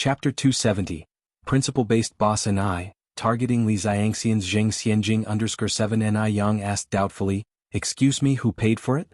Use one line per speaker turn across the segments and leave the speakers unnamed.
Chapter 270, Principle-Based Boss and I, targeting Li Xianxian's Zheng Xianjing _7 and I Yang asked doubtfully, "Excuse me, who paid for it?"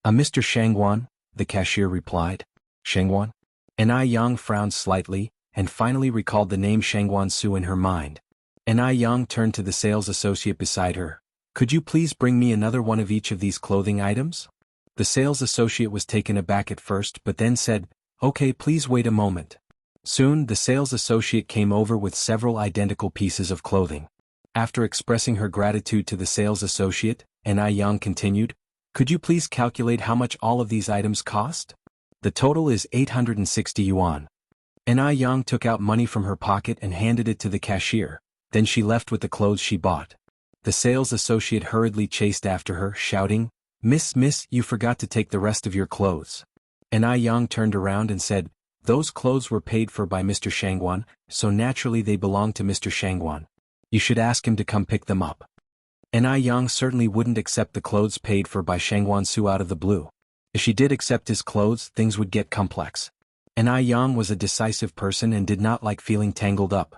Mr. Shangguan, the cashier replied. Shangguan? And I Yang frowned slightly, and finally recalled the name Shangguan Su in her mind. And I Yang turned to the sales associate beside her. "Could you please bring me another one of each of these clothing items?" The sales associate was taken aback at first but then said, "Okay, please wait a moment." Soon the sales associate came over with several identical pieces of clothing. After expressing her gratitude to the sales associate, and I Yang continued, "Could you please calculate how much all of these items cost?" "The total is 860 yuan. And I Yang took out money from her pocket and handed it to the cashier, then she left with the clothes she bought. The sales associate hurriedly chased after her, shouting, Miss, you forgot to take the rest of your clothes." And I Yang turned around and said, "Those clothes were paid for by Mr. Shangguan, so naturally they belong to Mr. Shangguan. You should ask him to come pick them up." And I Yang certainly wouldn't accept the clothes paid for by Shangguan Su out of the blue. If she did accept his clothes, things would get complex. And I Yang was a decisive person and did not like feeling tangled up.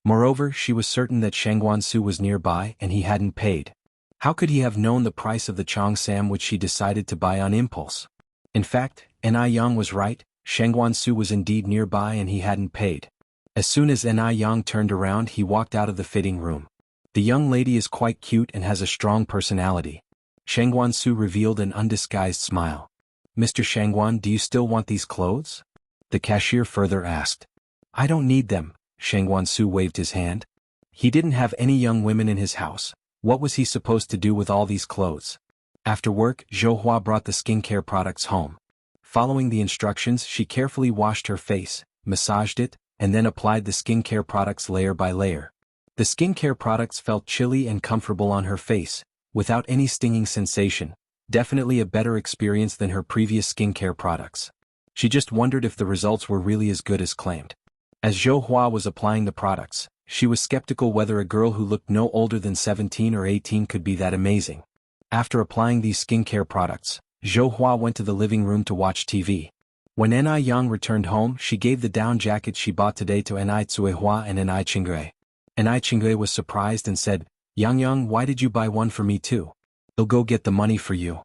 Moreover, she was certain that Shangguan Su was nearby and he hadn't paid. How could he have known the price of the Cheongsam which she decided to buy on impulse? In fact, I Yang was right, Shangguan Su was indeed nearby and he hadn't paid. As soon as I Yang turned around, he walked out of the fitting room. "The young lady is quite cute and has a strong personality." Shangguan Su revealed an undisguised smile. "Mr. Shangguan, do you still want these clothes?" The cashier further asked. "I don't need them," Shangguan Su waved his hand. He didn't have any young women in his house. What was he supposed to do with all these clothes? After work, Zhou Hua brought the skincare products home. Following the instructions, she carefully washed her face, massaged it, and then applied the skincare products layer by layer. The skincare products felt chilly and comfortable on her face, without any stinging sensation, definitely a better experience than her previous skincare products. She just wondered if the results were really as good as claimed. As Zhou Hua was applying the products, she was skeptical whether a girl who looked no older than 17 or 18 could be that amazing. After applying these skincare products, Zhou Hua went to the living room to watch TV. When Ni Yang returned home, she gave the down jacket she bought today to Ni Tsuehua and Ni Qingui. Ni Qingui was surprised and said, Yang, why did you buy one for me too? I'll go get the money for you."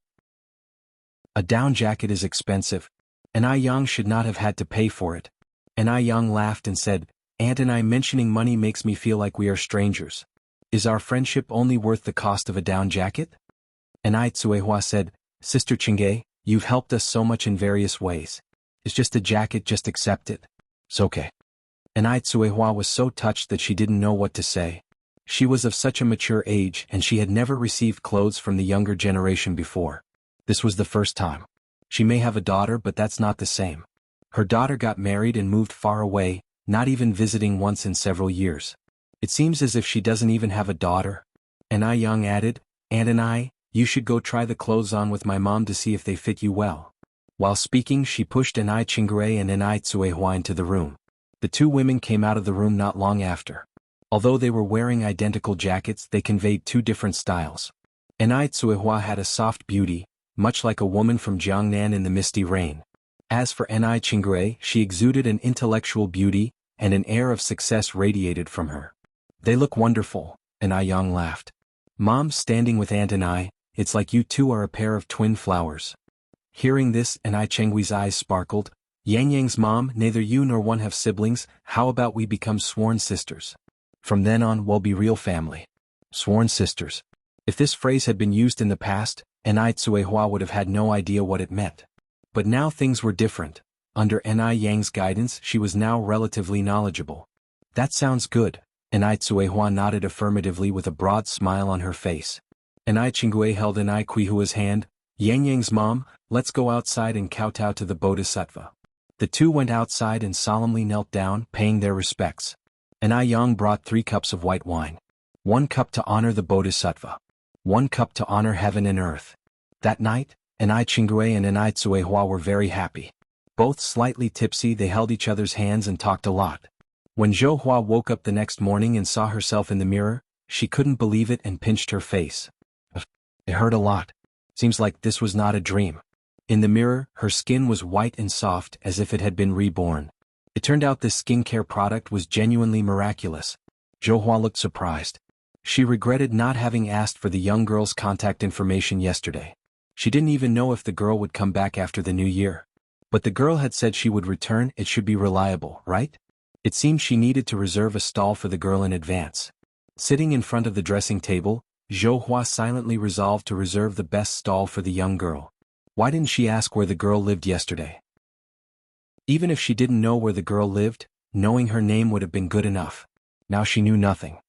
A down jacket is expensive. Ni Yang should not have had to pay for it. Ni Yang laughed and said, "Aunt and I mentioning money makes me feel like we are strangers. Is our friendship only worth the cost of a down jacket?" Ni Tsuehua said, "Sister Qingui, you've helped us so much in various ways. It's just a jacket, just accept it. It's okay." Ni Tsuehua was so touched that she didn't know what to say. She was of such a mature age and she had never received clothes from the younger generation before. This was the first time. She may have a daughter, but that's not the same. Her daughter got married and moved far away, not even visiting once in several years. It seems as if she doesn't even have a daughter. Ni Yang added, "And you should go try the clothes on with my mom to see if they fit you well." While speaking, she pushed Ni Qingui and Ni Tsuehua into the room. The two women came out of the room not long after. Although they were wearing identical jackets, they conveyed two different styles. Ni Tsuehua had a soft beauty, much like a woman from Jiangnan in the misty rain. As for Ni Qingui, she exuded an intellectual beauty, and an air of success radiated from her. "They look wonderful," Ni Yang laughed. "Mom, standing with Aunt and I, it's like you two are a pair of twin flowers." Hearing this, Ni Chenggui's eyes sparkled. "Yang's mom, neither you nor one have siblings, how about we become sworn sisters? From then on we'll be real family." Sworn sisters. If this phrase had been used in the past, Ni Tsuehua would have had no idea what it meant. But now things were different. Under Ni Yang's guidance, she was now relatively knowledgeable. "That sounds good," Ni Tsuehua nodded affirmatively with a broad smile on her face. Ni Qingui held Ni Qihua's hand. "Yang's mom, let's go outside and kowtow to the Bodhisattva." The two went outside and solemnly knelt down, paying their respects. Ni Yang brought 3 cups of white wine. 1 cup to honor the Bodhisattva. 1 cup to honor heaven and earth. That night, Ni Qingui and Ni Tsuehua were very happy. Both slightly tipsy, they held each other's hands and talked a lot. When Zhou Hua woke up the next morning and saw herself in the mirror, she couldn't believe it and pinched her face. It hurt a lot. Seems like this was not a dream. In the mirror, her skin was white and soft as if it had been reborn. It turned out this skincare product was genuinely miraculous. Zhou looked surprised. She regretted not having asked for the young girl's contact information yesterday. She didn't even know if the girl would come back after the new year. But the girl had said she would return, it should be reliable, right? It seemed she needed to reserve a stall for the girl in advance. Sitting in front of the dressing table, Zhou silently resolved to reserve the best stall for the young girl. Why didn't she ask where the girl lived yesterday? Even if she didn't know where the girl lived, knowing her name would have been good enough. Now she knew nothing.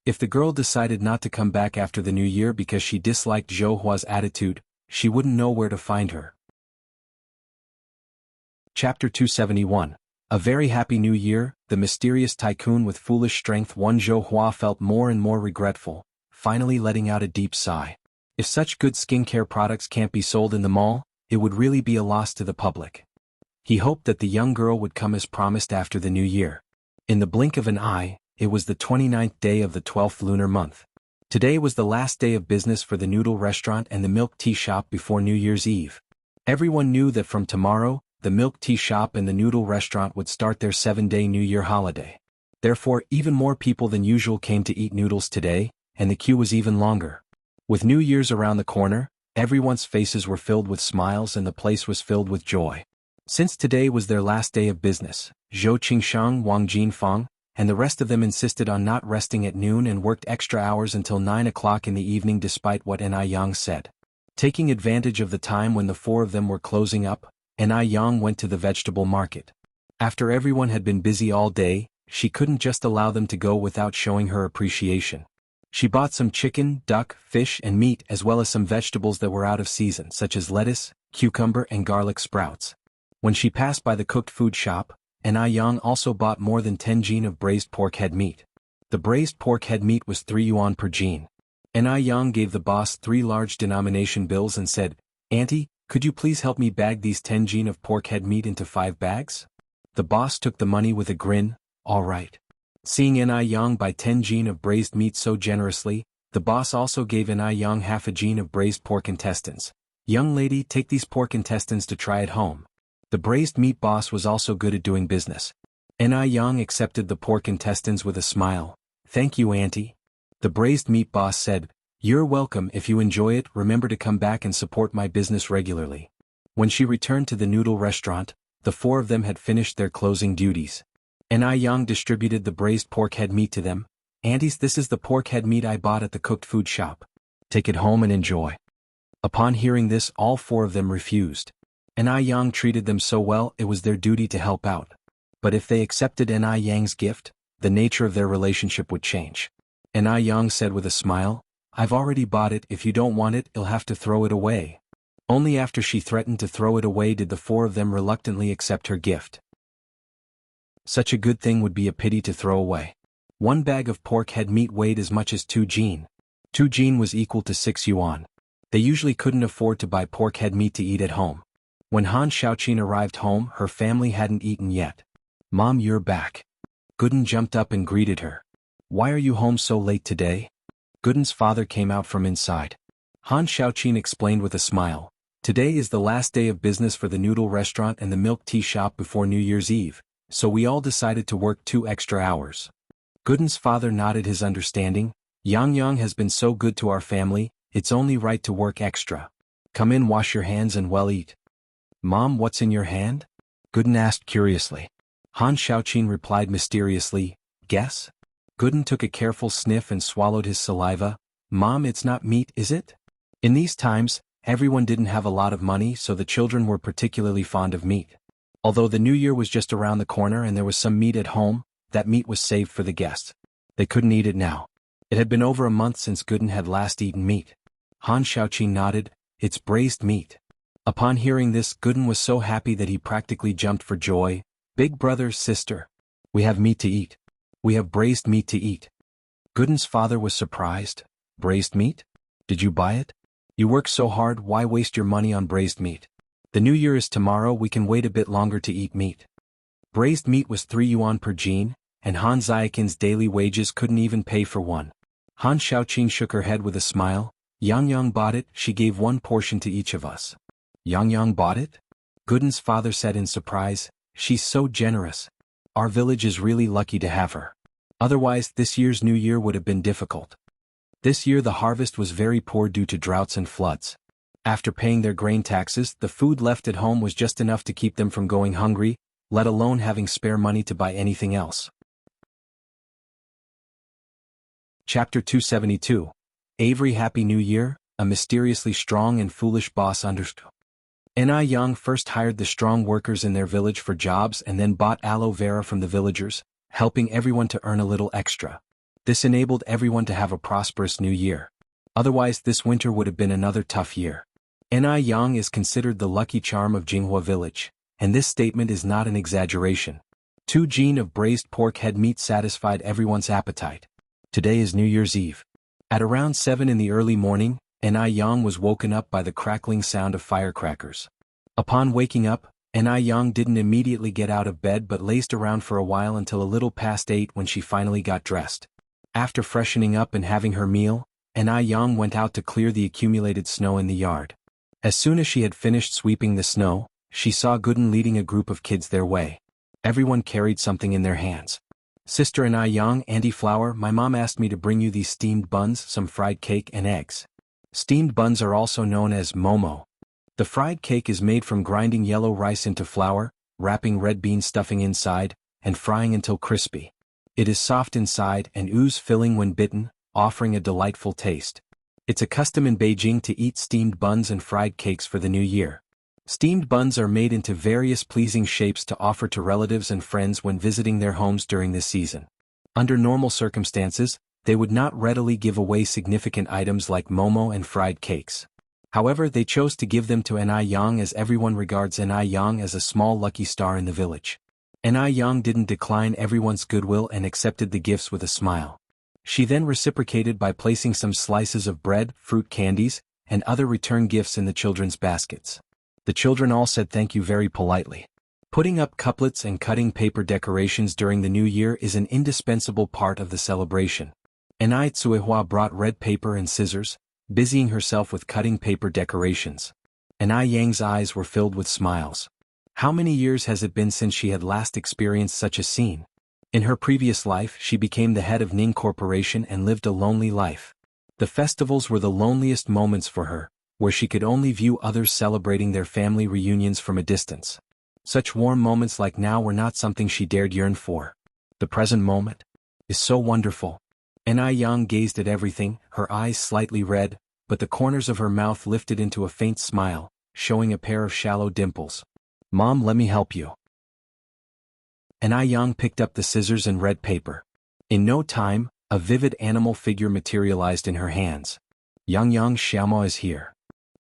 If the girl decided not to come back after the new year because she disliked Zhou attitude, she wouldn't know where to find her. Chapter 271. A very happy new year. The mysterious tycoon with foolish strength. Zhou felt more and more regretful, finally letting out a deep sigh. If such good skincare products can't be sold in the mall, it would really be a loss to the public. He hoped that the young girl would come as promised after the new year. In the blink of an eye, it was the 29th day of the 12th lunar month. Today was the last day of business for the noodle restaurant and the milk tea shop before New Year's Eve. Everyone knew that from tomorrow, the milk tea shop and the noodle restaurant would start their 7-day New Year holiday. Therefore, even more people than usual came to eat noodles today, and the queue was even longer. With New Year's around the corner, everyone's faces were filled with smiles and the place was filled with joy. Since today was their last day of business, Zhou Qingsheng, Wang Jinfeng, and the rest of them insisted on not resting at noon and worked extra hours until 9 o'clock in the evening despite what Yang said. Taking advantage of the time when the four of them were closing up, Yang went to the vegetable market. After everyone had been busy all day, she couldn't just allow them to go without showing her appreciation. She bought some chicken, duck, fish and meat as well as some vegetables that were out of season such as lettuce, cucumber and garlic sprouts. When she passed by the cooked food shop, Yang also bought more than 10 jin of braised pork head meat. The braised pork head meat was 3 yuan per jin. Yang gave the boss 3 large denomination bills and said, "Auntie, could you please help me bag these 10 jin of pork head meat into 5 bags?" The boss took the money with a grin. "All right." Seeing Yang buy 10 jin of braised meat so generously, the boss also gave Yang half a jin of braised pork intestines. "Young lady, take these pork intestines to try at home." The braised meat boss was also good at doing business. Yang accepted the pork intestines with a smile. "Thank you, auntie." The braised meat boss said, "You're welcome. If you enjoy it, remember to come back and support my business regularly." When she returned to the noodle restaurant, the 4 of them had finished their closing duties. Yang distributed the braised pork head meat to them. "Aunties, this is the pork head meat I bought at the cooked food shop. Take it home and enjoy." Upon hearing this, all 4 of them refused. Yang treated them so well it was their duty to help out. But if they accepted Yang's gift, the nature of their relationship would change. Yang said with a smile, "I've already bought it. If you don't want it, you'll have to throw it away." Only after she threatened to throw it away did the 4 of them reluctantly accept her gift. Such a good thing would be a pity to throw away. 1 bag of pork head meat weighed as much as 2 jin. 2 jin was equal to 6 yuan. They usually couldn't afford to buy pork head meat to eat at home. When Han Xiaoqin arrived home, her family hadn't eaten yet. "Mom, you're back." Gooden jumped up and greeted her. "Why are you home so late today?" Gooden's father came out from inside. Han Xiaoqin explained with a smile, "Today is the last day of business for the noodle restaurant and the milk tea shop before New Year's Eve, so we all decided to work 2 extra hours." Gooden's father nodded his understanding. Yang has been so good to our family, it's only right to work extra. Come in, wash your hands and well eat." "Mom, what's in your hand?" Gooden asked curiously. Han Xiaoqin replied mysteriously, "Guess?" Gooden took a careful sniff and swallowed his saliva. "Mom, it's not meat, is it?" In these times, everyone didn't have a lot of money, so the children were particularly fond of meat. Although the new year was just around the corner and there was some meat at home, that meat was saved for the guests. They couldn't eat it now. It had been over a month since Gooden had last eaten meat. Han Xiaoqin nodded. "It's braised meat." Upon hearing this, Gooden was so happy that he practically jumped for joy. "Big brother, sister. We have meat to eat. We have braised meat to eat." Gooden's father was surprised. "Braised meat? Did you buy it? You work so hard, why waste your money on braised meat? The new year is tomorrow, we can wait a bit longer to eat meat." Braised meat was 3 yuan per jin, and Han Xiaoqin's daily wages couldn't even pay for one. Han Xiaoqin shook her head with a smile. Yang bought it, she gave 1 portion to each of us." Yang bought it? Gooden's father said in surprise, "She's so generous. Our village is really lucky to have her. Otherwise, this year's New Year would have been difficult. This year the harvest was very poor due to droughts and floods. After paying their grain taxes, the food left at home was just enough to keep them from going hungry, let alone having spare money to buy anything else. Chapter 272. Avery Happy New Year, a mysteriously strong and foolish boss understood. Ni Yang first hired the strong workers in their village for jobs and then bought aloe vera from the villagers, helping everyone to earn a little extra. This enabled everyone to have a prosperous new year. Otherwise this winter would have been another tough year. Ni Yang is considered the lucky charm of Jianghu village, and this statement is not an exaggeration. 2 gene of braised pork head meat satisfied everyone's appetite. Today is New Year's Eve. At around 7 in the early morning, Ni Yang was woken up by the crackling sound of firecrackers. Upon waking up, Ni Yang didn't immediately get out of bed but lazed around for a while until a little past 8 when she finally got dressed. After freshening up and having her meal, Ni Yang went out to clear the accumulated snow in the yard. As soon as she had finished sweeping the snow, she saw Gooden leading a group of kids their way. Everyone carried something in their hands. Sister Ni Yang, Auntie Flower, my mom asked me to bring you these steamed buns, some fried cake and eggs. Steamed buns are also known as momo. The fried cake is made from grinding yellow rice into flour, wrapping red bean stuffing inside, and frying until crispy. It is soft inside and ooze filling when bitten, offering a delightful taste. It's a custom in Beijing to eat steamed buns and fried cakes for the new year. Steamed buns are made into various pleasing shapes to offer to relatives and friends when visiting their homes during this season. Under normal circumstances, they would not readily give away significant items like momo and fried cakes. However, they chose to give them to Ni Yang as everyone regards Ni Yang as a small lucky star in the village. Ni Yang didn't decline everyone's goodwill and accepted the gifts with a smile. She then reciprocated by placing some slices of bread, fruit candies, and other return gifts in the children's baskets. The children all said thank you very politely. Putting up couplets and cutting paper decorations during the new year is an indispensable part of the celebration. Ni Tsuehua brought red paper and scissors, busying herself with cutting paper decorations. Ni Yang's eyes were filled with smiles. How many years has it been since she had last experienced such a scene? In her previous life she became the head of Ning Corporation and lived a lonely life. The festivals were the loneliest moments for her, where she could only view others celebrating their family reunions from a distance. Such warm moments like now were not something she dared yearn for. The present moment is so wonderful. Ni Yang gazed at everything, her eyes slightly red, but the corners of her mouth lifted into a faint smile, showing a pair of shallow dimples. Mom, let me help you. Ni Yang picked up the scissors and red paper. In no time, a vivid animal figure materialized in her hands. Yang Xiaoma is here.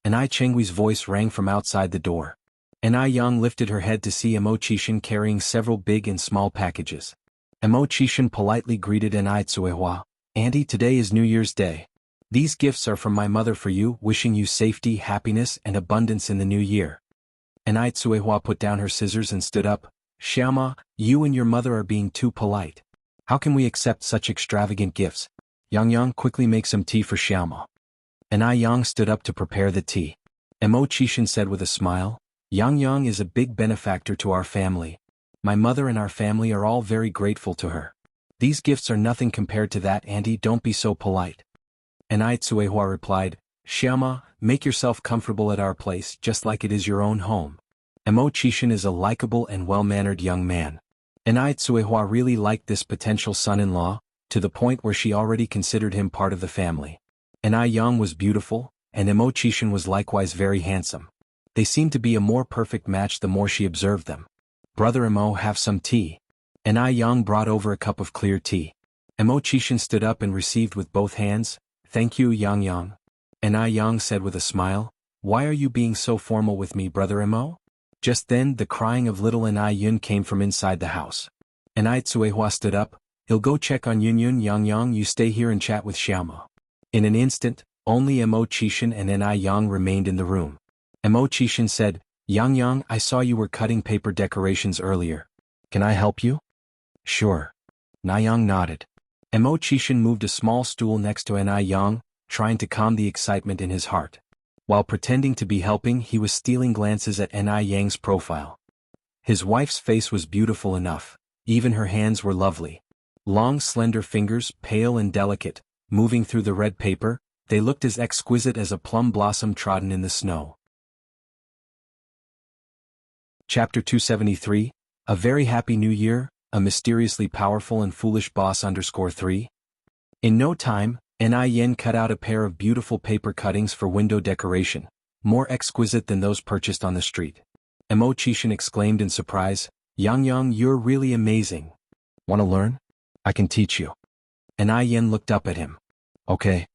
Ni Chenghui's voice rang from outside the door. Ni Yang lifted her head to see Mo Qishan carrying several big and small packages. Mo Qishan politely greeted Ni Tsuehua. Auntie, today is New Year's Day. These gifts are from my mother for you, wishing you safety, happiness, and abundance in the new year. Ni Tsuehua put down her scissors and stood up. Xiaoma, you and your mother are being too polite. How can we accept such extravagant gifts? Yang, quickly make some tea for Xiaoma. Ni Yang stood up to prepare the tea. Mo Qishan said with a smile, Yang is a big benefactor to our family. My mother and our family are all very grateful to her. These gifts are nothing compared to that, Auntie, don't be so polite. Ni Tsuehua replied, Xiaoma, make yourself comfortable at our place just like it is your own home. Mo Qishan is a likable and well-mannered young man. Ni Tsuehua really liked this potential son-in-law, to the point where she already considered him part of the family. Ni Yang was beautiful, and Mo Qishan was likewise very handsome. They seemed to be a more perfect match the more she observed them. Brother Mo, have some tea. Ni Yang brought over a cup of clear tea. Mo Qishan stood up and received with both hands. Thank you, Yang. Ni Yang said with a smile, why are you being so formal with me, Brother Mo? Just then the crying of little Ni Yun came from inside the house. Ni Tsuehua stood up, he'll go check on Yun. Yang, you stay here and chat with Xiaoma. In an instant, only Mo Qishan and Ni Yang remained in the room. Mo Qishan said, Yang, I saw you were cutting paper decorations earlier. Can I help you? Sure. Ni Yang nodded. Mo Qishan moved a small stool next to Ni Yang, trying to calm the excitement in his heart. While pretending to be helping, he was stealing glances at Ni Yang's profile. His wife's face was beautiful enough, Even her hands were lovely. Long slender fingers, pale and delicate, moving through the red paper, they looked as exquisite as a plum blossom trodden in the snow. Chapter 273, A Very Happy New Year, A Mysteriously Powerful and Foolish Boss _3. In no time, Yin cut out a pair of beautiful paper cuttings for window decoration, more exquisite than those purchased on the street. Chishan exclaimed in surprise, Yang, you're really amazing. Want to learn? I can teach you. Yin looked up at him. Okay.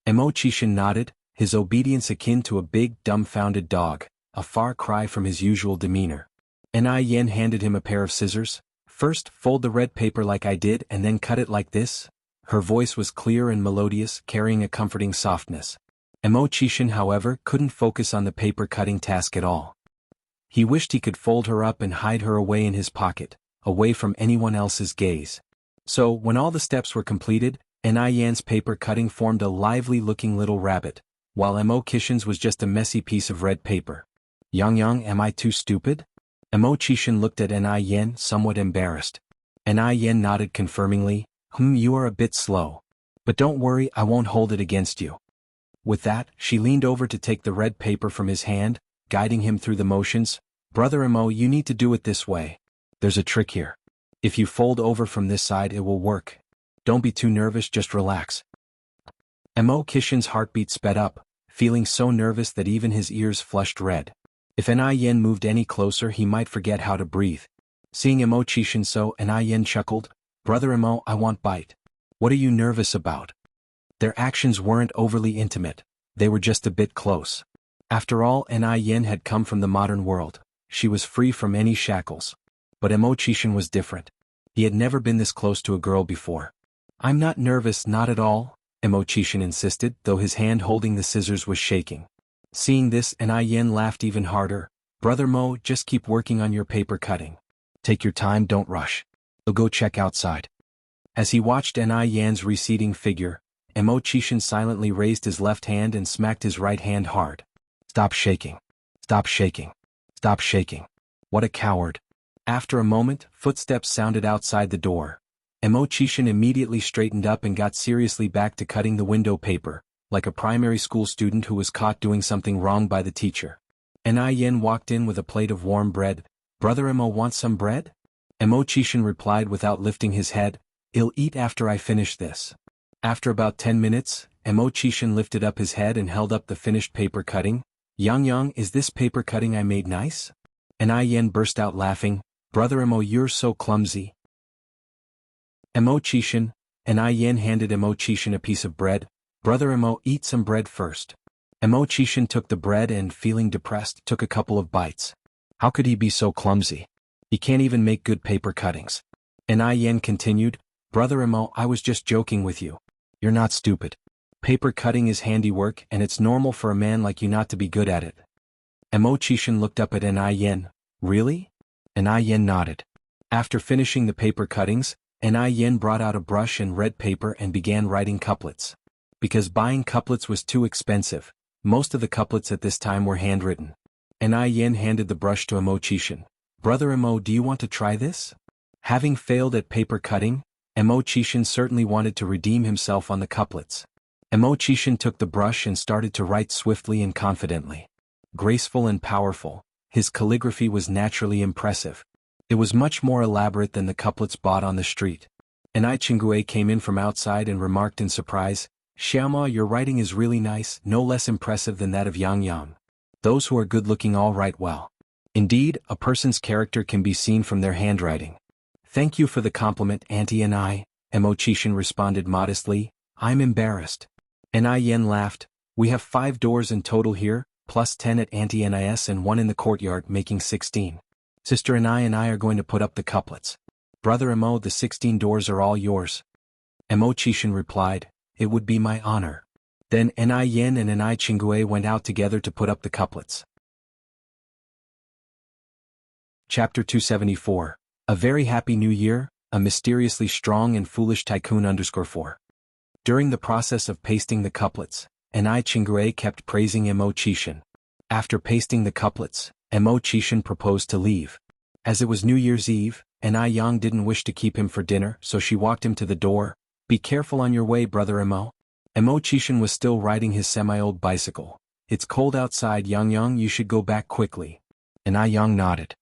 Chishan nodded, his obedience akin to a big, dumbfounded dog, a far cry from his usual demeanor. Yin handed him a pair of scissors. First, fold the red paper like I did and then cut it like this. Her voice was clear and melodious, carrying a comforting softness. Chishan, however, couldn't focus on the paper-cutting task at all. He wished he could fold her up and hide her away in his pocket, away from anyone else's gaze. So, when all the steps were completed, Yin's paper-cutting formed a lively-looking little rabbit, while Chishan's was just a messy piece of red paper. Yang, am I too stupid? Chishan looked at Yin, somewhat embarrassed. Yin nodded confirmingly, you are a bit slow. But don't worry, I won't hold it against you. With that, she leaned over to take the red paper from his hand, guiding him through the motions. Brother you need to do it this way. There's a trick here. If you fold over from this side it will work. Don't be too nervous, just relax. Chishan's heartbeat sped up, feeling so nervous that even his ears flushed red. If Yin moved any closer he might forget how to breathe. Seeing Chishan so, Yin chuckled, Brother I want bite. What are you nervous about? Their actions weren't overly intimate, they were just a bit close. After all, Yin had come from the modern world, she was free from any shackles. But Chishan was different. He had never been this close to a girl before. I'm not nervous, not at all, Chishan insisted, though his hand holding the scissors was shaking. Seeing this, Yin laughed even harder. Brother just keep working on your paper cutting. Take your time, don't rush. I'll go check outside. As he watched Yin's receding figure, Chishan silently raised his left hand and smacked his right hand hard. Stop shaking. Stop shaking. Stop shaking. What a coward. After a moment, footsteps sounded outside the door. Chishan immediately straightened up and got seriously back to cutting the window paper, like a primary school student who was caught doing something wrong by the teacher. Yin walked in with a plate of warm bread. Brother want some bread? Chishan replied without lifting his head, I'll eat after I finish this. After about 10 minutes, Chishan lifted up his head and held up the finished paper cutting. Yang, is this paper cutting I made nice? Yin burst out laughing, Brother you're so clumsy. Chishan, Yin handed Chishan a piece of bread. Brother eat some bread first. Chishan took the bread and, feeling depressed, took a couple of bites. How could he be so clumsy? He can't even make good paper cuttings. Yin continued, Brother I was just joking with you. You're not stupid. Paper cutting is handiwork and it's normal for a man like you not to be good at it. Chishan looked up at Yin. Really? Yin nodded. After finishing the paper cuttings, Yin brought out a brush and red paper and began writing couplets. Because buying couplets was too expensive, most of the couplets at this time were handwritten. Yin handed the brush to Chishan. Brother do you want to try this? Having failed at paper cutting, Chishan certainly wanted to redeem himself on the couplets. Chishan took the brush and started to write swiftly and confidently. Graceful and powerful, his calligraphy was naturally impressive. It was much more elaborate than the couplets bought on the street. Jianghu came in from outside and remarked in surprise, Xianxia, your writing is really nice, no less impressive than that of Yang. Those who are good-looking all write well. Indeed, a person's character can be seen from their handwriting. Thank you for the compliment, Auntie Chishan responded modestly, I'm embarrassed. Yin laughed, we have 5 doors in total here, plus 10 at Auntie Nis and 1 in the courtyard making 16. Sister and I are going to put up the couplets. Brother the 16 doors are all yours. Chishan replied, it would be my honor. Then Yin and Jianghu went out together to put up the couplets. Chapter 274, A Very Happy New Year, A Mysteriously Strong and Foolish Tycoon _4. During the process of pasting the couplets, Jianghu kept praising Chishan. After pasting the couplets, Chishan proposed to leave. As it was New Year's Eve, and Ai Yang didn't wish to keep him for dinner, so she walked him to the door. Be careful on your way, brother Emo. Emo Chishan was still riding his semi-old bicycle. It's cold outside, Yang, you should go back quickly. And Ai Yang nodded.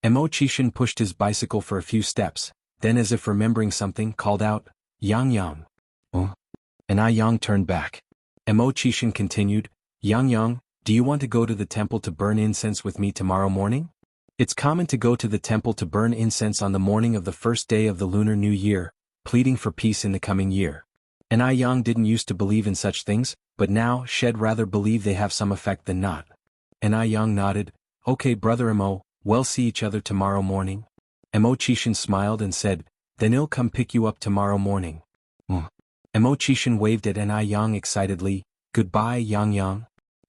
Emo Chishan pushed his bicycle for a few steps, then as if remembering something, called out, Yang. Oh? And Ai Yang turned back. Emo Chishan continued, Yang, do you want to go to the temple to burn incense with me tomorrow morning? It's common to go to the temple to burn incense on the morning of the first day of the Lunar New Year, pleading for peace in the coming year. And Ai Yang didn't used to believe in such things, but now she'd rather believe they have some effect than not. And Ai Yang nodded, okay brother Emo, we'll see each other tomorrow morning. Emo Chishan smiled and said, then I'll come pick you up tomorrow morning. Emo Chishan waved at Ai Yang excitedly, goodbye Yang.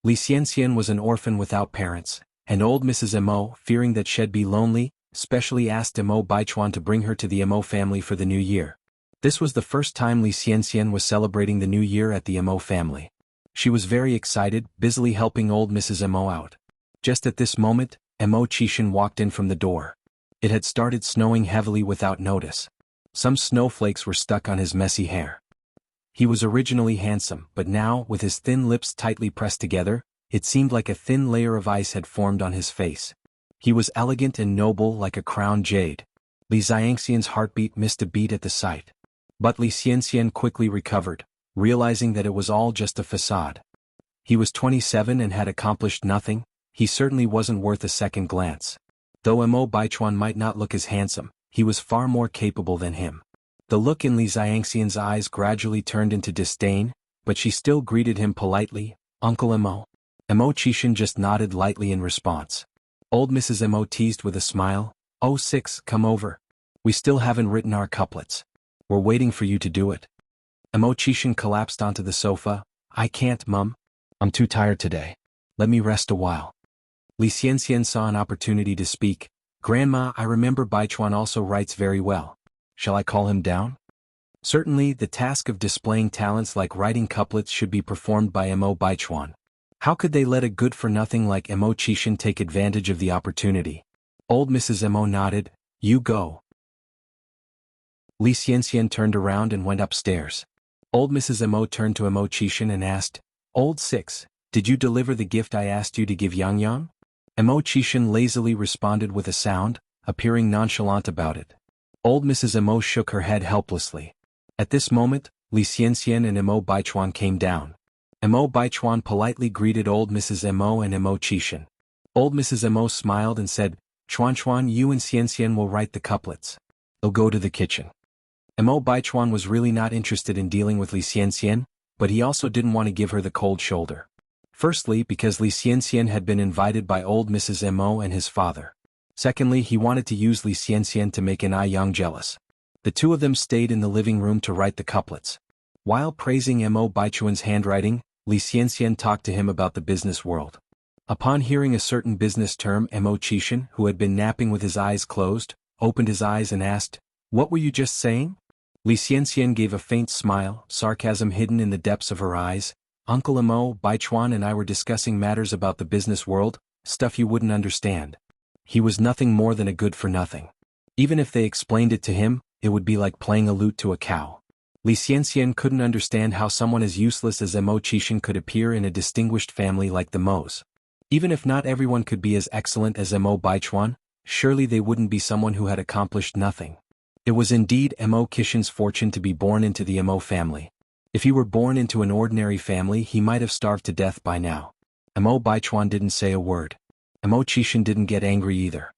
Xianxia was an orphan without parents, and old Mrs. Emo, fearing that she'd be lonely, specially asked Emo Baichuan to bring her to the Emo family for the new year. This was the first time Xianxia was celebrating the new year at the Emo family. She was very excited, busily helping old Mrs. Emo out. Just at this moment, Emo Chishan walked in from the door. It had started snowing heavily without notice. Some snowflakes were stuck on his messy hair. He was originally handsome, but now, with his thin lips tightly pressed together, it seemed like a thin layer of ice had formed on his face. He was elegant and noble like a crowned jade. Xianxia's heartbeat missed a beat at the sight. But Xianxia quickly recovered, realizing that it was all just a facade. He was 27 and had accomplished nothing. He certainly wasn't worth a second glance. Though Emo Baichuan might not look as handsome, he was far more capable than him. The look in Xianxia's eyes gradually turned into disdain, but she still greeted him politely, Uncle Emo. Emo Chishan just nodded lightly in response. Old Mrs. Emo teased with a smile, oh six, come over. We still haven't written our couplets. We're waiting for you to do it. Emo Chishan collapsed onto the sofa, I can't, Mum. I'm too tired today. Let me rest a while. Xianxia saw an opportunity to speak, Grandma, I remember Baichuan also writes very well. Shall I call him down? Certainly, the task of displaying talents like writing couplets should be performed by Emo Baichuan. How could they let a good-for-nothing like Emo Chishan take advantage of the opportunity? Old Mrs. Emo nodded, you go. Xianxia turned around and went upstairs. Old Mrs. Emo turned to Emo Chishan and asked, Old Six, did you deliver the gift I asked you to give Yang? Emo Chishan lazily responded with a sound, appearing nonchalant about it. Old Mrs. Emo shook her head helplessly. At this moment, Xianxia and Emo Baichuan came down. Emo Baichuan politely greeted old Mrs. Emo and Emo Chishan. Old Mrs. Emo smiled and said, Chuan, you and Xianxia will write the couplets. They'll go to the kitchen. Emo Baichuan was really not interested in dealing with Xianxia, but he also didn't want to give her the cold shoulder. Firstly, because Xianxia had been invited by old Mrs. Emo and his father. Secondly, he wanted to use Xianxia to make Ai Yang jealous. The two of them stayed in the living room to write the couplets. While praising Emo Baichuan's handwriting, Xianxia talked to him about the business world. Upon hearing a certain business term, Emo Chishan, who had been napping with his eyes closed, opened his eyes and asked, What were you just saying? Xianxia gave a faint smile, sarcasm hidden in the depths of her eyes. Uncle Emo Baichuan and I were discussing matters about the business world, stuff you wouldn't understand. He was nothing more than a good-for-nothing. Even if they explained it to him, it would be like playing a lute to a cow. Xianxia couldn't understand how someone as useless as Emo Chishan could appear in a distinguished family like the Mo's. Even if not everyone could be as excellent as Emo Baichuan, surely they wouldn't be someone who had accomplished nothing. It was indeed Emo Chishan's fortune to be born into the Emo family. If he were born into an ordinary family, he might have starved to death by now. Emo Baichuan didn't say a word. Emo Chishan didn't get angry either.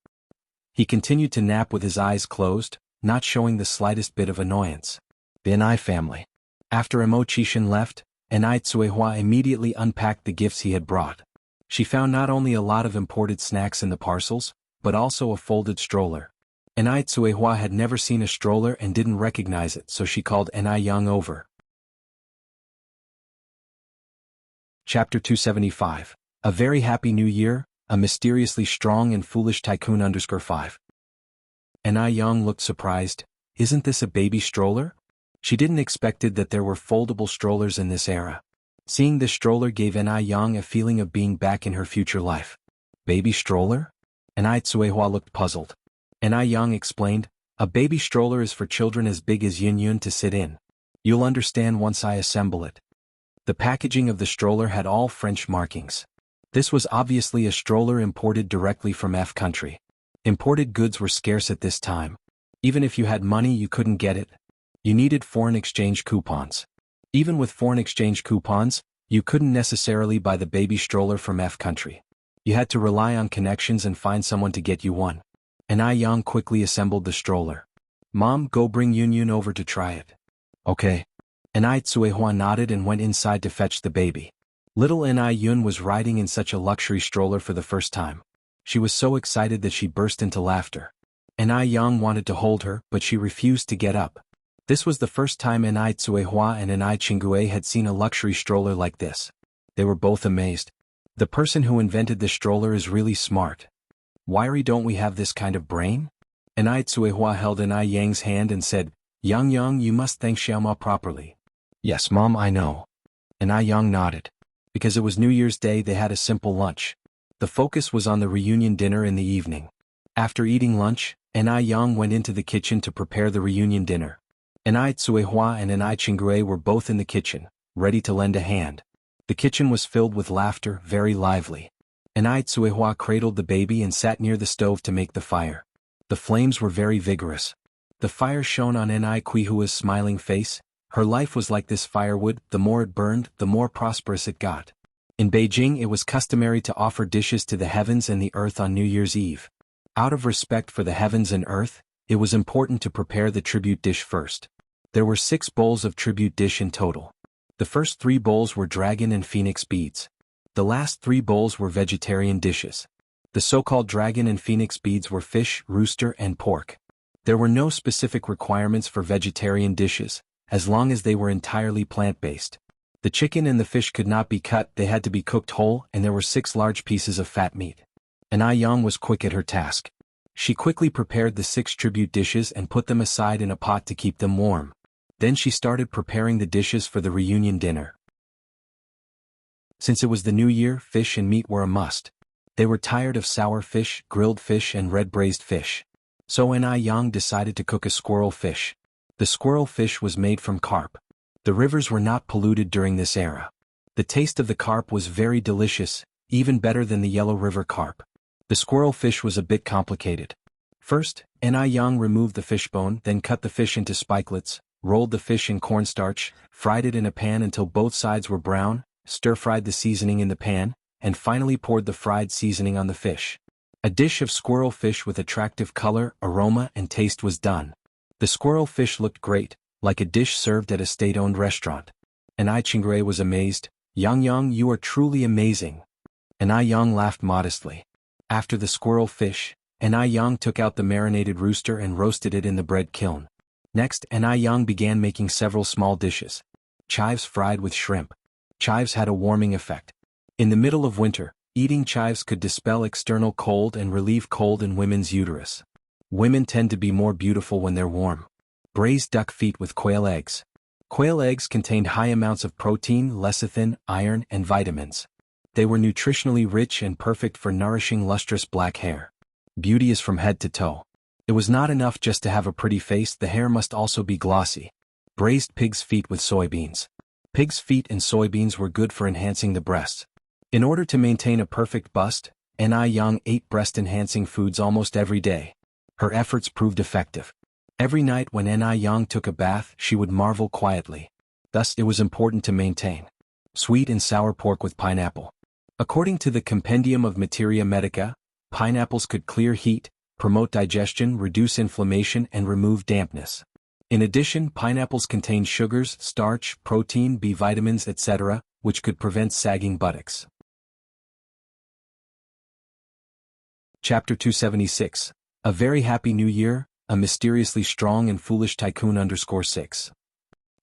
He continued to nap with his eyes closed, not showing the slightest bit of annoyance. The Anai family. After Emo Chishan left, Anai Tsuehua immediately unpacked the gifts he had brought. She found not only a lot of imported snacks in the parcels, but also a folded stroller. Anai Tsuehua had never seen a stroller and didn't recognize it, so she called Anai Yang over. Chapter 275. A Very Happy New Year, A Mysteriously Strong and Foolish Tycoon _5. Anai Yang looked surprised. Isn't this a baby stroller? She didn't expected that there were foldable strollers in this era. Seeing this stroller gave Anai Yang a feeling of being back in her future life. Baby stroller? Anai Tsuehua looked puzzled. Anai Yang explained, A baby stroller is for children as big as Yun Yun to sit in. You'll understand once I assemble it. The packaging of the stroller had all French markings. This was obviously a stroller imported directly from F country. Imported goods were scarce at this time. Even if you had money, you couldn't get it. You needed foreign exchange coupons. Even with foreign exchange coupons, you couldn't necessarily buy the baby stroller from F country. You had to rely on connections and find someone to get you one. And Yang quickly assembled the stroller. Mom, go bring Yun Yun over to try it. Okay. And Tsuehua nodded and went inside to fetch the baby. Little Yun was riding in such a luxury stroller for the first time. She was so excited that she burst into laughter. And Yang wanted to hold her, but she refused to get up. This was the first time Tsuehua and Qinggue had seen a luxury stroller like this. They were both amazed. The person who invented this stroller is really smart. Why don't we have this kind of brain? And Tsuehua held Yang's hand and said, Yang, you must thank Xiaoma properly. Yes, Mom, I know. And Yang nodded. Because it was New Year's Day, they had a simple lunch. The focus was on the reunion dinner in the evening. After eating lunch, Yang went into the kitchen to prepare the reunion dinner. Tsuehua and Qinggue were both in the kitchen, ready to lend a hand. The kitchen was filled with laughter, very lively. Tsuehua cradled the baby and sat near the stove to make the fire. The flames were very vigorous. The fire shone on Quihua's smiling face. Her life was like this firewood, the more it burned, the more prosperous it got. In Beijing, it was customary to offer dishes to the heavens and the earth on New Year's Eve. Out of respect for the heavens and earth, it was important to prepare the tribute dish first. There were 6 bowls of tribute dish in total. The first 3 bowls were dragon and phoenix beads. The last 3 bowls were vegetarian dishes. The so-called dragon and phoenix beads were fish, rooster, and pork. There were no specific requirements for vegetarian dishes, as long as they were entirely plant-based. The chicken and the fish could not be cut, they had to be cooked whole, and there were 6 large pieces of fat meat. And Yang was quick at her task. She quickly prepared the 6 tribute dishes and put them aside in a pot to keep them warm. Then she started preparing the dishes for the reunion dinner. Since it was the new year, fish and meat were a must. They were tired of sour fish, grilled fish, and red braised fish. So Yang decided to cook a squirrel fish. The squirrel fish was made from carp. The rivers were not polluted during this era. The taste of the carp was very delicious, even better than the Yellow River carp. The squirrel fish was a bit complicated. First, Yang removed the fishbone, then cut the fish into spikelets, rolled the fish in cornstarch, fried it in a pan until both sides were brown, stir-fried the seasoning in the pan, and finally poured the fried seasoning on the fish. A dish of squirrel fish with attractive color, aroma, and taste was done. The squirrel fish looked great, like a dish served at a state-owned restaurant. And Qinggue was amazed. Yang, you are truly amazing. And Yang laughed modestly. After the squirrel fish, Yang took out the marinated rooster and roasted it in the bread kiln. Next, Yang began making several small dishes. Chives fried with shrimp. Chives had a warming effect. In the middle of winter, eating chives could dispel external cold and relieve cold in women's uterus. Women tend to be more beautiful when they're warm. Braised duck feet with quail eggs. Quail eggs contained high amounts of protein, lecithin, iron, and vitamins. They were nutritionally rich and perfect for nourishing lustrous black hair. Beauty is from head to toe. It was not enough just to have a pretty face, the hair must also be glossy. Braised pig's feet with soybeans. Pig's feet and soybeans were good for enhancing the breasts. In order to maintain a perfect bust, Yang ate breast-enhancing foods almost every day. Her efforts proved effective. Every night when Yang took a bath, she would marvel quietly. Thus, it was important to maintain sweet and sour pork with pineapple. According to the Compendium of Materia Medica, pineapples could clear heat, promote digestion, reduce inflammation, and remove dampness. In addition, pineapples contain sugars, starch, protein, B vitamins, etc., which could prevent sagging buttocks. Chapter 276. A Very Happy New Year, a Mysteriously Strong and Foolish Tycoon _6.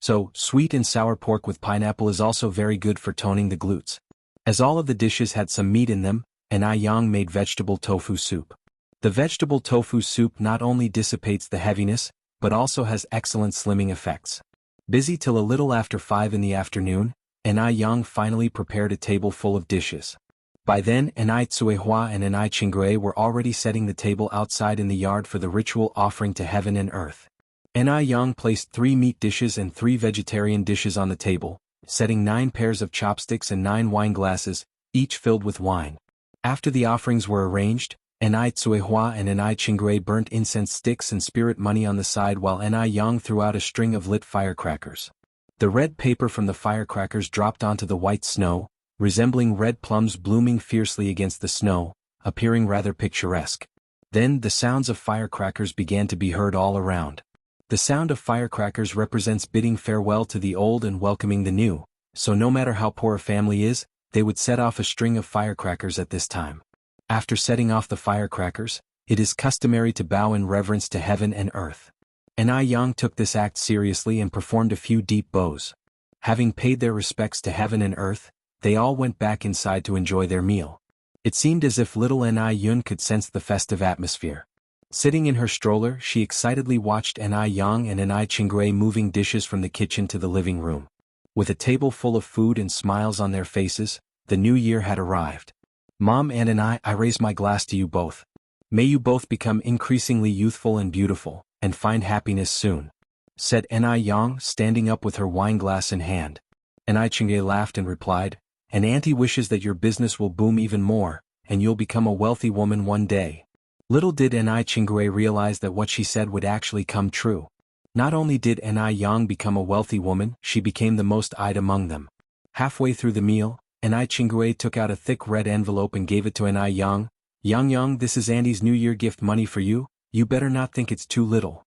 So, sweet and sour pork with pineapple is also very good for toning the glutes. As all of the dishes had some meat in them, Yang made vegetable tofu soup. The vegetable tofu soup not only dissipates the heaviness, but also has excellent slimming effects. Busy till a little after 5 in the afternoon, Yang finally prepared a table full of dishes. By then, Enai Tsuehua and Enai Qingrui were already setting the table outside in the yard for the ritual offering to heaven and earth. Enai Yang placed 3 meat dishes and 3 vegetarian dishes on the table, setting 9 pairs of chopsticks and 9 wine glasses, each filled with wine. After the offerings were arranged, Enai Tsuehua and Enai Qingrui burnt incense sticks and spirit money on the side while Enai Yang threw out a string of lit firecrackers. The red paper from the firecrackers dropped onto the white snow, resembling red plums blooming fiercely against the snow, appearing rather picturesque. Then the sounds of firecrackers began to be heard all around. The sound of firecrackers represents bidding farewell to the old and welcoming the new, so no matter how poor a family is, they would set off a string of firecrackers at this time. After setting off the firecrackers, it is customary to bow in reverence to heaven and earth. Enai Yang took this act seriously and performed a few deep bows. Having paid their respects to heaven and earth, they all went back inside to enjoy their meal. It seemed as if little Enai Yun could sense the festive atmosphere. Sitting in her stroller, she excitedly watched Enai Yang and Enai Qingrui moving dishes from the kitchen to the living room. With a table full of food and smiles on their faces, the new year had arrived. Mom and I raise my glass to you both. May you both become increasingly youthful and beautiful, and find happiness soon, said Enai Yang, standing up with her wine glass in hand. Enai Qingrui laughed and replied, and Auntie wishes that your business will boom even more, and you'll become a wealthy woman one day. Little did Enai Qingrui realize that what she said would actually come true. Not only did Enai Yang become a wealthy woman, she became the most eyed among them. Halfway through the meal, Enai Qingrui took out a thick red envelope and gave it to Enai Yang. Yang, this is Auntie's New Year gift money for you, you better not think it's too little.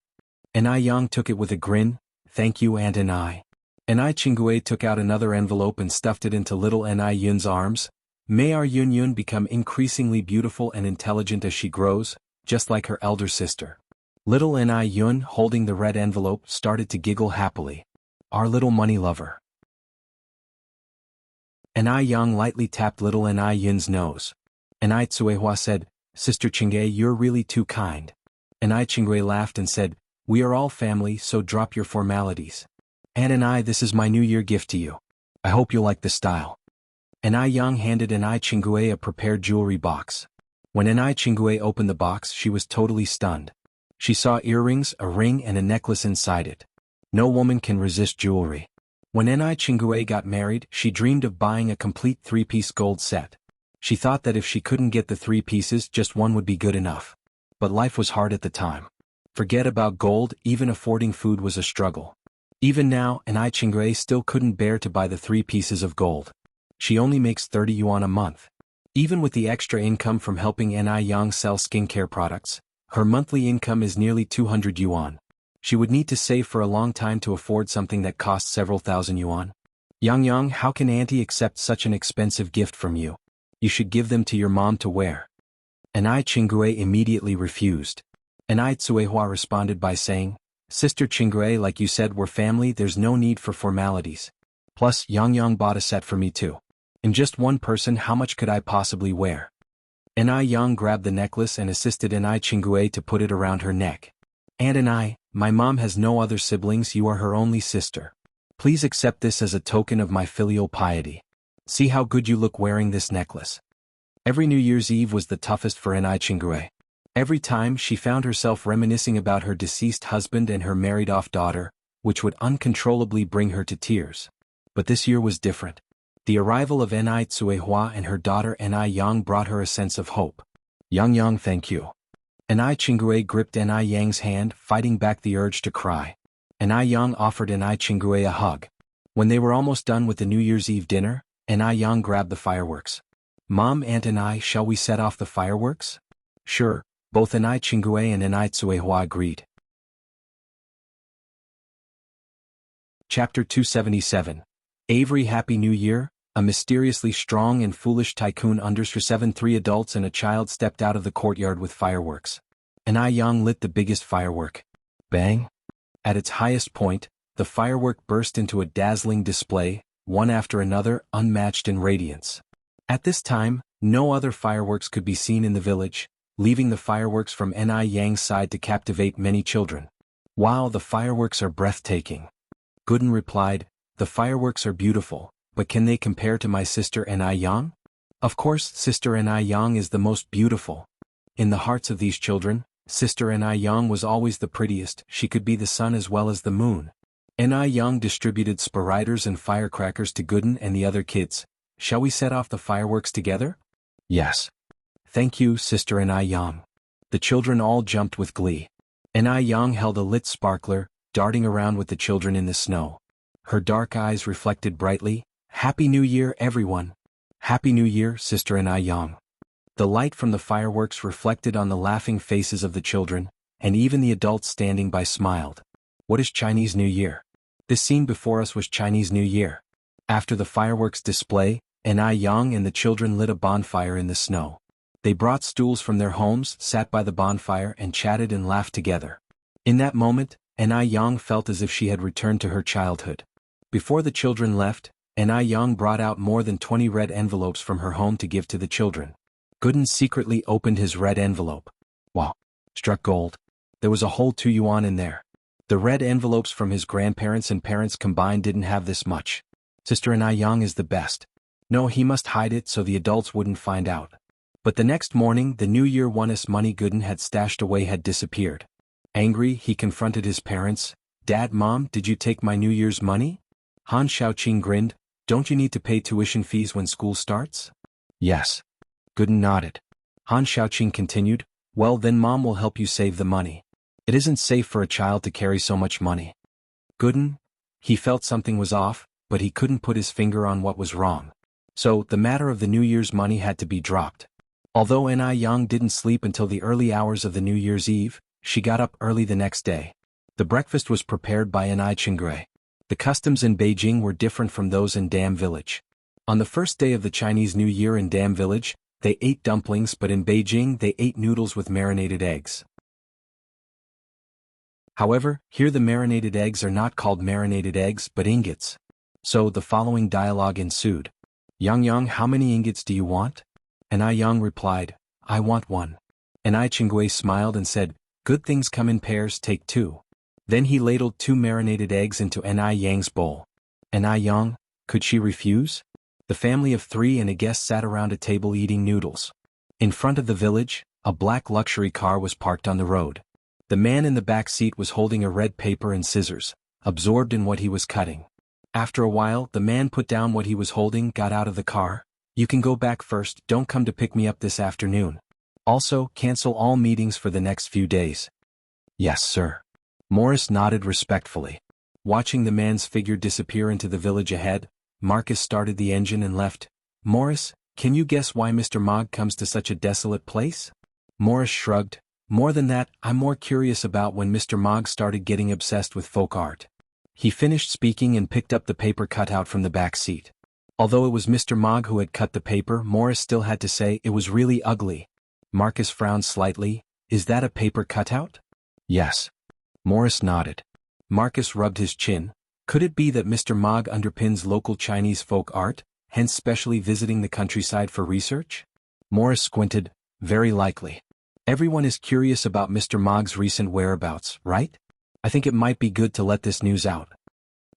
Enai Yang took it with a grin, thank you Aunt Enai. Enai Qingrui took out another envelope and stuffed it into little Enai Yun's arms. May our Yun become increasingly beautiful and intelligent as she grows, just like her elder sister. Little Enai Yun, holding the red envelope, started to giggle happily. Our little money lover. Enai Yang lightly tapped little Enai Yun's nose. Enai Tsuehua said, Sister Qingrui, you're really too kind. Enai Qingrui laughed and said, we are all family, so drop your formalities. Aunt Enai, this is my New Year gift to you. I hope you'll like the style. Enai Yang handed Enai Qingrui a prepared jewelry box. When Enai Qingrui opened the box, she was totally stunned. She saw earrings, a ring and a necklace inside it. No woman can resist jewelry. When Enai Qingrui got married, she dreamed of buying a complete 3-piece gold set. She thought that if she couldn't get the 3 pieces, just one would be good enough. But life was hard at the time. Forget about gold, even affording food was a struggle. Even now, Enai Qingrui still couldn't bear to buy the 3 pieces of gold. She only makes 30 yuan a month. Even with the extra income from helping Enai Yang sell skincare products, her monthly income is nearly 200 yuan. She would need to save for a long time to afford something that costs several thousand yuan. Yang, how can Auntie accept such an expensive gift from you? You should give them to your mom to wear. Enai Qingrui immediately refused. Enai Tsuehua responded by saying, Sister Qingrui, like you said, we're family, there's no need for formalities. Plus, Yang bought a set for me too. In just one person, how much could I possibly wear? Enai Yang grabbed the necklace and assisted Enai Qingrui to put it around her neck. Aunt Enai, my mom has no other siblings, you are her only sister. Please accept this as a token of my filial piety. See how good you look wearing this necklace. Every New Year's Eve was the toughest for Enai Qingrui. Every time she found herself reminiscing about her deceased husband and her married-off daughter, which would uncontrollably bring her to tears. But this year was different. The arrival of Enai Tsuehua and her daughter Enai Yang brought her a sense of hope. Yang, thank you. Enai Qingrui gripped Enai Yang's hand, fighting back the urge to cry. Enai Yang offered Enai Qingrui a hug. When they were almost done with the New Year's Eve dinner, Enai Yang grabbed the fireworks. Mom, Aunt Enai, shall we set off the fireworks? Sure, both Enai Qingrui and Enai Tsuehua agreed. Chapter 277. Avery Happy New Year. A mysteriously strong and foolish tycoon under 3 adults and a child stepped out of the courtyard with fireworks. Enai Yang lit the biggest firework. Bang! At its highest point, the firework burst into a dazzling display, one after another, unmatched in radiance. At this time, no other fireworks could be seen in the village, leaving the fireworks from Enai Yang's side to captivate many children. Wow, the fireworks are breathtaking. Gooden replied, the fireworks are beautiful, but can they compare to my sister Enai Yang? Of course, Sister Anai Yang is the most beautiful. In the hearts of these children, Sister Anai Yang was always the prettiest. She could be the sun as well as the moon. Anai Yang distributed spiriders and firecrackers to Gooden and the other kids. Shall we set off the fireworks together? Yes. Thank you, Sister Anai Yang. The children all jumped with glee. Anai Yang held a lit sparkler, darting around with the children in the snow. Her dark eyes reflected brightly, "Happy New Year, everyone." Happy New Year, Sister Anai Yang. The light from the fireworks reflected on the laughing faces of the children, and even the adults standing by smiled. What is Chinese New Year? This scene before us was Chinese New Year. After the fireworks display, Anai Yang and the children lit a bonfire in the snow. They brought stools from their homes, sat by the bonfire and chatted and laughed together. In that moment, Anai Yang felt as if she had returned to her childhood. Before the children left, Anai Yang brought out more than 20 red envelopes from her home to give to the children. Gooden secretly opened his red envelope. Wow! Struck gold. There was a whole 2 yuan in there. The red envelopes from his grandparents and parents combined didn't have this much. Sister Anai Yang is the best. No, he must hide it so the adults wouldn't find out. But the next morning, the New Year onus money Gooden had stashed away had disappeared. Angry, he confronted his parents. "Dad, Mom, did you take my New Year's money?" Han Xiaoqing grinned. "Don't you need to pay tuition fees when school starts?" Yes. Gooden nodded. Han Xiaoqing continued, "Well then Mom will help you save the money. It isn't safe for a child to carry so much money." Gooden? He felt something was off, but he couldn't put his finger on what was wrong. So, the matter of the New Year's money had to be dropped. Although Anai Yang didn't sleep until the early hours of the New Year's Eve, she got up early the next day. The breakfast was prepared by Anai Chingui. The customs in Beijing were different from those in Dam Village. On the first day of the Chinese New Year in Dam Village, they ate dumplings, but in Beijing they ate noodles with marinated eggs. However, here the marinated eggs are not called marinated eggs but ingots. So the following dialogue ensued. "Yang, how many ingots do you want?" Anai Yang replied, "I want 1. Anai Chingui smiled and said, "Good things come in pairs, take 2. Then he ladled 2 marinated eggs into Anai Yang's bowl. Anai Yang, could she refuse? The family of 3 and a guest sat around a table eating noodles. In front of the village, a black luxury car was parked on the road. The man in the back seat was holding a red paper and scissors, absorbed in what he was cutting. After a while, the man put down what he was holding, got out of the car. "You can go back first, don't come to pick me up this afternoon. Also, cancel all meetings for the next few days." "Yes, sir." Morris nodded respectfully. Watching the man's figure disappear into the village ahead, Marcus started the engine and left. "Morris, can you guess why Mr. Mogg comes to such a desolate place?" Morris shrugged. "More than that, I'm more curious about when Mr. Mogg started getting obsessed with folk art." He finished speaking and picked up the paper cutout from the back seat. Although it was Mr. Mogg who had cut the paper, Morris still had to say it was really ugly. Marcus frowned slightly. "Is that a paper cutout?" "Yes." Morris nodded. Marcus rubbed his chin. Could it be that Mr. Mogg underpins local Chinese folk art, hence specially visiting the countryside for research? Morris squinted. "Very likely. Everyone is curious about Mr. Mogg's recent whereabouts, right? I think it might be good to let this news out."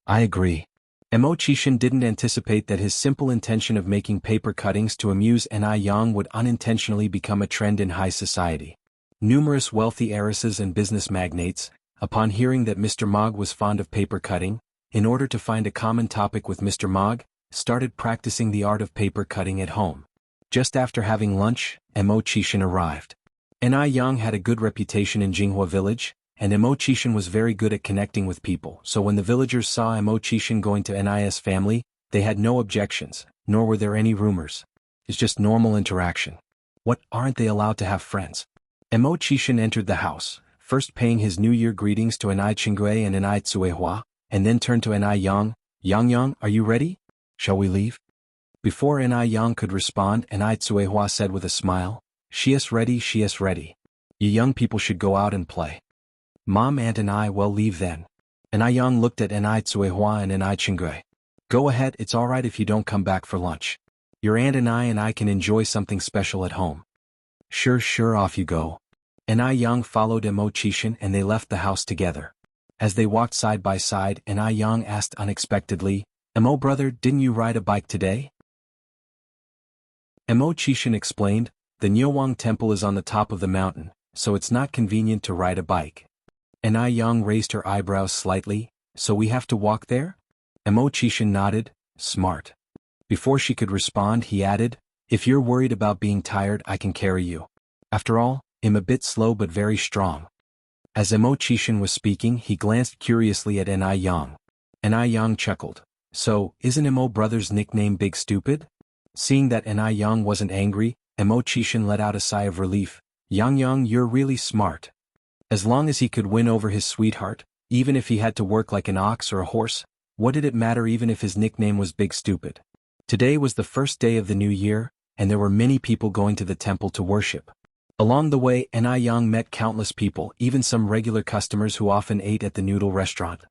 "I agree." Mo Qishan didn't anticipate that his simple intention of making paper cuttings to amuse Anai Yang would unintentionally become a trend in high society. Numerous wealthy heiresses and business magnates, upon hearing that Mr. Mogg was fond of paper cutting, in order to find a common topic with Mr. Mogg, started practicing the art of paper cutting at home. Just after having lunch, Mo Qishan arrived. Anai Yang had a good reputation in Jinghua village, and Mo Qishan was very good at connecting with people, so when the villagers saw Mo Qishan going to Anai's family, they had no objections, nor were there any rumors. It's just normal interaction. What, aren't they allowed to have friends? Mo Qishan entered the house, first paying his New Year greetings to Anai Qingui and Anai Tsuehua, and then turned to Anai Yang. "Yang, are you ready? Shall we leave?" Before Anai Yang could respond, Anai Tsuehua said with a smile, she is ready. You young people should go out and play." "Mom, Aunt and I will leave then." Anai Yang looked at Anai Tsuehua and Anai Qingui. "Go ahead, it's alright if you don't come back for lunch. Your aunt and I can enjoy something special at home." Sure, off you go." Anai Yang followed Mo Qishan and they left the house together. As they walked side by side, Anai Yang asked unexpectedly, "Mo brother, didn't you ride a bike today?" Mo Chishan explained, the Nyowang temple is on the top of the mountain, so it's not convenient to ride a bike. Anai Yang raised her eyebrows slightly, so we have to walk there? Mo Chishan nodded, smart. Before she could respond he added, if you're worried about being tired I can carry you. After all, I'm a bit slow but very strong. As Mo Chishan was speaking he glanced curiously at Anai Yang. Anai Yang chuckled. So, isn't Mo brother's nickname Big Stupid? Seeing that Anai Yang wasn't angry, Mo Chishan let out a sigh of relief. Yang, you're really smart. As long as he could win over his sweetheart, even if he had to work like an ox or a horse, what did it matter even if his nickname was Big Stupid? Today was the first day of the new year, and there were many people going to the temple to worship. Along the way Anai Yang met countless people, even some regular customers who often ate at the noodle restaurant.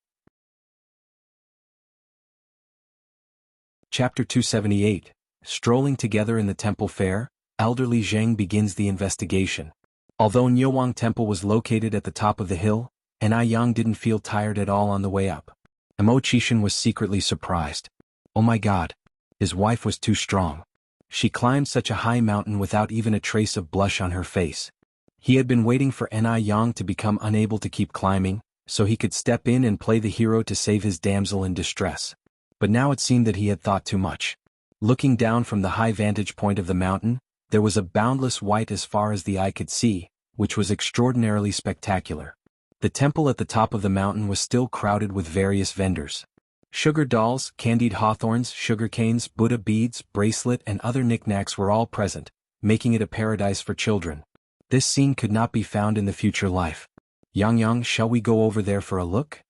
Chapter 278. Strolling together in the temple fair, elderly Zheng begins the investigation. Although Nyowang Temple was located at the top of the hill, Anai Yang didn't feel tired at all on the way up. Mo Chishan was secretly surprised. Oh my god. His wife was too strong. She climbed such a high mountain without even a trace of blush on her face. He had been waiting for Anai Yang to become unable to keep climbing, so he could step in and play the hero to save his damsel in distress. But now it seemed that he had thought too much. Looking down from the high vantage point of the mountain, there was a boundless white as far as the eye could see, which was extraordinarily spectacular. The temple at the top of the mountain was still crowded with various vendors. Sugar dolls, candied hawthorns, sugarcanes, Buddha beads, bracelet and other knickknacks were all present, making it a paradise for children. This scene could not be found in the future life. Yang, shall we go over there for a look?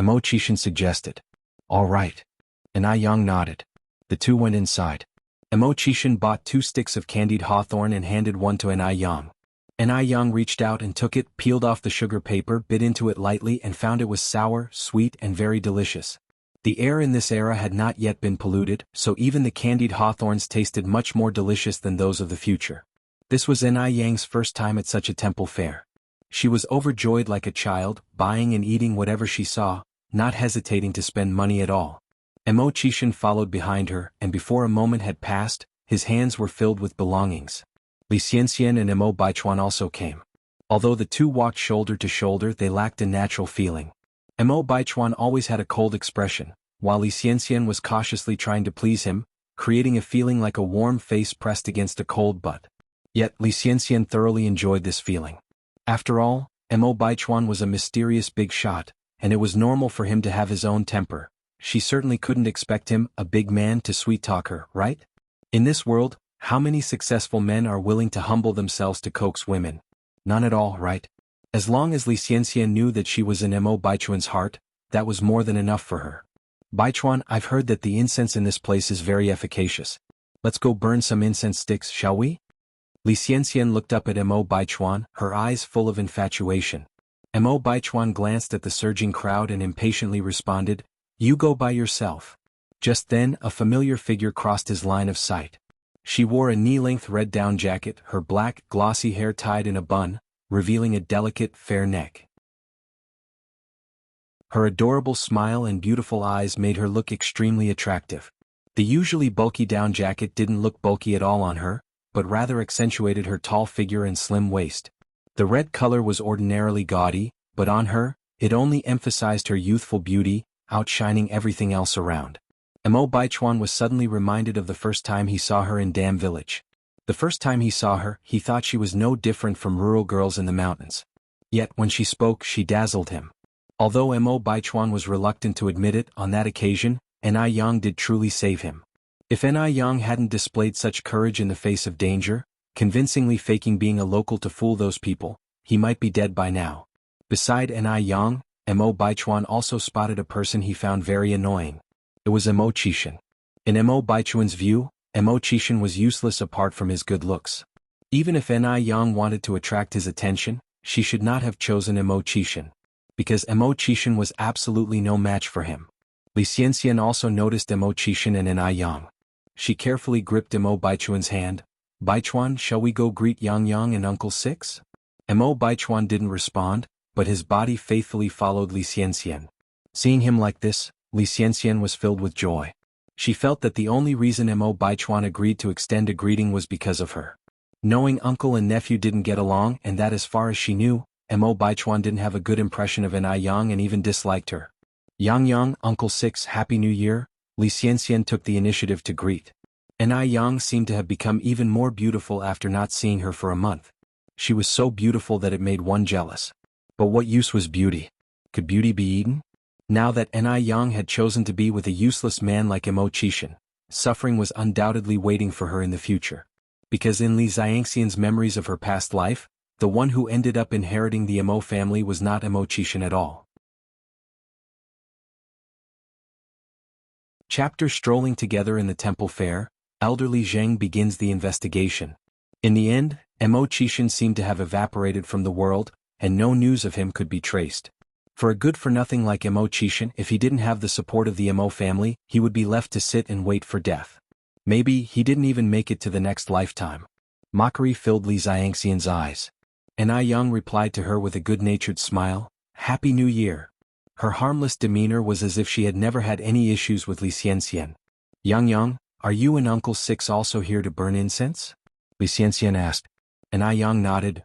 Mo Chishan suggested. All right. Anai Yang nodded. The two went inside. Mo Chishan bought 2 sticks of candied hawthorn and handed one to Anai Yang. Anai Yang reached out and took it, peeled off the sugar paper, bit into it lightly and found it was sour, sweet and very delicious. The air in this era had not yet been polluted, so even the candied hawthorns tasted much more delicious than those of the future. This was Anai Yang's first time at such a temple fair. She was overjoyed like a child, buying and eating whatever she saw, not hesitating to spend money at all. Mo Chishan followed behind her, and before a moment had passed, his hands were filled with belongings. Xianxia and Mo Baichuan also came. Although the two walked shoulder to shoulder they lacked a natural feeling. Mo Baichuan always had a cold expression, while Xianxia was cautiously trying to please him, creating a feeling like a warm face pressed against a cold butt. Yet Xianxia thoroughly enjoyed this feeling. After all, Mo Baichuan was a mysterious big shot, and it was normal for him to have his own temper. She certainly couldn't expect him, a big man, to sweet-talk her, right? In this world, how many successful men are willing to humble themselves to coax women? None at all, right? As long as Xianxia knew that she was in Mo Baichuan's heart, that was more than enough for her. Baichuan, I've heard that the incense in this place is very efficacious. Let's go burn some incense sticks, shall we? Xianxia looked up at Mo Baichuan, her eyes full of infatuation. Mo Baichuan glanced at the surging crowd and impatiently responded, you go by yourself. Just then, a familiar figure crossed his line of sight. She wore a knee-length red down jacket, her black, glossy hair tied in a bun, revealing a delicate, fair neck. Her adorable smile and beautiful eyes made her look extremely attractive. The usually bulky down jacket didn't look bulky at all on her, but rather accentuated her tall figure and slim waist. The red color was ordinarily gaudy, but on her, it only emphasized her youthful beauty, outshining everything else around. Mo Baichuan was suddenly reminded of the first time he saw her in Dam Village. The first time he saw her, he thought she was no different from rural girls in the mountains. Yet when she spoke, she dazzled him. Although Mo Baichuan was reluctant to admit it, on that occasion, Anai Yang did truly save him. If Anai Yang hadn't displayed such courage in the face of danger, convincingly faking being a local to fool those people, he might be dead by now. Beside Anai Yang, Mo Baichuan also spotted a person he found very annoying. It was Mo Chishan. In Mo Baichuan's view, Mo Chishan was useless apart from his good looks. Even if Anai Yang wanted to attract his attention, she should not have chosen Mo Chishan. Because Mo Chishan was absolutely no match for him. Xianxia also noticed Mo Chishan and Anai Yang. She carefully gripped Mo Baichuan's hand. Baichuan, shall we go greet Yang and Uncle Six? Mo Baichuan didn't respond, but his body faithfully followed Xianxia. Seeing him like this, Xianxia was filled with joy. She felt that the only reason Mo Baichuan agreed to extend a greeting was because of her. Knowing uncle and nephew didn't get along and that as far as she knew, Mo Baichuan didn't have a good impression of Anai Yang and even disliked her. Yang, Uncle 6, Happy New Year, Li Xianxian took the initiative to greet. Anai Yang seemed to have become even more beautiful after not seeing her for a month. She was so beautiful that it made one jealous. But what use was beauty? Could beauty be eaten? Now that Anai Yang had chosen to be with a useless man like Mo Qishan, suffering was undoubtedly waiting for her in the future. Because in Li Xianxian's memories of her past life, the one who ended up inheriting the Mo family was not Mo Qishan at all. Chapter Strolling together in the temple fair, elderly Zheng begins the investigation. In the end, Mo Qishan seemed to have evaporated from the world, and no news of him could be traced. For a good-for-nothing like Mo Qishan, if he didn't have the support of the Mo family, he would be left to sit and wait for death. Maybe he didn't even make it to the next lifetime. Mockery filled Li Xianxian's eyes. Anai Yang replied to her with a good-natured smile, "Happy New Year." Her harmless demeanor was as if she had never had any issues with Li Xianxian. Yang, are you and Uncle 6 also here to burn incense? Li Xianxian asked. Anai Yang nodded.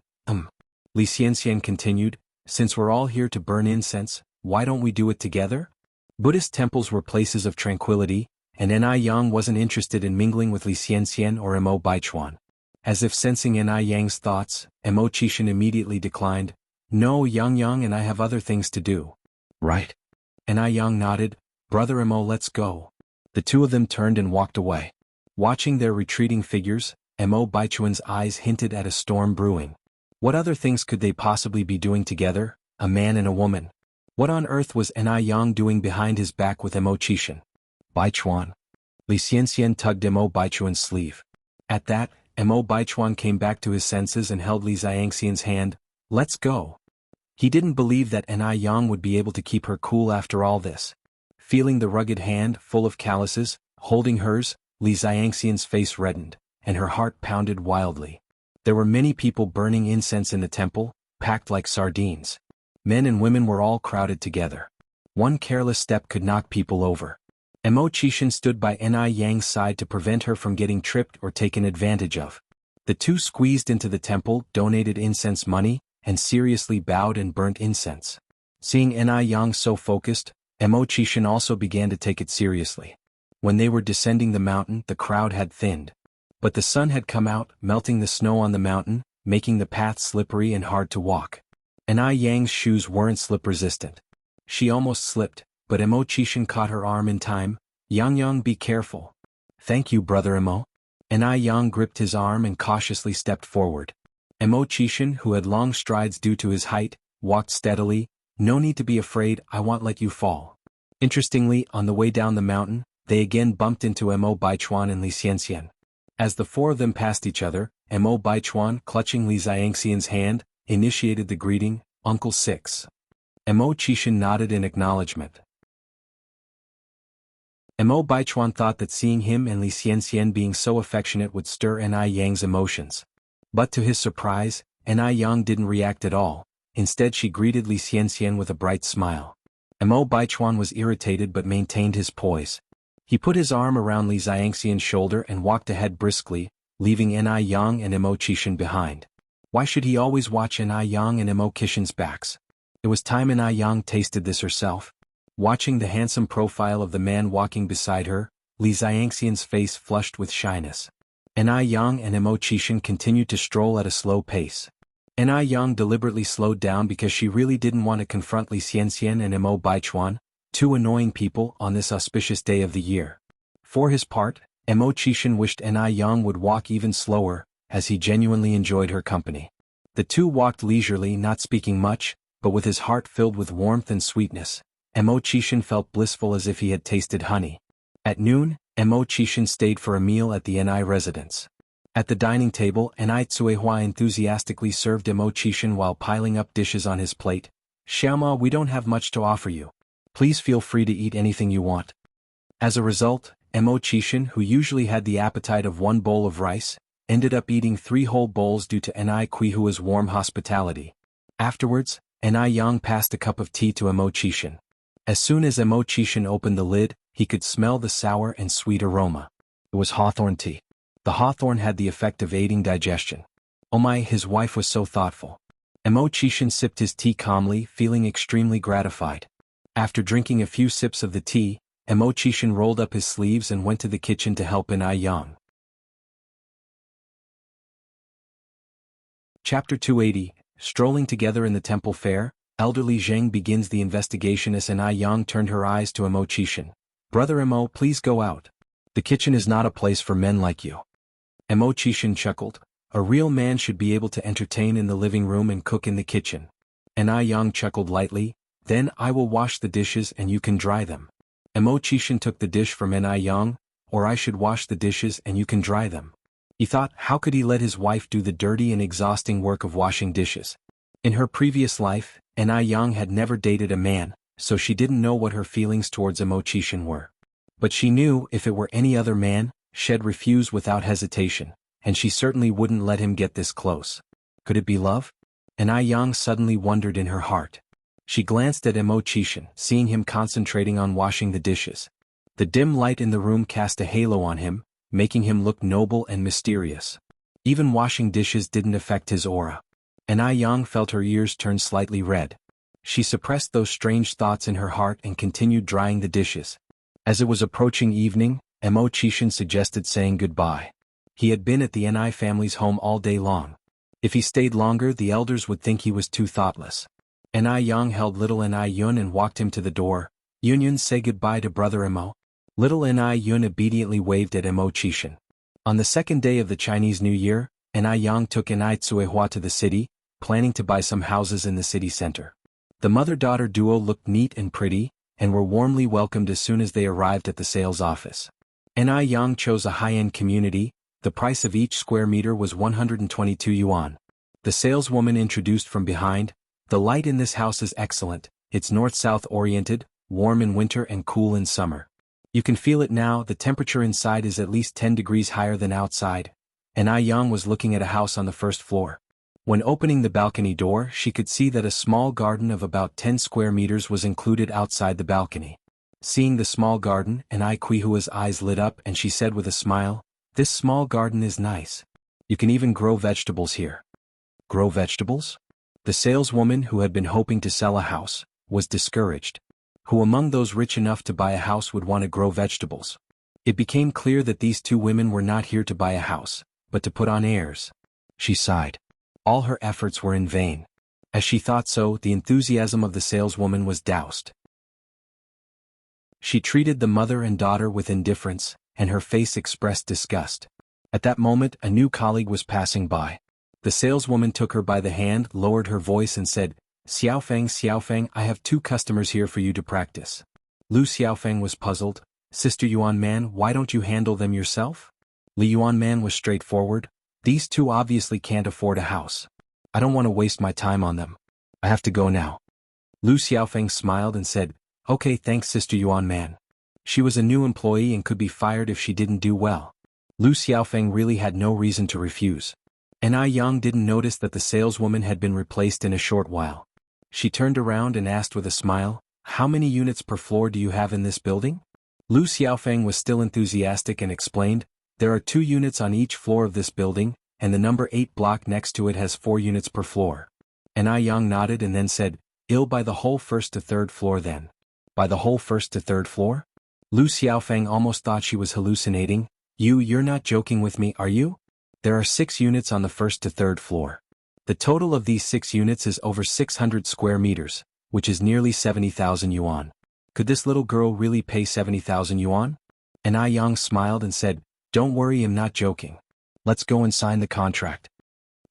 Li Xianxian continued, since we're all here to burn incense, why don't we do it together? Buddhist temples were places of tranquility, and Anai Yang wasn't interested in mingling with Li Xianxian or Mo Baichuan. As if sensing Anai Yang's thoughts, Mo Qishan immediately declined. No, Yang and I have other things to do. Right. Anai Yang nodded. Brother Mo, let's go. The two of them turned and walked away. Watching their retreating figures, Mo Baichuan's eyes hinted at a storm brewing. What other things could they possibly be doing together, a man and a woman? What on earth was Anai Yang doing behind his back with Mo Qishan? Baichuan. Li Xianxian tugged Mo Baichuan's sleeve. At that, Mo Baichuan came back to his senses and held Li Xianxian's hand. Let's go. He didn't believe that Anai Yang would be able to keep her cool after all this. Feeling the rugged hand, full of calluses, holding hers, Li Xianxian's face reddened, and her heart pounded wildly. There were many people burning incense in the temple, packed like sardines. Men and women were all crowded together. One careless step could knock people over. Mo Qishan stood by Anai Yang's side to prevent her from getting tripped or taken advantage of. The two squeezed into the temple, donated incense money, and seriously bowed and burnt incense. Seeing Anai Yang so focused, Mo Qishan also began to take it seriously. When they were descending the mountain, the crowd had thinned. But the sun had come out, melting the snow on the mountain, making the path slippery and hard to walk. Anai Yang's shoes weren't slip-resistant. She almost slipped, but Mo Qishan caught her arm in time. Yang, be careful. Thank you, brother Mo. Anai Yang gripped his arm and cautiously stepped forward. Mo Qishan, who had long strides due to his height, walked steadily. No need to be afraid, I won't let you fall. Interestingly, on the way down the mountain, they again bumped into Mo Baichuan and Li Xianxian. As the four of them passed each other, Mo Baichuan, clutching Li Xianxian's hand, initiated the greeting, Uncle 6. Mo Qishan nodded in acknowledgement. Mo Baichuan thought that seeing him and Li Xianxian being so affectionate would stir Anai Yang's emotions. But to his surprise, Anai Yang didn't react at all. Instead she greeted Li Xianxian with a bright smile. Mo Baichuan was irritated but maintained his poise. He put his arm around Li Xianxian's shoulder and walked ahead briskly, leaving Anai Yang and Mo Qishan behind. Why should he always watch Anai Yang and Mo Qishan's backs? It was time Anai Yang tasted this herself. Watching the handsome profile of the man walking beside her, Li Xianxian's face flushed with shyness. Anai Yang and Mo Qishan continued to stroll at a slow pace. Anai Yang deliberately slowed down because she really didn't want to confront Li Xianxian and Mo Baichuan, two annoying people, on this auspicious day of the year. For his part, Mo Qishan wished Anai Yang would walk even slower, as he genuinely enjoyed her company. The two walked leisurely, not speaking much, but with his heart filled with warmth and sweetness. Mo Qishan felt blissful as if he had tasted honey. At noon, Mo Qishan stayed for a meal at the Ni residence. At the dining table, Ni Tsuehua enthusiastically served Mo Qishan while piling up dishes on his plate. Xiaoma, we don't have much to offer you. Please feel free to eat anything you want. As a result, Mo Qishan, who usually had the appetite of one bowl of rice, ended up eating 3 whole bowls due to Ni Kuihua's warm hospitality. Afterwards, Ni Yang passed a cup of tea to Mo Qishan. As soon as Mo Qishan opened the lid, he could smell the sour and sweet aroma. It was hawthorn tea. The hawthorn had the effect of aiding digestion. Oh my, his wife was so thoughtful. Imo-chishin sipped his tea calmly, feeling extremely gratified. After drinking a few sips of the tea, Imo-chishin rolled up his sleeves and went to the kitchen to help In-ai-yang. Chapter 280, Strolling together in the temple fair, elderly Zheng begins the investigation as In-ai-yang turned her eyes to Imo-chishin. Brother Imo, please go out. The kitchen is not a place for men like you. Imo-chishin chuckled. A real man should be able to entertain in the living room and cook in the kitchen. In-ai-yang chuckled lightly. Then I will wash the dishes and you can dry them. Imo-chishin took the dish from In-ai-yang, or I should wash the dishes and you can dry them. He thought, how could he let his wife do the dirty and exhausting work of washing dishes? In her previous life, In-ai-yang had never dated a man, so she didn't know what her feelings towards Imo-chishin were. But she knew if it were any other man, she'd refuse without hesitation, and she certainly wouldn't let him get this close. Could it be love? In-ai-yang suddenly wondered in her heart. She glanced at Imo-chishin, seeing him concentrating on washing the dishes. The dim light in the room cast a halo on him, making him look noble and mysterious. Even washing dishes didn't affect his aura. In-ai-yang felt her ears turn slightly red. She suppressed those strange thoughts in her heart and continued drying the dishes. As it was approaching evening, Imo-chishin suggested saying goodbye. He had been at the In-ai family's home all day long. If he stayed longer, the elders would think he was too thoughtless. In-ai-yang held little In-ai-yun and walked him to the door. Yun, say goodbye to brother Imo. Little In-ai-yun obediently waved at Imo-chishin. On the second day of the Chinese New Year, In-ai-yang took In-ai-tsuehua to the city, planning to buy some houses in the city center. The mother-daughter duo looked neat and pretty, and were warmly welcomed as soon as they arrived at the sales office. In-ai-yang chose a high-end community. The price of each square meter was 122 yuan. The saleswoman introduced from behind. The light in this house is excellent. It's north-south oriented, warm in winter and cool in summer. You can feel it now, the temperature inside is at least 10 degrees higher than outside. In-ai-yang was looking at a house on the first floor. When opening the balcony door, she could see that a small garden of about 10 square meters was included outside the balcony. Seeing the small garden, In-ai-hua's eyes lit up and she said with a smile, "This small garden is nice. You can even grow vegetables here." Grow vegetables? The saleswoman, who had been hoping to sell a house, was discouraged. Who among those rich enough to buy a house would want to grow vegetables? It became clear that these two women were not here to buy a house, but to put on airs. She sighed. All her efforts were in vain. As she thought so, the enthusiasm of the saleswoman was doused. She treated the mother and daughter with indifference, and her face expressed disgust. At that moment, a new colleague was passing by. The saleswoman took her by the hand, lowered her voice and said, Xiaofeng, I have 2 customers here for you to practice." Lu Xiaofeng was puzzled. "Sister Yuan Man, why don't you handle them yourself?" Li Yuan Man was straightforward. "These 2 obviously can't afford a house. I don't want to waste my time on them. I have to go now." Lu Xiaofeng smiled and said, "Okay, thanks Sister Yuan Man." She was a new employee and could be fired if she didn't do well. Lu Xiaofeng really had no reason to refuse. In-ai-yang didn't notice that the saleswoman had been replaced in a short while. She turned around and asked with a smile, "How many units per floor do you have in this building?" Lu Xiaofeng was still enthusiastic and explained, "There are 2 units on each floor of this building, and the number 8 block next to it has 4 units per floor." In-ai-yang nodded and then said, "I'll buy the whole 1st to 3rd floor then." "By the whole 1st to 3rd floor?" Lu Xiaofeng almost thought she was hallucinating. You're not joking with me, are you? There are 6 units on the 1st to 3rd floor. The total of these 6 units is over 600 square meters, which is nearly 70,000 yuan. Could this little girl really pay 70,000 yuan? In-ai-yang smiled and said, "Don't worry, I'm not joking. Let's go and sign the contract."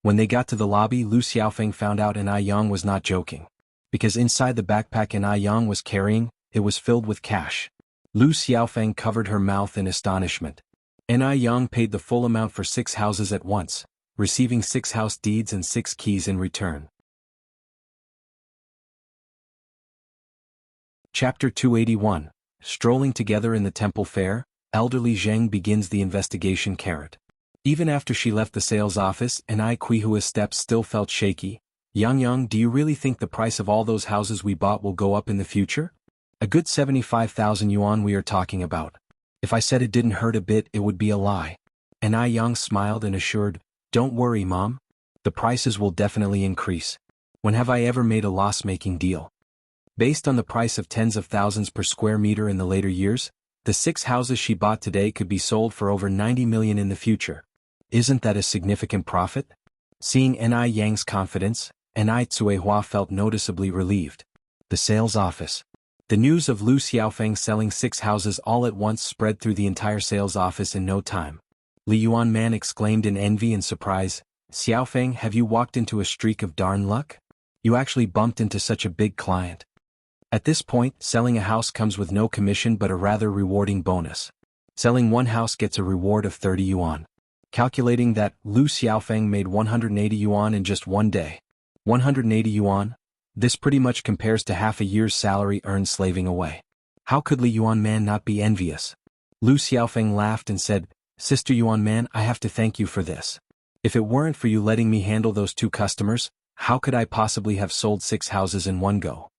When they got to the lobby, Lu Xiaofeng found out In-ai-yang was not joking. Because inside the backpack In-ai-yang was carrying, it was filled with cash. Lu Xiaofeng covered her mouth in astonishment. In-ai-yang paid the full amount for 6 houses at once, receiving 6 house deeds and 6 keys in return. Chapter 281, Strolling together in the temple fair, elderly Zheng begins the investigation. Even after she left the sales office, In-ai-hua's steps still felt shaky. "Yang, do you really think the price of all those houses we bought will go up in the future?" A good 75,000 yuan we are talking about. If I said it didn't hurt a bit, it would be a lie. And Yang smiled and assured, "Don't worry, Mom. The prices will definitely increase. When have I ever made a loss-making deal?" Based on the price of tens of thousands per square meter in the later years, the 6 houses she bought today could be sold for over 90 million in the future. Isn't that a significant profit? Seeing Yang's confidence, Cuihua felt noticeably relieved. The sales office. The news of Lu Xiaofeng selling 6 houses all at once spread through the entire sales office in no time. Li Yuanman exclaimed in envy and surprise, "Xiaofeng, have you walked into a streak of darn luck? You actually bumped into such a big client." At this point, selling a house comes with no commission but a rather rewarding bonus. Selling 1 house gets a reward of 30 yuan. Calculating that, Lu Xiaofeng made 180 yuan in just 1 day. 180 yuan? This pretty much compares to half a year's salary earned slaving away. How could Li Yuanman not be envious? Lu Xiaofeng laughed and said, "Sister Yuanman, I have to thank you for this. If it weren't for you letting me handle those 2 customers, how could I possibly have sold 6 houses in one go?"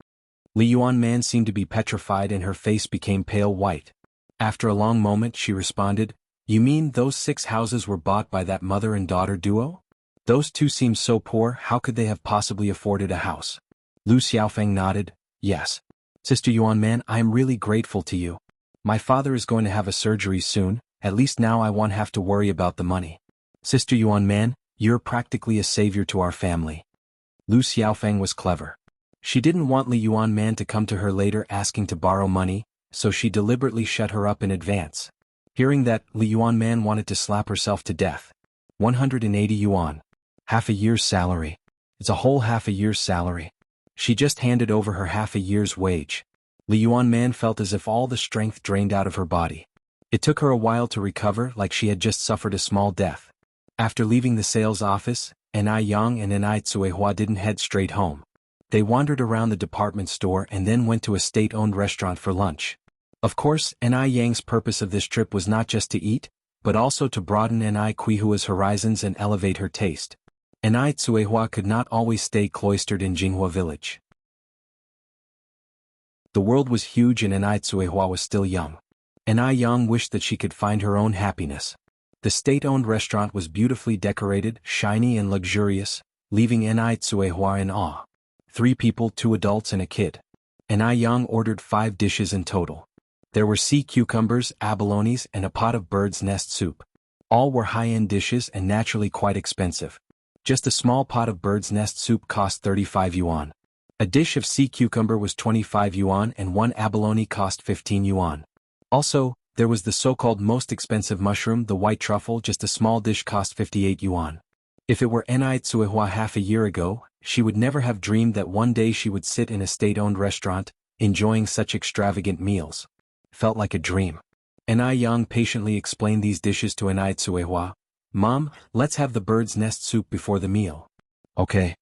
Li Yuanman seemed to be petrified and her face became pale white. After a long moment she responded, "You mean those 6 houses were bought by that mother and daughter duo? Those 2 seem so poor, how could they have possibly afforded a house?" Lu Xiaofeng nodded, "Yes. Sister Yuanman, I am really grateful to you. My father is going to have a surgery soon, at least now I won't have to worry about the money. Sister Yuanman, you're practically a savior to our family." Lu Xiaofeng was clever. She didn't want Li Yuanman to come to her later asking to borrow money, so she deliberately shut her up in advance. Hearing that, Li Yuanman wanted to slap herself to death. 180 yuan. Half a year's salary. It's a whole half a year's salary. She just handed over her half a year's wage. Li Yuanman felt as if all the strength drained out of her body. It took her a while to recover, like she had just suffered a small death. After leaving the sales office, Yang and Cuihua didn't head straight home. They wandered around the department store and then went to a state-owned restaurant for lunch. Of course, Yang's purpose of this trip was not just to eat, but also to broaden Cuihua's horizons and elevate her taste. Cuihua could not always stay cloistered in Jianghu village. The world was huge and Cuihua was still young. Yang wished that she could find her own happiness. The state-owned restaurant was beautifully decorated, shiny and luxurious, leaving Cuihua in awe. 3 people, 2 adults and a kid. Yang ordered 5 dishes in total. There were sea cucumbers, abalones and a pot of bird's nest soup. All were high-end dishes and naturally quite expensive. Just a small pot of bird's nest soup cost 35 yuan. A dish of sea cucumber was 25 yuan and 1 abalone cost 15 yuan. Also, there was the so-called most expensive mushroom, the white truffle, just a small dish cost 58 yuan. If it were Cuihua half a year ago, she would never have dreamed that one day she would sit in a state-owned restaurant, enjoying such extravagant meals. Felt like a dream. Yang patiently explained these dishes to Cuihua. "Mom, let's have the bird's nest soup before the meal." "Okay."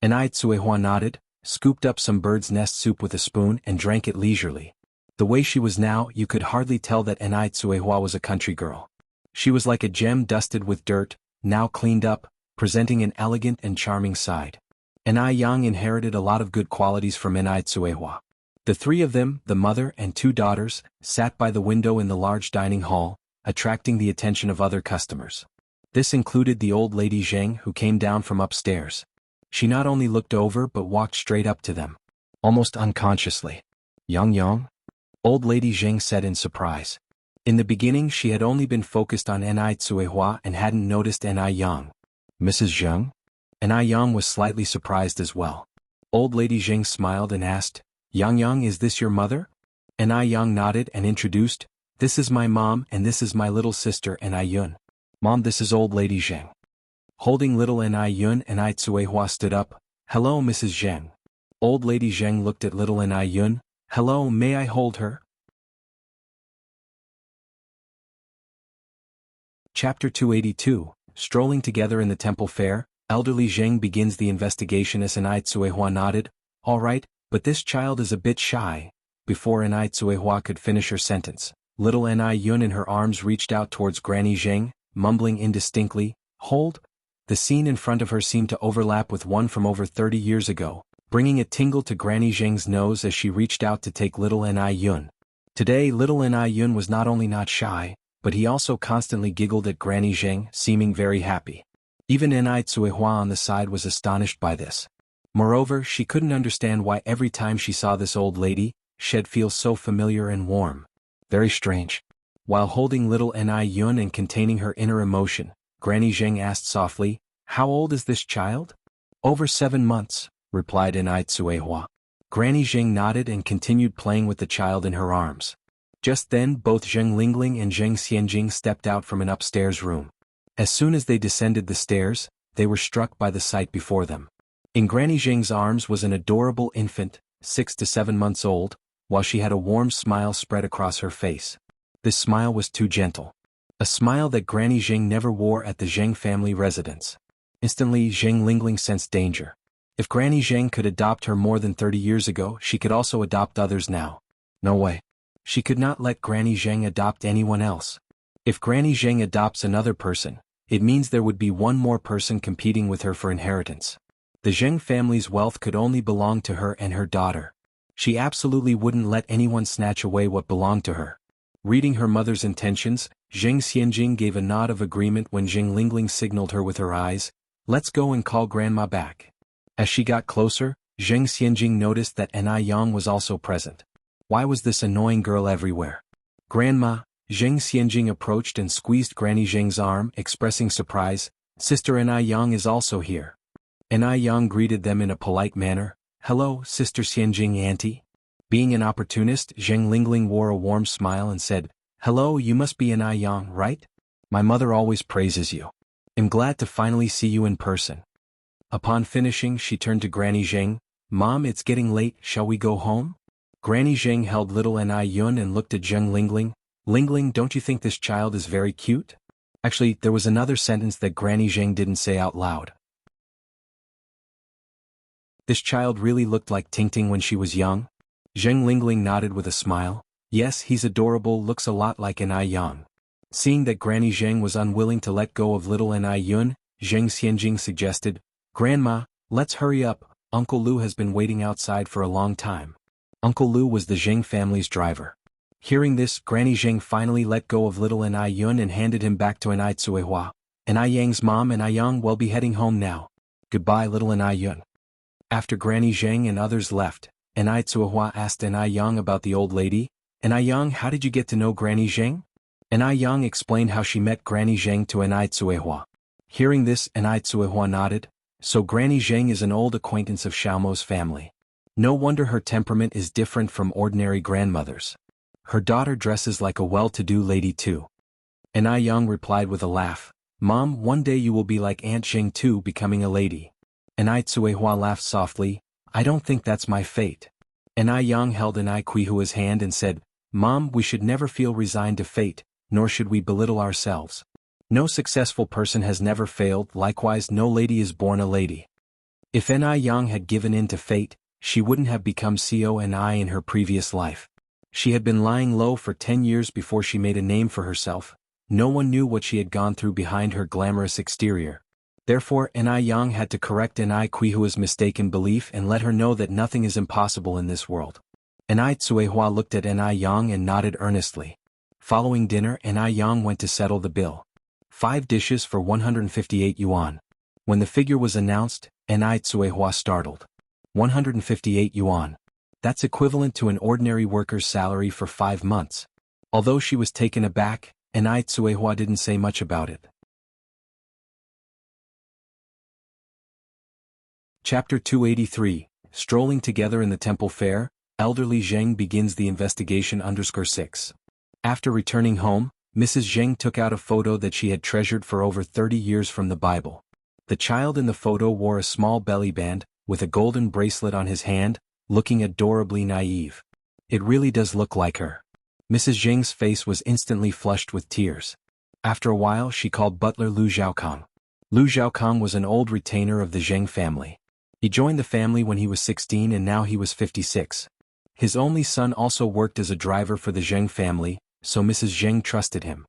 Cuihua nodded, scooped up some bird's nest soup with a spoon and drank it leisurely. The way she was now, you could hardly tell that Cuihua was a country girl. She was like a gem dusted with dirt, now cleaned up, presenting an elegant and charming side. Yang inherited a lot of good qualities from Cuihua. The 3 of them, the mother and 2 daughters, sat by the window in the large dining hall, attracting the attention of other customers. This included the old lady Zheng who came down from upstairs. She not only looked over but walked straight up to them. Almost unconsciously. "Yang?" Old lady Zheng said in surprise. In the beginning she had only been focused on Cuihua and hadn't noticed Yang. "Mrs. Zheng?" Yang was slightly surprised as well. Old lady Zheng smiled and asked, Yang, is this your mother?" Yang nodded and introduced, "This is my mom and this is my little sister Yun. Mom, this is old lady Zheng." Holding little Yun, Cuihua stood up. "Hello, Mrs. Zheng." Old lady Zheng looked at little Yun. "Hello, may I hold her?" Chapter 282, Strolling together in the temple fair, elderly Zheng begins the investigation as Cuihua nodded. "All right, but this child is a bit shy." Before Cuihua could finish her sentence, little Yun in her arms reached out towards Granny Zheng, mumbling indistinctly, "Hold." The scene in front of her seemed to overlap with one from over 30 years ago, bringing a tingle to Granny Zheng's nose as she reached out to take little Ni Yun. Today little Ni Yun was not only not shy, but he also constantly giggled at Granny Zheng, seeming very happy. Even Ni Tsuehua on the side was astonished by this. Moreover, she couldn't understand why every time she saw this old lady, she'd feel so familiar and warm. Very strange. While holding little Ni Yun and containing her inner emotion, Granny Zheng asked softly, "How old is this child?" "Over 7 months," replied Ni Tsuehua. Granny Zheng nodded and continued playing with the child in her arms. Just then both Zheng Lingling and Zheng Xianjing stepped out from an upstairs room. As soon as they descended the stairs, they were struck by the sight before them. In Granny Zheng's arms was an adorable infant, 6 to 7 months old, while she had a warm smile spread across her face. This smile was too gentle. A smile that Granny Zheng never wore at the Zheng family residence. Instantly Zheng Lingling sensed danger. If Granny Zheng could adopt her more than 30 years ago, she could also adopt others now. No way. She could not let Granny Zheng adopt anyone else. If Granny Zheng adopts another person, it means there would be one more person competing with her for inheritance. The Zheng family's wealth could only belong to her and her daughter. She absolutely wouldn't let anyone snatch away what belonged to her. Reading her mother's intentions, Zheng Xianjing gave a nod of agreement when Zheng Lingling signaled her with her eyes, "Let's go and call Grandma back." As she got closer, Zheng Xianjing noticed that Ni Yang was also present. Why was this annoying girl everywhere? "Grandma," Zheng Xianjing approached and squeezed Granny Zheng's arm, expressing surprise, "Sister Ni Yang is also here." Ni Yang greeted them in a polite manner, "Hello, Sister Xianjing auntie." Being an opportunist, Zheng Lingling wore a warm smile and said, "Hello, you must be Ni Yang, right? My mother always praises you. I'm glad to finally see you in person." Upon finishing, she turned to Granny Zheng, "Mom, it's getting late, shall we go home?" Granny Zheng held little Ni Yun and looked at Zheng Lingling. "Lingling, don't you think this child is very cute?" Actually, there was another sentence that Granny Zheng didn't say out loud. This child really looked like Tingting when she was young. Zheng Lingling nodded with a smile. "Yes, he's adorable, looks a lot like Ni Yang." Seeing that Granny Zheng was unwilling to let go of little Ni Yun, Zheng Xianjing suggested, "Grandma, let's hurry up, Uncle Lu has been waiting outside for a long time." Uncle Lu was the Zheng family's driver. Hearing this, Granny Zheng finally let go of little Ni Yun and handed him back to Ni Tsuehua. Ni Yang's mom and Ni Yang will be heading home now. Goodbye little Ni Yun. After Granny Zheng and others left, Ni Tsuehua asked Ni Yang about the old lady. "Ni Yang, how did you get to know Granny Zheng?" Ni Yang explained how she met Granny Zheng to Ni Tsuehua. Hearing this, Ni Tsuehua nodded. "So Granny Zheng is an old acquaintance of Xiaomo's family. No wonder her temperament is different from ordinary grandmothers. Her daughter dresses like a well-to-do lady too." Ni Yang replied with a laugh, "Mom, one day you will be like Aunt Zheng too, becoming a lady." Ni Tsuehua laughed softly, "I don't think that's my fate." Ni Yang held Ni Kuihua's hand and said, "Mom, we should never feel resigned to fate, nor should we belittle ourselves. No successful person has never failed, likewise no lady is born a lady." If Ni Yang had given in to fate, she wouldn't have become CONI in her previous life. She had been lying low for 10 years before she made a name for herself. No one knew what she had gone through behind her glamorous exterior. Therefore, Ni Yang had to correct Ni Kuihua's mistaken belief and let her know that nothing is impossible in this world. Ni Tsuehua looked at Ni Yang and nodded earnestly. Following dinner, Ni Yang went to settle the bill. 5 dishes for 158 yuan. When the figure was announced, Ni Tsuehua startled. 158 yuan. That's equivalent to an ordinary worker's salary for 5 months. Although she was taken aback, Ni Tsuehua didn't say much about it. Chapter 283, Strolling Together in the Temple Fair, Elderly Zheng begins the investigation _6. After returning home, Mrs. Zheng took out a photo that she had treasured for over 30 years from the Bible. The child in the photo wore a small belly band, with a golden bracelet on his hand, looking adorably naive. It really does look like her. Mrs. Zheng's face was instantly flushed with tears. After a while she called butler Lu Zhaokang. Lu Zhaokang was an old retainer of the Zheng family. He joined the family when he was 16 and now he was 56. His only son also worked as a driver for the Zheng family, so Mrs. Zheng trusted him.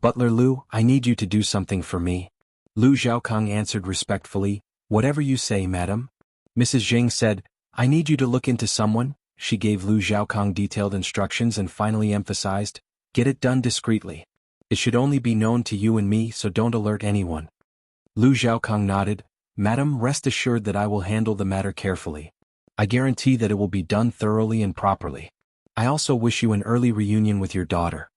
"Butler Lu, I need you to do something for me." Lu Zhaokang answered respectfully, "Whatever you say, madam." Mrs. Zheng said, I need you to look into someone, she gave Lu Xiaokang detailed instructions and finally emphasized, get it done discreetly. It should only be known to you and me, so don't alert anyone. Lu Xiaokang nodded, Madam, rest assured that I will handle the matter carefully. I guarantee that it will be done thoroughly and properly. I also wish you an early reunion with your daughter.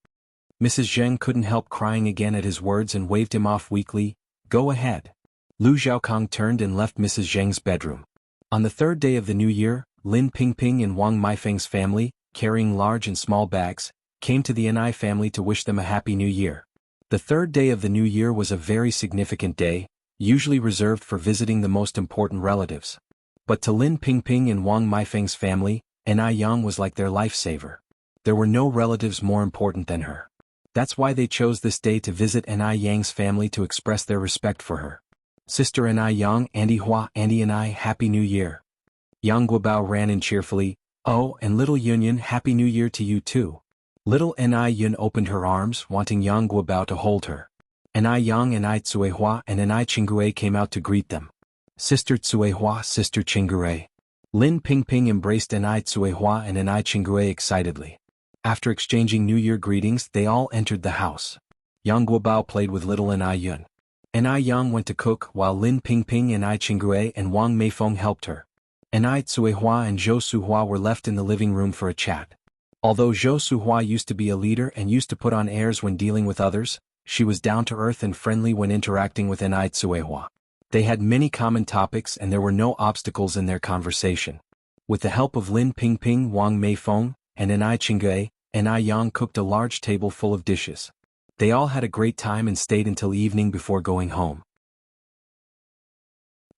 Mrs. Zheng couldn't help crying again at his words and waved him off weakly, go ahead. Lu Xiaokang turned and left Mrs. Zheng's bedroom. On the third day of the new year, Lin Pingping and Wang Maifeng's family, carrying large and small bags, came to the Ni family to wish them a happy new year. The third day of the new year was a very significant day, usually reserved for visiting the most important relatives. But to Lin Pingping and Wang Maifeng's family, Ni Yang was like their lifesaver. There were no relatives more important than her. That's why they chose this day to visit Ni Yang's family to express their respect for her. Sister Ni Yang, Andy Hua, Andy and I, Happy New Year. Yang Guobao ran in cheerfully, oh, and little Yunyan, Happy New Year to you too. Little Ni Yun opened her arms, wanting Yang Guobao to hold her. Ni Yang and I Tsuehua and Ni Qingguei came out to greet them. Sister Tsuehua, Sister Qingguei. Lin Pingping embraced Ni Tsuehua and Ni Qingguei excitedly. After exchanging New Year greetings, they all entered the house. Yang Guobao played with little Ni Yun. Ni Yang went to cook while Lin Pingping and Ni Qingguei and Wang Meifeng helped her. Ni Tsuehua and Zhou Suhua were left in the living room for a chat. Although Zhou Suhua used to be a leader and used to put on airs when dealing with others, she was down-to-earth and friendly when interacting with Ni Tsuehua. They had many common topics and there were no obstacles in their conversation. With the help of Lin Pingping, Wang Meifeng, and Ni Qingguei, Ni Yang cooked a large table full of dishes. They all had a great time and stayed until evening before going home.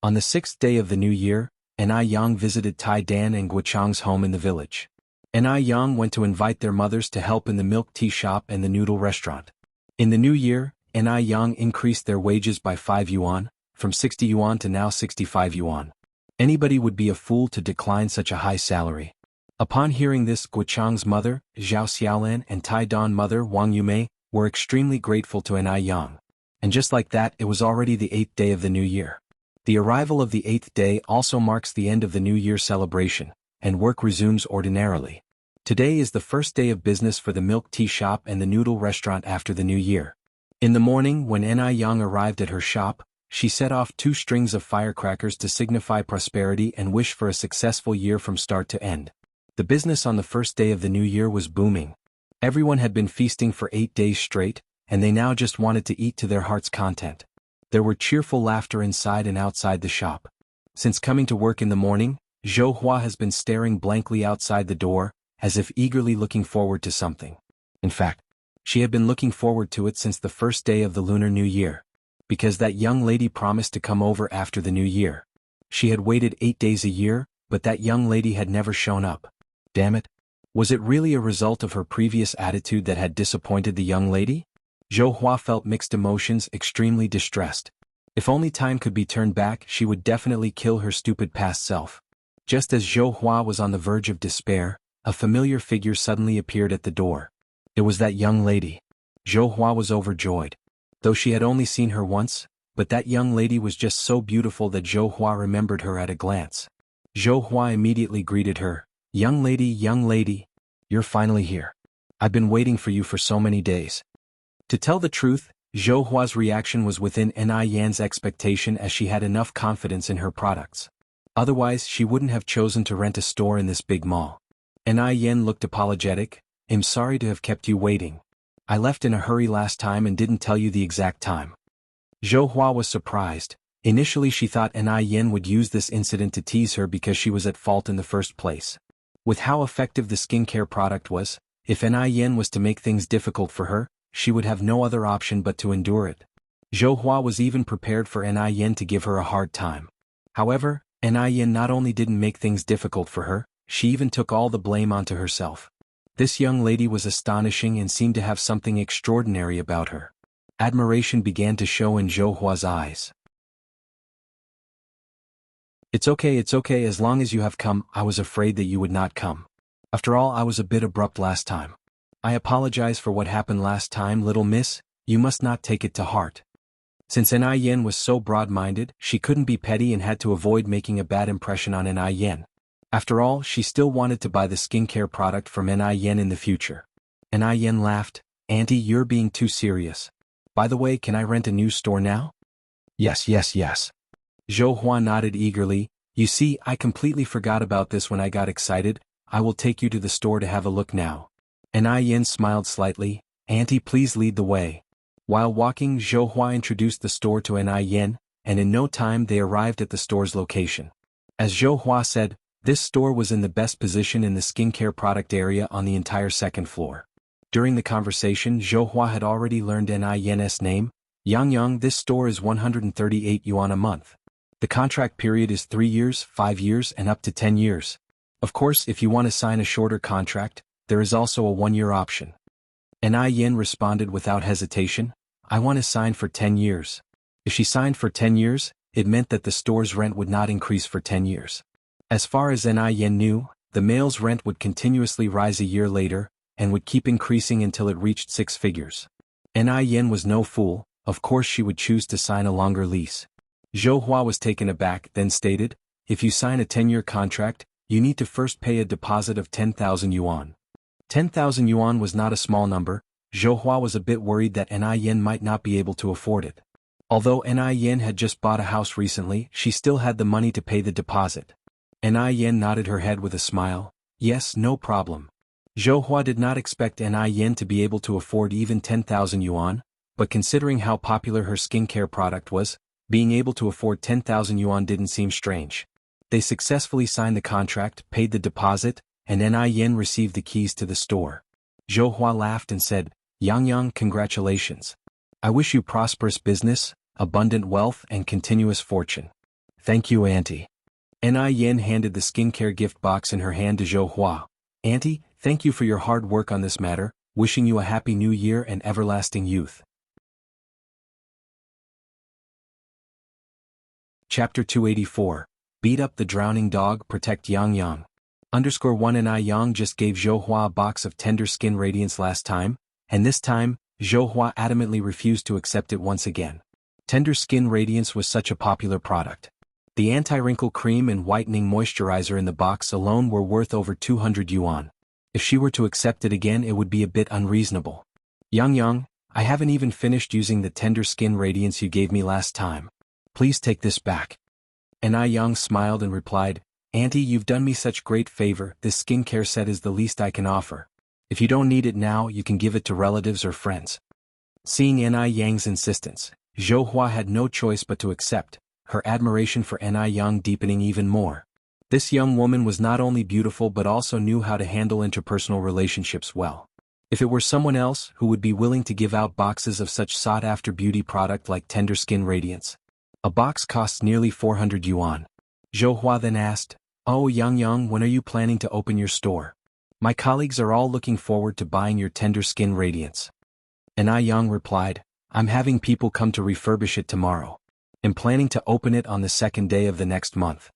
On the sixth day of the new year, Ni Yang visited Tai Dan and Guochang's home in the village. Ni Yang went to invite their mothers to help in the milk tea shop and the noodle restaurant. In the new year, Ni Yang increased their wages by 5 yuan, from 60 yuan to now 65 yuan. Anybody would be a fool to decline such a high salary. Upon hearing this, Guochang's mother, Zhao Xiaolan, and Tai Dan mother, Wang Yumei, were extremely grateful to Ni Yang. And just like that, it was already the 8th day of the new year. The arrival of the 8th day also marks the end of the New Year celebration, and work resumes ordinarily. Today is the first day of business for the milk tea shop and the noodle restaurant after the new year. In the morning, when Ni Yang arrived at her shop, she set off 2 strings of firecrackers to signify prosperity and wish for a successful year from start to end. The business on the first day of the new year was booming. Everyone had been feasting for 8 days straight, and they now just wanted to eat to their heart's content. There were cheerful laughter inside and outside the shop. Since coming to work in the morning, Zhou Hua has been staring blankly outside the door, as if eagerly looking forward to something. In fact, she had been looking forward to it since the first day of the Lunar New Year. Because that young lady promised to come over after the new year. She had waited 8 days a year, but that young lady had never shown up. Damn it. Was it really a result of her previous attitude that had disappointed the young lady? Zhou Hua felt mixed emotions, extremely distressed. If only time could be turned back, she would definitely kill her stupid past self. Just as Zhou Hua was on the verge of despair, a familiar figure suddenly appeared at the door. It was that young lady. Zhou Hua was overjoyed. Though she had only seen her once, but that young lady was just so beautiful that Zhou Hua remembered her at a glance. Zhou Hua immediately greeted her. Young lady, you're finally here. I've been waiting for you for so many days. To tell the truth, Zhou Hua's reaction was within Ni Yan's expectation as she had enough confidence in her products. Otherwise, she wouldn't have chosen to rent a store in this big mall. Ni Yan looked apologetic. I'm sorry to have kept you waiting. I left in a hurry last time and didn't tell you the exact time. Zhou Hua was surprised. Initially she thought Ni Yan would use this incident to tease her because she was at fault in the first place. With how effective the skincare product was, if Ni Yan was to make things difficult for her, she would have no other option but to endure it. Zhou Hua was even prepared for Ni Yan to give her a hard time. However, Ni Yan not only didn't make things difficult for her, she even took all the blame onto herself. This young lady was astonishing and seemed to have something extraordinary about her. Admiration began to show in Zhou Hua's eyes. It's okay as long as you have come. I was afraid that you would not come. After all, I was a bit abrupt last time. I apologize for what happened last time, little miss, you must not take it to heart. Since Ni Yan was so broad-minded, she couldn't be petty and had to avoid making a bad impression on Ni Yan. After all, she still wanted to buy the skincare product from Ni Yen in the future. Ni Yen laughed, "Auntie, you're being too serious. By the way, can I rent a new store now?" "Yes, yes, yes." Zhou Hua nodded eagerly. "You see, I completely forgot about this when I got excited. I will take you to the store to have a look now." Ni Yen smiled slightly. "Auntie, please lead the way." While walking, Zhou Hua introduced the store to Ni Yen, and in no time they arrived at the store's location. As Zhou Hua said, this store was in the best position in the skincare product area on the entire second floor. During the conversation, Zhou Hua had already learned Ni Yen's name. "Yang, this store is 138 yuan a month. The contract period is 3 years, 5 years, and up to 10 years. Of course, if you want to sign a shorter contract, there is also a 1-year option." Ni Yen responded without hesitation, "I want to sign for 10 years. If she signed for 10 years, it meant that the store's rent would not increase for 10 years. As far as Ni Yen knew, the male's rent would continuously rise a year later, and would keep increasing until it reached 6 figures. Ni Yen was no fool, of course she would choose to sign a longer lease. Zhou Hua was taken aback, then stated, "If you sign a 10-year contract, you need to first pay a deposit of 10,000 yuan. 10,000 yuan was not a small number. Zhou Hua was a bit worried that Ni Yen might not be able to afford it. Although Ni Yen had just bought a house recently, she still had the money to pay the deposit. Ni Yen nodded her head with a smile, "Yes, no problem." Zhou Hua did not expect Ni Yen to be able to afford even 10,000 yuan, but considering how popular her skincare product was, being able to afford 10,000 yuan didn't seem strange. They successfully signed the contract, paid the deposit, and Ni Yen received the keys to the store. Zhou Hua laughed and said, Yang, congratulations. I wish you prosperous business, abundant wealth, and continuous fortune." "Thank you, Auntie." Ni Yen handed the skincare gift box in her hand to Zhou Hua. "Auntie, thank you for your hard work on this matter, wishing you a happy new year and everlasting youth." Chapter 284. Beat up the drowning dog, protect Yang. _1 Ni Yang just gave Zhou Hua a box of tender skin radiance last time, and this time, Zhou Hua adamantly refused to accept it once again. Tender skin radiance was such a popular product. The anti-wrinkle cream and whitening moisturizer in the box alone were worth over 200 yuan. If she were to accept it again, it would be a bit unreasonable. "Yang, I haven't even finished using the tender skin radiance you gave me last time. Please take this back." Ni Yang smiled and replied, "Auntie, you've done me such great favor, this skincare set is the least I can offer. If you don't need it now, you can give it to relatives or friends." Seeing Ni Yang's insistence, Zhou Hua had no choice but to accept, her admiration for Ni Yang deepening even more. This young woman was not only beautiful but also knew how to handle interpersonal relationships well. If it were someone else who would be willing to give out boxes of such sought-after beauty product like tender skin radiance. A box costs nearly 400 yuan. Zhou Hua then asked, "Oh Yang, when are you planning to open your store? My colleagues are all looking forward to buying your tender skin radiance." Ni Yang replied, "I'm having people come to refurbish it tomorrow. I'm planning to open it on the 2nd day of the next month."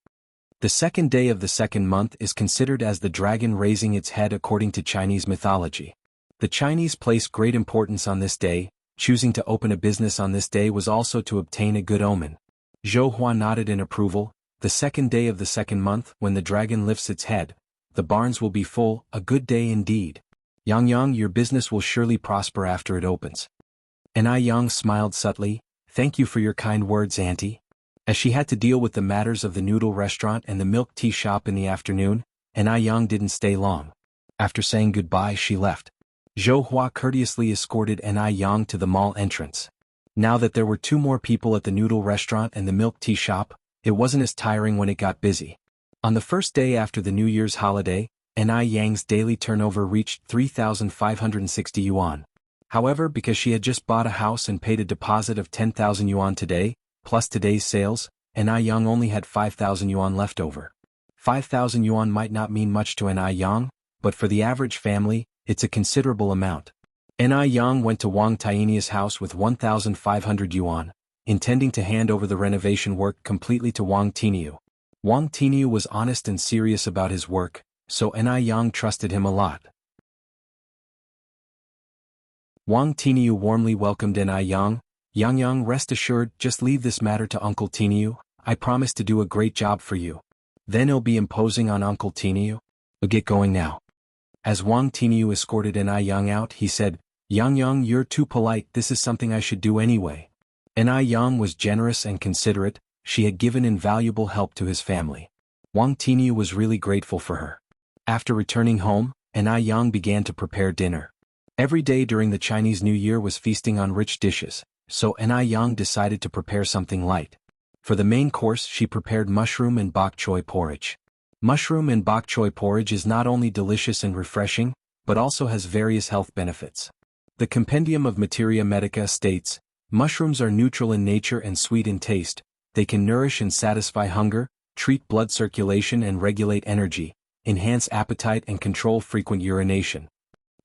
The 2nd day of the 2nd month is considered as the dragon raising its head according to Chinese mythology. The Chinese place great importance on this day. Choosing to open a business on this day was also to obtain a good omen. Zhou Hua nodded in approval. The 2nd day of the 2nd month, when the dragon lifts its head, the barns will be full, a good day indeed. Yang, your business will surely prosper after it opens." Ni Yang smiled subtly, "Thank you for your kind words, Auntie." As she had to deal with the matters of the noodle restaurant and the milk tea shop in the afternoon, Ni Yang didn't stay long. After saying goodbye, she left. Zhou Hua courteously escorted Ni Yang to the mall entrance. Now that there were 2 more people at the noodle restaurant and the milk tea shop, it wasn't as tiring when it got busy. On the first day after the New Year's holiday, Ni Yang's daily turnover reached 3,560 yuan. However, because she had just bought a house and paid a deposit of 10,000 yuan today, plus today's sales, Ni Yang only had 5,000 yuan left over. 5,000 yuan might not mean much to Ni Yang, but for the average family, it's a considerable amount. Ni Yang went to Wang Tiania's house with 1,500 yuan, intending to hand over the renovation work completely to Wang Tianiu. Wang Tianiu was honest and serious about his work, so Ni Yang trusted him a lot. Wang Tianiu warmly welcomed Ni Yang. Yang, rest assured, just leave this matter to Uncle Tianiu. I promise to do a great job for you." Then it'll be imposing on Uncle Tiniu. We'll get going now. As Wang Tiniu escorted Yang out, he said, Yang, you're too polite, this is something I should do anyway. Yang was generous and considerate, she had given invaluable help to his family. Wang Tiniu was really grateful for her. After returning home, Yang began to prepare dinner. Every day during the Chinese New Year was feasting on rich dishes, so Yang decided to prepare something light. For the main course she prepared mushroom and bok choy porridge. Mushroom and bok choy porridge is not only delicious and refreshing, but also has various health benefits. The Compendium of Materia Medica states, mushrooms are neutral in nature and sweet in taste, they can nourish and satisfy hunger, treat blood circulation and regulate energy, enhance appetite and control frequent urination.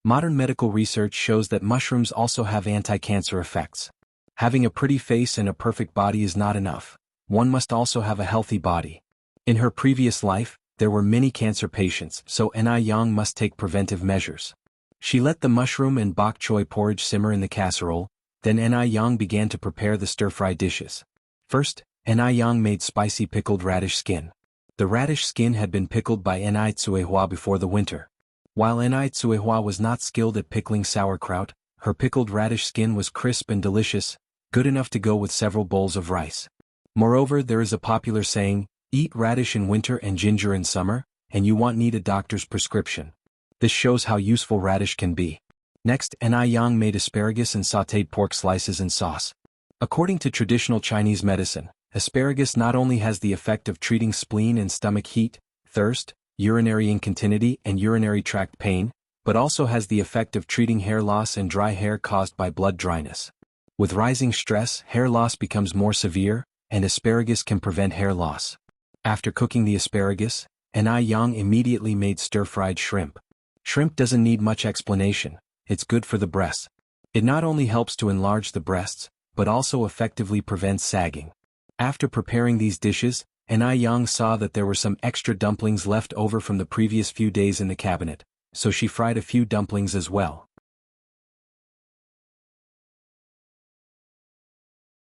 Modern medical research shows that mushrooms also have anti-cancer effects. Having a pretty face and a perfect body is not enough. One must also have a healthy body. In her previous life, there were many cancer patients, so Yang must take preventive measures. She let the mushroom and bok choy porridge simmer in the casserole, then Yang began to prepare the stir-fry dishes. First, Yang made spicy pickled radish skin. The radish skin had been pickled by Tsuehua before the winter. While Tsuehua was not skilled at pickling sauerkraut, her pickled radish skin was crisp and delicious, good enough to go with several bowls of rice. Moreover, there is a popular saying, eat radish in winter and ginger in summer, and you won't need a doctor's prescription. This shows how useful radish can be. Next, Yang made asparagus and sautéed pork slices in sauce. According to traditional Chinese medicine, asparagus not only has the effect of treating spleen and stomach heat, thirst, urinary incontinency and urinary tract pain, but also has the effect of treating hair loss and dry hair caused by blood dryness. With rising stress, hair loss becomes more severe, and asparagus can prevent hair loss. After cooking the asparagus, Yang immediately made stir-fried shrimp. Shrimp doesn't need much explanation, it's good for the breasts. It not only helps to enlarge the breasts, but also effectively prevents sagging. After preparing these dishes, Yang saw that there were some extra dumplings left over from the previous few days in the cabinet, so she fried a few dumplings as well.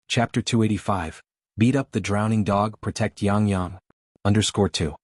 Chapter 285. Beat up the drowning dog, protect Yang. _2.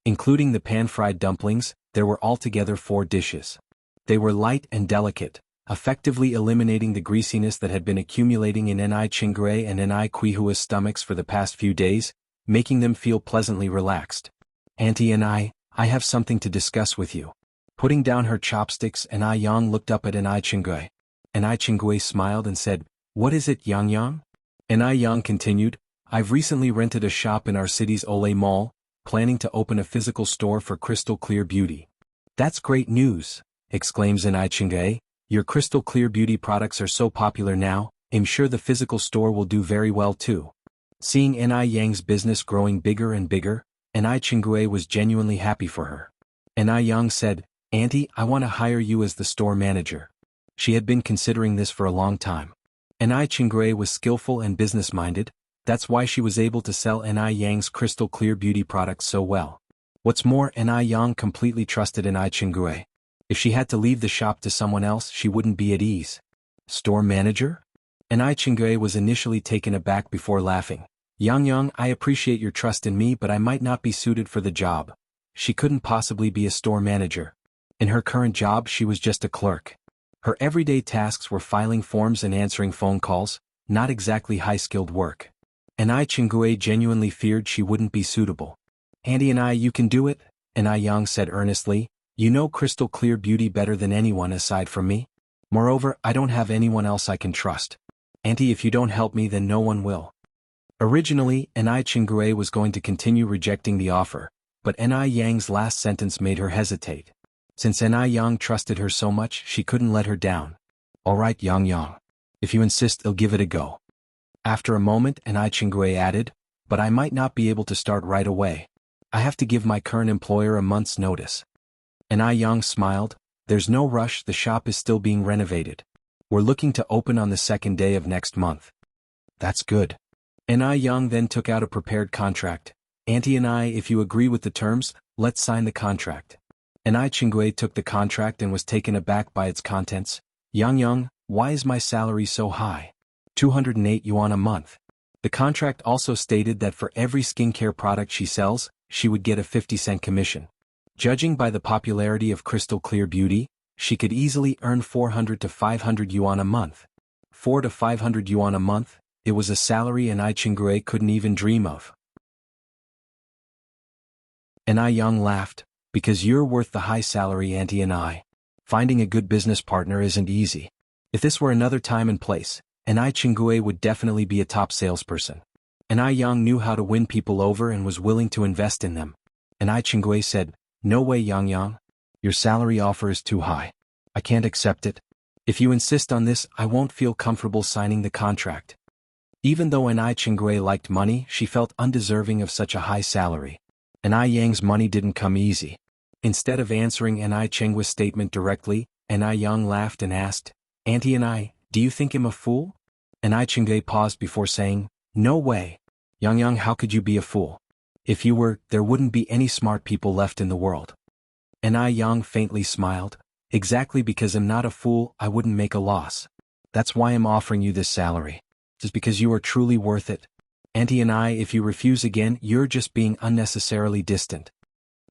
Including the pan-fried dumplings, there were altogether 4 dishes. They were light and delicate, effectively eliminating the greasiness that had been accumulating in Qinggui and Quihua's stomachs for the past few days, making them feel pleasantly relaxed. Auntie I have something to discuss with you. Putting down her chopsticks, Yang looked up at Qinggui. Qinggui smiled and said, what is it, Yang? Yang continued, I've recently rented a shop in our city's Olay Mall, planning to open a physical store for crystal clear beauty. That's great news, exclaims Qinggui. Your crystal clear beauty products are so popular now, I'm sure the physical store will do very well too. Seeing Yang's business growing bigger and bigger, Qinggui was genuinely happy for her. Yang said, Auntie, I want to hire you as the store manager. She had been considering this for a long time. Qinggui was skillful and business-minded, that's why she was able to sell Yang's crystal clear beauty products so well. What's more, Yang completely trusted Qinggui. If she had to leave the shop to someone else, she wouldn't be at ease. Store manager? Qinggui was initially taken aback before laughing. Yang, I appreciate your trust in me, but I might not be suited for the job. She couldn't possibly be a store manager. In her current job, she was just a clerk. Her everyday tasks were filing forms and answering phone calls, not exactly high-skilled work. Qinggui genuinely feared she wouldn't be suitable. Auntie you can do it, Yang said earnestly. You know crystal clear beauty better than anyone aside from me. Moreover, I don't have anyone else I can trust. Auntie, if you don't help me, then no one will. Originally, Qinggui was going to continue rejecting the offer, but Yang's last sentence made her hesitate. Since Yang trusted her so much, she couldn't let her down. Alright, Yang. If you insist, I'll give it a go. After a moment, Qinggui added, but I might not be able to start right away. I have to give my current employer a month's notice. Yang smiled, there's no rush, the shop is still being renovated. We're looking to open on the 2nd day of next month. That's good. Yang then took out a prepared contract. Auntie if you agree with the terms, let's sign the contract. Qinggui took the contract and was taken aback by its contents. Yang, why is my salary so high? 208 yuan a month. The contract also stated that for every skincare product she sells, she would get a 50-cent commission. Judging by the popularity of crystal clear beauty, she could easily earn 400 to 500 yuan a month. 4 to 500 yuan a month, it was a salary Chingui couldn't even dream of. Yang laughed, because you're worth the high salary, Auntie and I. Finding a good business partner isn't easy. If this were another time and place, Chingui would definitely be a top salesperson. Yang knew how to win people over and was willing to invest in them. Chingui said, "No way, Yang. Your salary offer is too high. I can't accept it. If you insist on this, I won't feel comfortable signing the contract." Even though Chingui liked money, she felt undeserving of such a high salary. Yang's money didn't come easy. Instead of answering Chengui's statement directly, Yang laughed and asked, "Auntie and I, do you think him a fool?" Chingui paused before saying, "No way. Yang, how could you be a fool? If you were, there wouldn't be any smart people left in the world." Yang faintly smiled, "Exactly because I'm not a fool, I wouldn't make a loss. That's why I'm offering you this salary. Just because you are truly worth it. Auntie and I, if you refuse again, you're just being unnecessarily distant.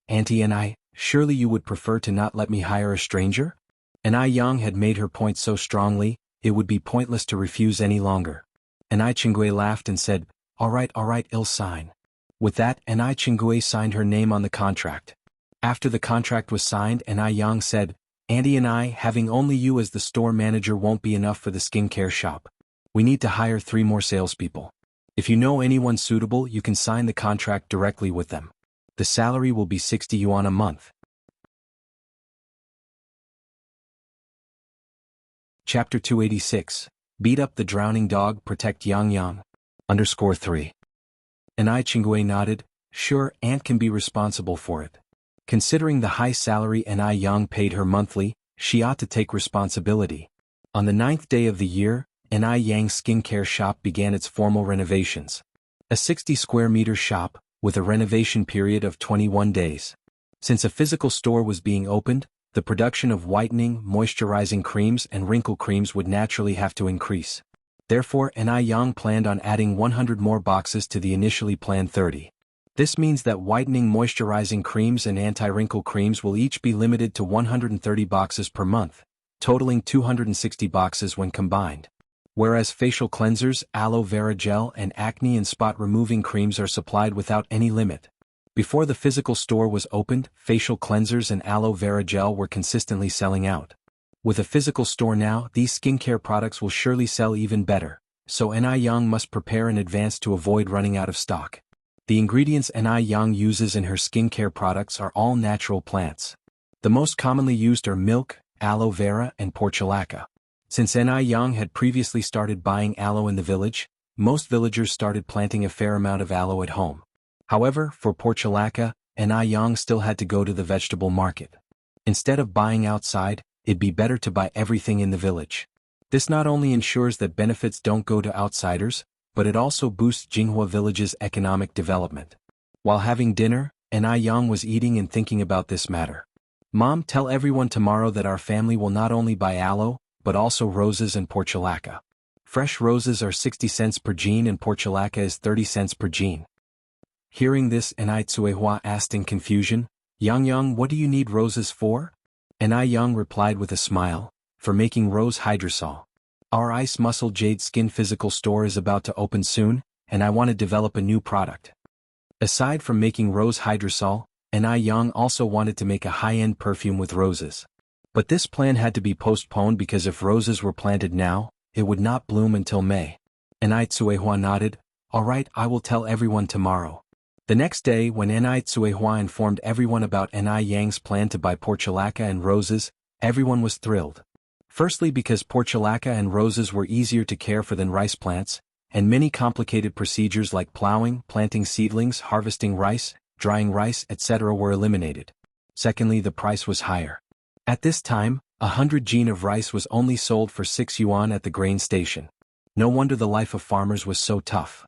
Auntie and I, surely you would prefer to not let me hire a stranger?" Yang had made her point so strongly, it would be pointless to refuse any longer. Chingui laughed and said, all right, I'll sign." With that, Chingui signed her name on the contract. After the contract was signed, Yang said, "Auntie and I, having only you as the store manager won't be enough for the skincare shop. We need to hire 3 more salespeople. If you know anyone suitable, you can sign the contract directly with them. The salary will be 60 yuan a month." Chapter 286. Beat up the drowning dog, protect Yang. _3. Chingui nodded, "Sure, Aunt can be responsible for it. Considering the high salary Yang paid her monthly, she ought to take responsibility." On the 9th day of the year, Yang's skincare shop began its formal renovations. A 60 square meter shop, with a renovation period of 21 days. Since a physical store was being opened, the production of whitening, moisturizing creams and wrinkle creams would naturally have to increase. Therefore, Yang planned on adding 100 more boxes to the initially planned 30. This means that whitening moisturizing creams and anti-wrinkle creams will each be limited to 130 boxes per month, totaling 260 boxes when combined. Whereas facial cleansers, aloe vera gel and acne and spot removing creams are supplied without any limit. Before the physical store was opened, facial cleansers and aloe vera gel were consistently selling out. With a physical store now, these skincare products will surely sell even better, so Yang must prepare in advance to avoid running out of stock. The ingredients Yang uses in her skincare products are all natural plants. The most commonly used are milk, aloe vera and portulaca. Since Yang had previously started buying aloe in the village, most villagers started planting a fair amount of aloe at home. However, for portulaca, Yang still had to go to the vegetable market. Instead of buying outside, it'd be better to buy everything in the village. This not only ensures that benefits don't go to outsiders, but it also boosts Jianghu village's economic development. While having dinner, Yang was eating and thinking about this matter. "Mom, tell everyone tomorrow that our family will not only buy aloe, but also roses and portulaca. Fresh roses are 60 cents per jean and portulaca is 30 cents per jean." Hearing this, Tsuehua asked in confusion, Yang, what do you need roses for?" Yang replied with a smile, "For making rose hydrosol. Our ice muscle jade skin physical store is about to open soon, and I want to develop a new product." Aside from making rose hydrosol, Yang also wanted to make a high-end perfume with roses. But this plan had to be postponed because if roses were planted now, it would not bloom until May. Tsuehua nodded, "All right, I will tell everyone tomorrow." The next day, when Tsuehua informed everyone about Yang's plan to buy portulaca and roses, everyone was thrilled. Firstly because portulaca and roses were easier to care for than rice plants, and many complicated procedures like plowing, planting seedlings, harvesting rice, drying rice, etc. were eliminated. Secondly, the price was higher. At this time, 100 jean of rice was only sold for 6 yuan at the grain station. No wonder the life of farmers was so tough.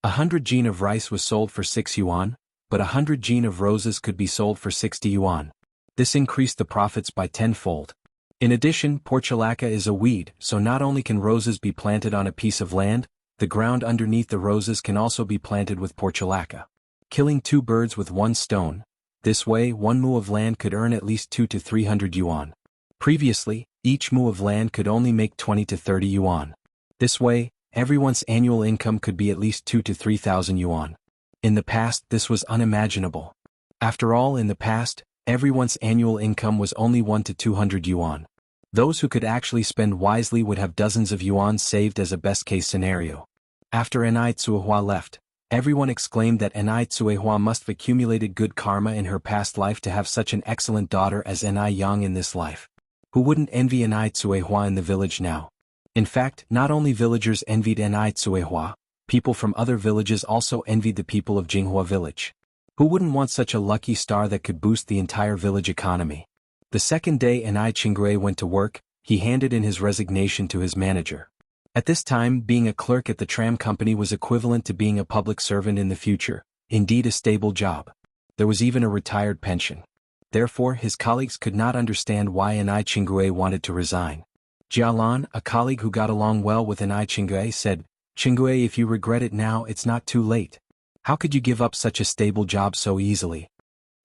100 jean of rice was sold for 6 yuan, but 100 jean of roses could be sold for 60 yuan. This increased the profits by tenfold. In addition, portulaca is a weed, so not only can roses be planted on a piece of land, The ground underneath the roses can also be planted with portulaca. Killing 2 birds with 1 stone. This way 1 mu of land could earn at least 2 to 300 yuan. Previously, each mu of land could only make 20 to 30 yuan. This way, everyone's annual income could be at least 2 to 3,000 yuan. In the past this was unimaginable. After all, in the past, everyone's annual income was only 1 to 200 yuan. Those who could actually spend wisely would have dozens of yuan saved as a best-case scenario. After Enai Tsuehua left, everyone exclaimed that Enai Tsuehua must have accumulated good karma in her past life to have such an excellent daughter as Enai Yang in this life. Who wouldn't envy Enai Tsuehua in the village now? In fact, not only villagers envied Enai Tsuehua, people from other villages also envied the people of Jinghua village. Who wouldn't want such a lucky star that could boost the entire village economy? The second day Enai Qingrui went to work, he handed in his resignation to his manager. At this time, being a clerk at the tram company was equivalent to being a public servant in the future, indeed a stable job. There was even a retired pension. Therefore, his colleagues could not understand why Enai Qingrui wanted to resign. Jialan, a colleague who got along well with Enai Qingrui, said, "Qingrui, if you regret it now, it's not too late. How could you give up such a stable job so easily?"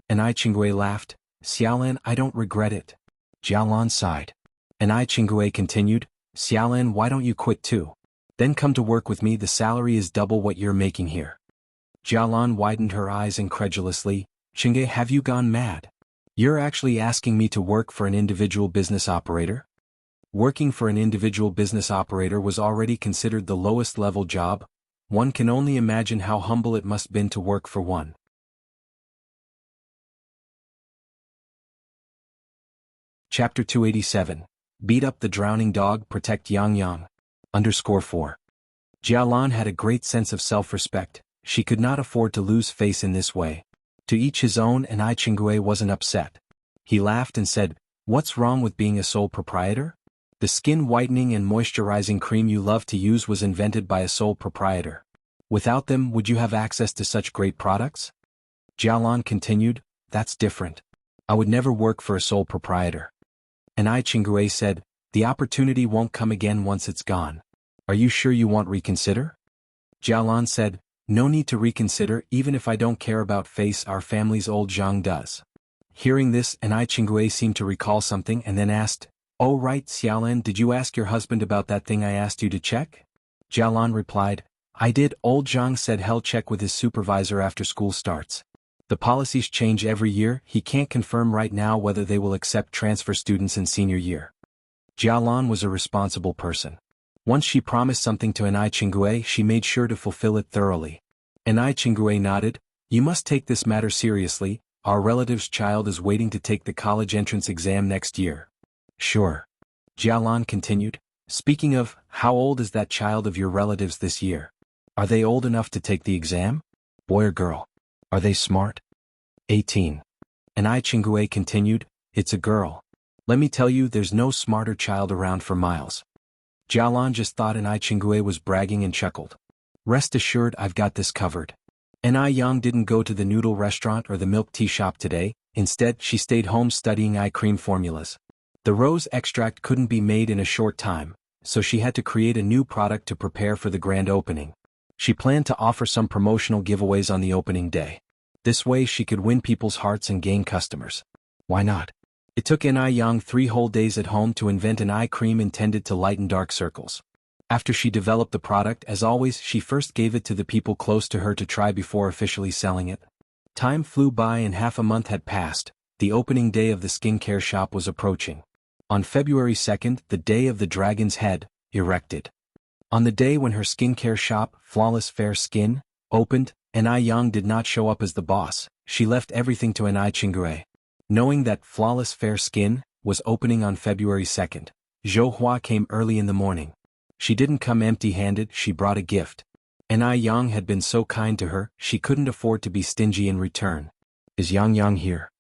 Enai Qingrui laughed. "Xiaolan, I don't regret it." Jialan sighed. Enai Qingrui continued, "Xiaolan, why don't you quit too? Then come to work with me, the salary is double what you're making here." Jialan widened her eyes incredulously. "Qingrui, have you gone mad? You're actually asking me to work for an individual business operator?" Working for an individual business operator was already considered the lowest level job. One can only imagine how humble it must have been to work for one. Chapter 287. Beat up the drowning dog, protect Yang. _4. Jialan had a great sense of self-respect. She could not afford to lose face in this way. To each his own, and Enai Qingrui wasn't upset. He laughed and said, "What's wrong with being a sole proprietor? The skin whitening and moisturizing cream you love to use was invented by a sole proprietor. Without them, would you have access to such great products?" Jialan continued, "That's different. I would never work for a sole proprietor." Enai Qingrui said, "The opportunity won't come again once it's gone. Are you sure you won't reconsider?" Jialan said, "No need to reconsider, even if I don't care about face, our family's old Zhang does." Hearing this, Enai Qingrui seemed to recall something and then asked, "Oh right, Xiaolan, did you ask your husband about that thing I asked you to check?" Jialan replied, "I did. Old Zhang said he'll check with his supervisor after school starts. The policies change every year, he can't confirm right now whether they will accept transfer students in senior year." Jialan was a responsible person. Once she promised something to Enai Qingrui, she made sure to fulfill it thoroughly. Enai Qingrui nodded, "You must take this matter seriously, our relative's child is waiting to take the college entrance exam next year." "Sure." Jialan continued, "Speaking of, how old is that child of your relatives this year? Are they old enough to take the exam? Boy or girl? Are they smart?" 18. Enai Qingrui continued, "It's a girl. Let me tell you, there's no smarter child around for miles." Jialan just thought Enai Qingrui was bragging and chuckled. "Rest assured, I've got this covered." Enai Yang didn't go to the noodle restaurant or the milk tea shop today. Instead, she stayed home studying eye cream formulas. The rose extract couldn't be made in a short time, so she had to create a new product to prepare for the grand opening. She planned to offer some promotional giveaways on the opening day. This way she could win people's hearts and gain customers. Why not? It took Enai Yang 3 whole days at home to invent an eye cream intended to lighten dark circles. After she developed the product, as always, she first gave it to the people close to her to try before officially selling it. Time flew by and half a month had passed. The opening day of the skincare shop was approaching. On February 2nd, the day of the dragon's head, erected. On the day when her skincare shop, Flawless Fair Skin, opened, Enai Yang did not show up as the boss. She left everything to Enai Qingrui. Knowing that Flawless Fair Skin was opening on February 2nd, Zhou Hua came early in the morning. She didn't come empty-handed, she brought a gift. Enai Yang had been so kind to her, she couldn't afford to be stingy in return. "Is Yang here?"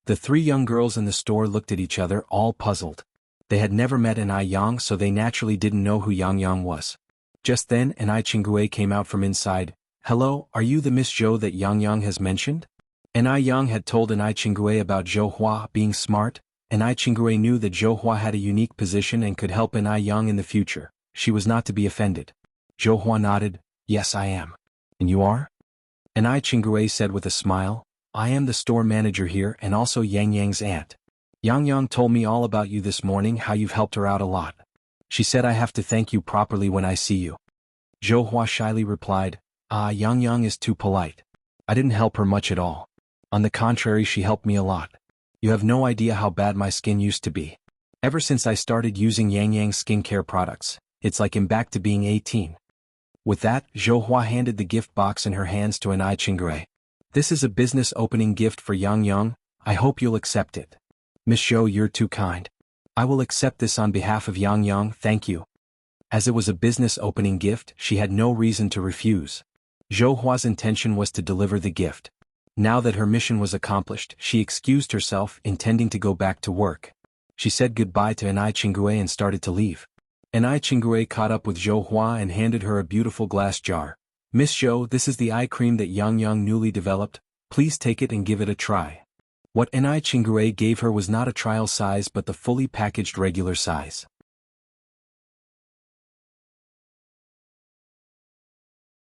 The 3 young girls in the store looked at each other, all puzzled. They had never met Enai Yang, so they naturally didn't know who Yang was. Just then, Enai Qingrui came out from inside. "Hello, are you the Miss Zhou that Yang has mentioned?" Enai Yang had told Enai Qingrui about Zhou Hua being smart. Enai Qingrui knew that Zhou Hua had a unique position and could help Enai Yang in the future, She was not to be offended. Zhou Hua nodded. Yes, I am. And you are? And I Qingrui said with a smile, I am the store manager here and also Yang Yang's aunt. Yang Yang told me all about you this morning, how you've helped her out a lot. She said I have to thank you properly when I see you. Zhou Hua shyly replied, Yang Yang is too polite. I didn't help her much at all. On the contrary, she helped me a lot. You have no idea how bad my skin used to be. Ever since I started using Yang Yang's skincare products, it's like I'm back to being 18. With that, Zhou Hua handed the gift box in her hands to Anai Qingrui. This is a business opening gift for Yang Yang, I hope you'll accept it. Miss Zhou, you're too kind. I will accept this on behalf of Yang Yang, thank you. As it was a business opening gift, she had no reason to refuse. Zhou Hua's intention was to deliver the gift. Now that her mission was accomplished, she excused herself, intending to go back to work. She said goodbye to Anai Qingrui and started to leave. Anai Qingrui caught up with Zhou Hua and handed her a beautiful glass jar. Miss Zhou, this is the eye cream that Yang Yang newly developed, please take it and give it a try. What Anai Qingrui gave her was not a trial size but the fully packaged regular size.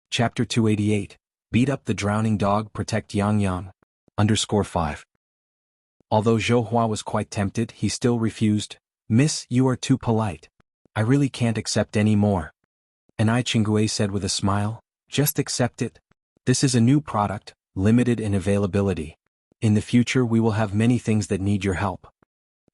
Chapter 288. Beat up the drowning dog, protect Yang Yang. _5. Although Zhou Hua was quite tempted, he still refused. Miss, you are too polite. I really can't accept any more. Anai Qingrui said with a smile. Just accept it. This is a new product, limited in availability. In the future we will have many things that need your help.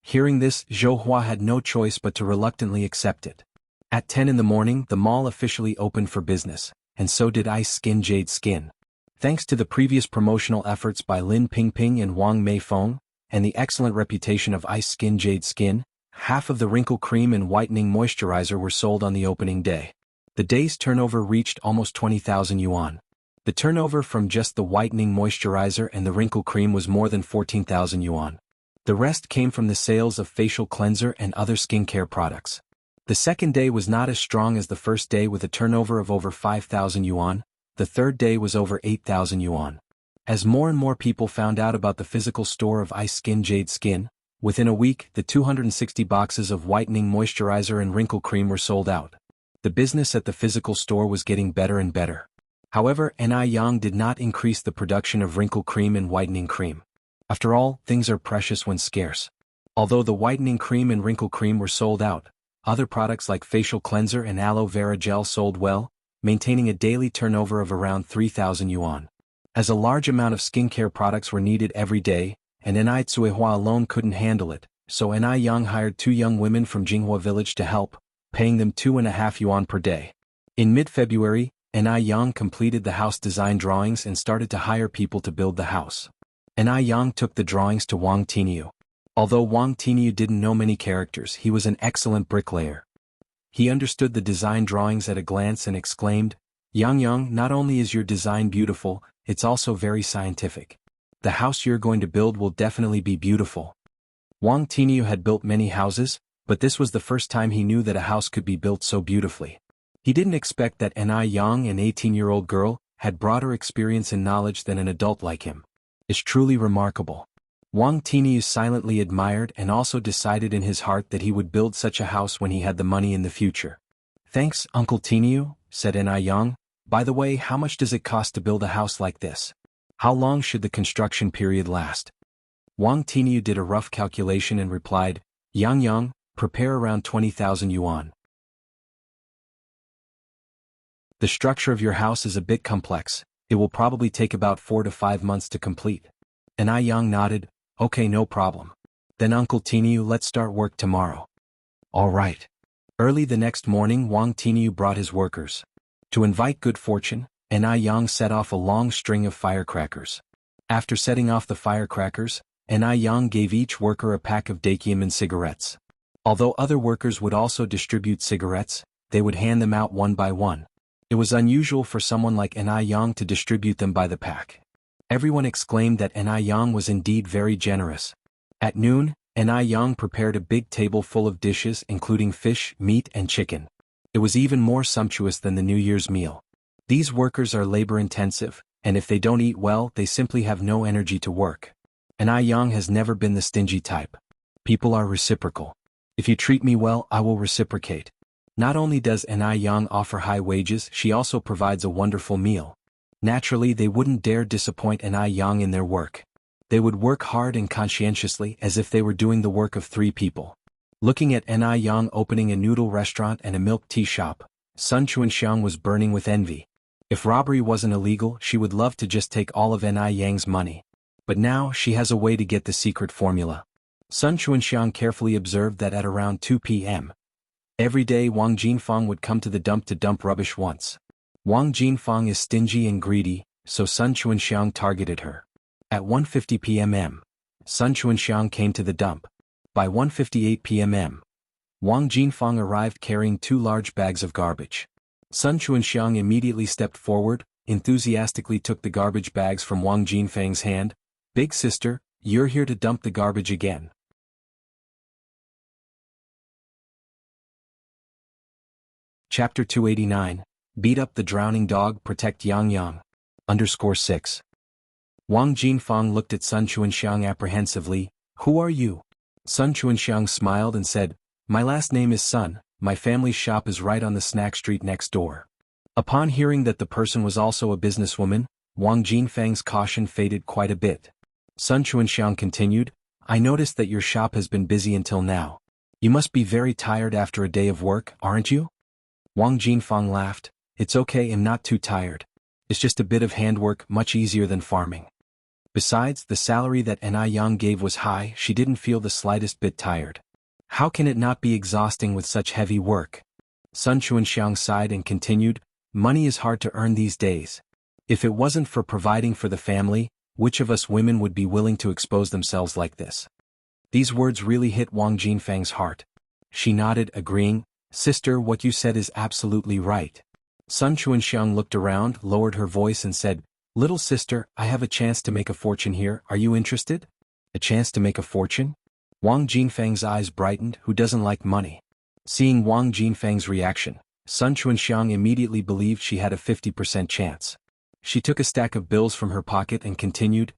Hearing this, Zhou Hua had no choice but to reluctantly accept it. At 10 in the morning, the mall officially opened for business, and so did Ice Skin Jade Skin. Thanks to the previous promotional efforts by Lin Pingping and Wang Meifeng, and the excellent reputation of Ice Skin Jade Skin, half of the wrinkle cream and whitening moisturizer were sold on the opening day. The day's turnover reached almost 20,000 yuan. The turnover from just the whitening moisturizer and the wrinkle cream was more than 14,000 yuan. The rest came from the sales of facial cleanser and other skincare products. The second day was not as strong as the first day with a turnover of over 5,000 yuan. The third day was over 8,000 yuan. As more and more people found out about the physical store of Ice Skin Jade Skin, within a week the 260 boxes of whitening moisturizer and wrinkle cream were sold out. The business at the physical store was getting better and better. However, Anai Yang did not increase the production of wrinkle cream and whitening cream. After all, things are precious when scarce. Although the whitening cream and wrinkle cream were sold out, other products like facial cleanser and aloe vera gel sold well, maintaining a daily turnover of around 3,000 yuan. As a large amount of skincare products were needed every day, and Anai Tsuehua alone couldn't handle it, so Anai Yang hired 2 young women from Jinghua village to help, paying them 2.5 yuan per day. In mid-February, Anai Yang completed the house design drawings and started to hire people to build the house. Anai Yang took the drawings to Wang Tiniu. Although Wang Tiniu didn't know many characters, he was an excellent bricklayer. He understood the design drawings at a glance and exclaimed, Yang Yang, not only is your design beautiful, it's also very scientific. The house you're going to build will definitely be beautiful. Wang Tiniu had built many houses, but this was the first time he knew that a house could be built so beautifully. He didn't expect that Anai Yang, an 18-year-old girl, had broader experience and knowledge than an adult like him. It's truly remarkable. Wang Tiniu silently admired and also decided in his heart that he would build such a house when he had the money in the future. Thanks, Uncle Tiniu, said Anai Yang. By the way, how much does it cost to build a house like this? How long should the construction period last? Wang Tiniu did a rough calculation and replied, Yang Yang, prepare around 20,000 yuan. The structure of your house is a bit complex, it will probably take about 4 to 5 months to complete. Anai Yang nodded, okay, no problem. Then Uncle Tiniu, let's start work tomorrow. All right. Early the next morning Wang Tiniu brought his workers. To invite good fortune, Anai Yang set off a long string of firecrackers. After setting off the firecrackers, Anai Yang gave each worker a pack of Dakiamin cigarettes. Although other workers would also distribute cigarettes, they would hand them out one by one. It was unusual for someone like Anai Yang to distribute them by the pack. Everyone exclaimed that Anai Yang was indeed very generous. At noon, Anai Yang prepared a big table full of dishes including fish, meat and chicken. It was even more sumptuous than the New Year's meal. These workers are labor-intensive, and if they don't eat well, they simply have no energy to work. Anai Yang has never been the stingy type. People are reciprocal. If you treat me well, I will reciprocate. Not only does Anai Yang offer high wages, she also provides a wonderful meal. Naturally, they wouldn't dare disappoint Anai Yang in their work. They would work hard and conscientiously as if they were doing the work of 3 people. Looking at Anai Yang opening a noodle restaurant and a milk tea shop, Sun Chuanxiang was burning with envy. If robbery wasn't illegal, she would love to just take all of Anai Yang's money. But now she has a way to get the secret formula. Sun Chuanxiang carefully observed that at around 2 p.m. every day Wang Jinfeng would come to the dump to dump rubbish once. Wang Jinfeng is stingy and greedy, so Sun Chuanxiang targeted her. At 1:50 p.m. Sun Chuanxiang came to the dump. By 1:58 p.m. Wang Jinfeng arrived carrying 2 large bags of garbage. Sun Chuanxiang immediately stepped forward, enthusiastically took the garbage bags from Wang Jinfeng's hand. "Big sister, you're here to dump the garbage again." Chapter 289, Beat Up the Drowning Dog, Protect Yang. _6. Wang Jinfeng looked at Sun Chuanxiang apprehensively. "Who are you?" Sun Chuanxiang smiled and said, "My last name is Sun, my family's shop is right on the snack street next door." Upon hearing that the person was also a businesswoman, Wang Jinfeng's caution faded quite a bit. Sun Chuanxiang continued, "I noticed that your shop has been busy until now. You must be very tired after a day of work, aren't you?" Wang Jinfeng laughed. "It's okay, I'm not too tired. It's just a bit of handwork, much easier than farming." Besides, the salary that Anai Yang gave was high, she didn't feel the slightest bit tired. How can it not be exhausting with such heavy work? Sun Chuanxiang sighed and continued, "Money is hard to earn these days. If it wasn't for providing for the family, which of us women would be willing to expose themselves like this?" These words really hit Wang Jinfeng's heart. She nodded, agreeing, "Sister, what you said is absolutely right." Sun Chuanxiang looked around, lowered her voice and said, "Little sister, I have a chance to make a fortune here, are you interested?" "A chance to make a fortune?" Wang Jinfeng's eyes brightened. Who doesn't like money? Seeing Wang Jinfeng's reaction, Sun Chuanxiang immediately believed she had a 50% chance. She took a stack of bills from her pocket and continued,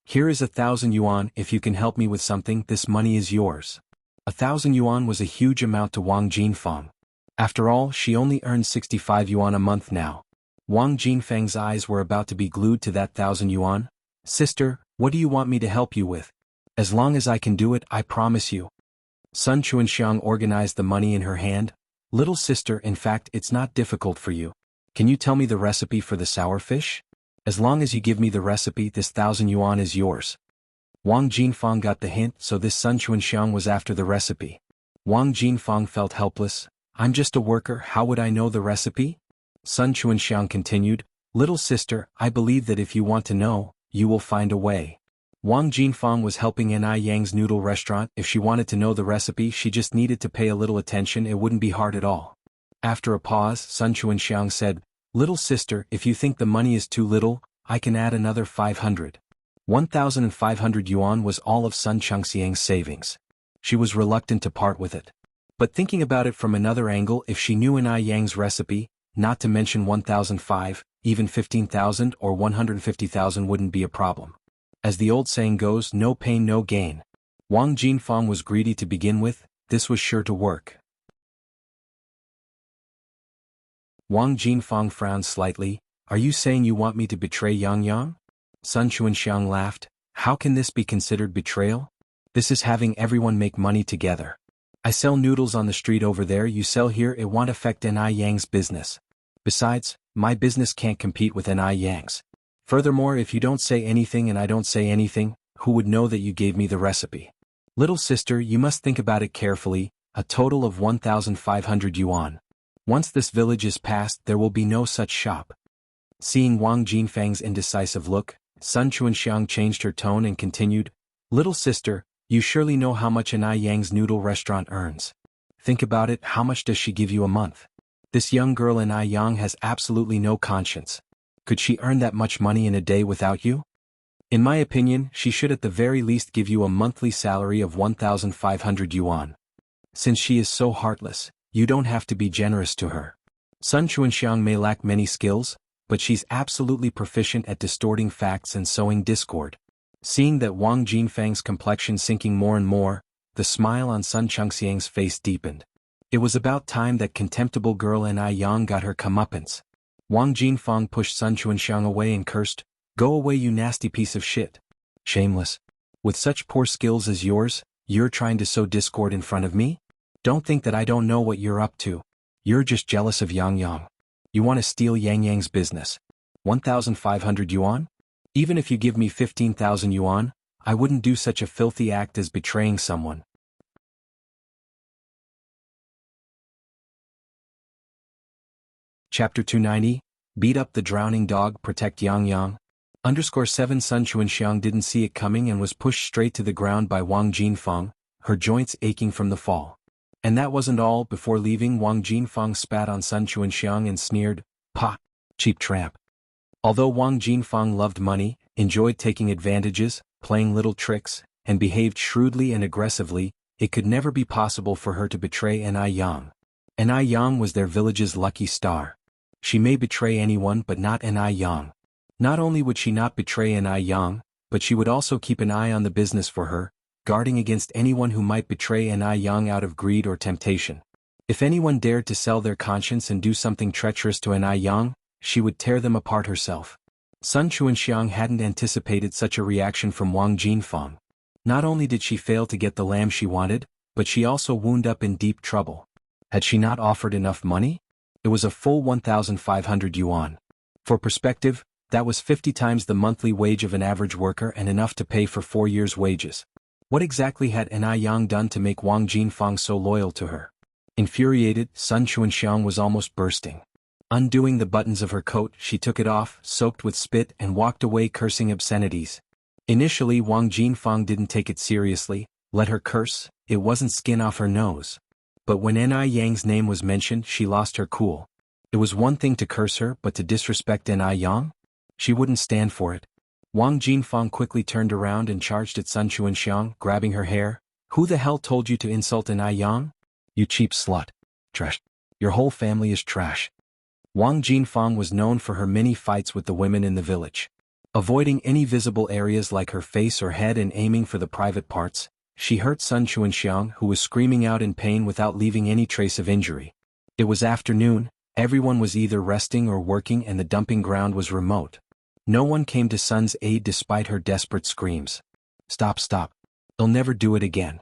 "Here is 1,000 yuan, if you can help me with something, this money is yours." 1,000 yuan was a huge amount to Wang Jinfeng. After all, she only earned 65 yuan a month now. Wang Jinfeng's eyes were about to be glued to that 1,000 yuan. "Sister, what do you want me to help you with? As long as I can do it, I promise you." Sun Chuanxiang organized the money in her hand. "Little sister, in fact, it's not difficult for you. Can you tell me the recipe for the sour fish? As long as you give me the recipe, this 1,000 yuan is yours." Wang Jinfeng got the hint, so this Sun Chuanxiang was after the recipe. Wang Jinfeng felt helpless. "I'm just a worker, how would I know the recipe?" Sun Chuanxiang continued, "Little sister, I believe that if you want to know, you will find a way." Wang Jinfeng was helping Anai Yang's noodle restaurant. If she wanted to know the recipe, she just needed to pay a little attention, it wouldn't be hard at all. After a pause, Sun Chuanxiang said, "Little sister, if you think the money is too little, I can add another 500. 1,500 yuan was all of Sun Xianxiang's savings. She was reluctant to part with it. But thinking about it from another angle, if she knew Anai Yang's recipe, not to mention 1,005, even 15,000 or 150,000 wouldn't be a problem. As the old saying goes, no pain no gain. Wang Jinfeng was greedy to begin with, this was sure to work. Wang Jinfeng frowned slightly. "Are you saying you want me to betray Yang?" Sun Chuanxiang laughed. "How can this be considered betrayal? This is having everyone make money together. I sell noodles on the street over there, you sell here, it won't affect Anai Yang's business. Besides, my business can't compete with Anai Yang's. Furthermore, if you don't say anything and I don't say anything, who would know that you gave me the recipe? Little sister, you must think about it carefully, a total of 1,500 yuan. Once this village is passed, there will be no such shop." Seeing Wang Jinfeng's indecisive look, Sun Chuanxiang changed her tone and continued, "Little sister, you surely know how much Anai Yang's noodle restaurant earns. Think about it, how much does she give you a month? This young girl Anai Yang has absolutely no conscience. Could she earn that much money in a day without you? In my opinion, she should at the very least give you a monthly salary of 1,500 yuan. Since she is so heartless, you don't have to be generous to her. Sun Chuanxiang may lack many skills, but she's absolutely proficient at distorting facts and sowing discord." Seeing that Wang Jinfeng's complexion sinking more and more, the smile on Sun Xianxiang's face deepened. It was about time that contemptible girl Ni Yang got her comeuppance. Wang Jinfeng pushed Sun Chuanxiang away and cursed, "Go away, you nasty piece of shit. Shameless. With such poor skills as yours, you're trying to sow discord in front of me? Don't think that I don't know what you're up to. You're just jealous of Yang Yang. You want to steal Yang Yang's business. 1,500 yuan? Even if you give me 15,000 yuan, I wouldn't do such a filthy act as betraying someone." Chapter 290, Beat Up the Drowning Dog, Protect Yang Yang. _7 Sun Chuanxiang didn't see it coming and was pushed straight to the ground by Wang Jinfeng, her joints aching from the fall. And that wasn't all. Before leaving, Wang Jinfeng spat on Sun Chuanxiang and sneered, "Pa, cheap tramp." Although Wang Jinfeng loved money, enjoyed taking advantages, playing little tricks, and behaved shrewdly and aggressively, it could never be possible for her to betray Ni Yang. Ni Yang was their village's lucky star. She may betray anyone but not Ni Yang. Not only would she not betray Ni Yang, but she would also keep an eye on the business for her, guarding against anyone who might betray Ni Yang out of greed or temptation. If anyone dared to sell their conscience and do something treacherous to Ni Yang, she would tear them apart herself. Sun Chuanxiang hadn't anticipated such a reaction from Wang Jinfeng. Not only did she fail to get the lamb she wanted, but she also wound up in deep trouble. Had she not offered enough money? It was a full 1,500 yuan. For perspective, that was 50 times the monthly wage of an average worker and enough to pay for 4 years' wages. What exactly had Ni Yang done to make Wang Jinfeng so loyal to her? Infuriated, Sun Chuanxiang was almost bursting. Undoing the buttons of her coat, she took it off, soaked with spit, and walked away cursing obscenities. Initially, Wang Jinfeng didn't take it seriously, let her curse, it wasn't skin off her nose. But when Ni Yang's name was mentioned, she lost her cool. It was one thing to curse her, but to disrespect Ni Yang? She wouldn't stand for it. Wang Jinfeng quickly turned around and charged at Sun Chuanxiang, grabbing her hair. "Who the hell told you to insult Ni Yang? You cheap slut. Trash. Your whole family is trash." Wang Jinfeng was known for her many fights with the women in the village. Avoiding any visible areas like her face or head and aiming for the private parts, she hurt Sun Chuanxiang, who was screaming out in pain without leaving any trace of injury. It was afternoon, everyone was either resting or working and the dumping ground was remote. No one came to Sun's aid despite her desperate screams. "Stop, stop. They'll never do it again."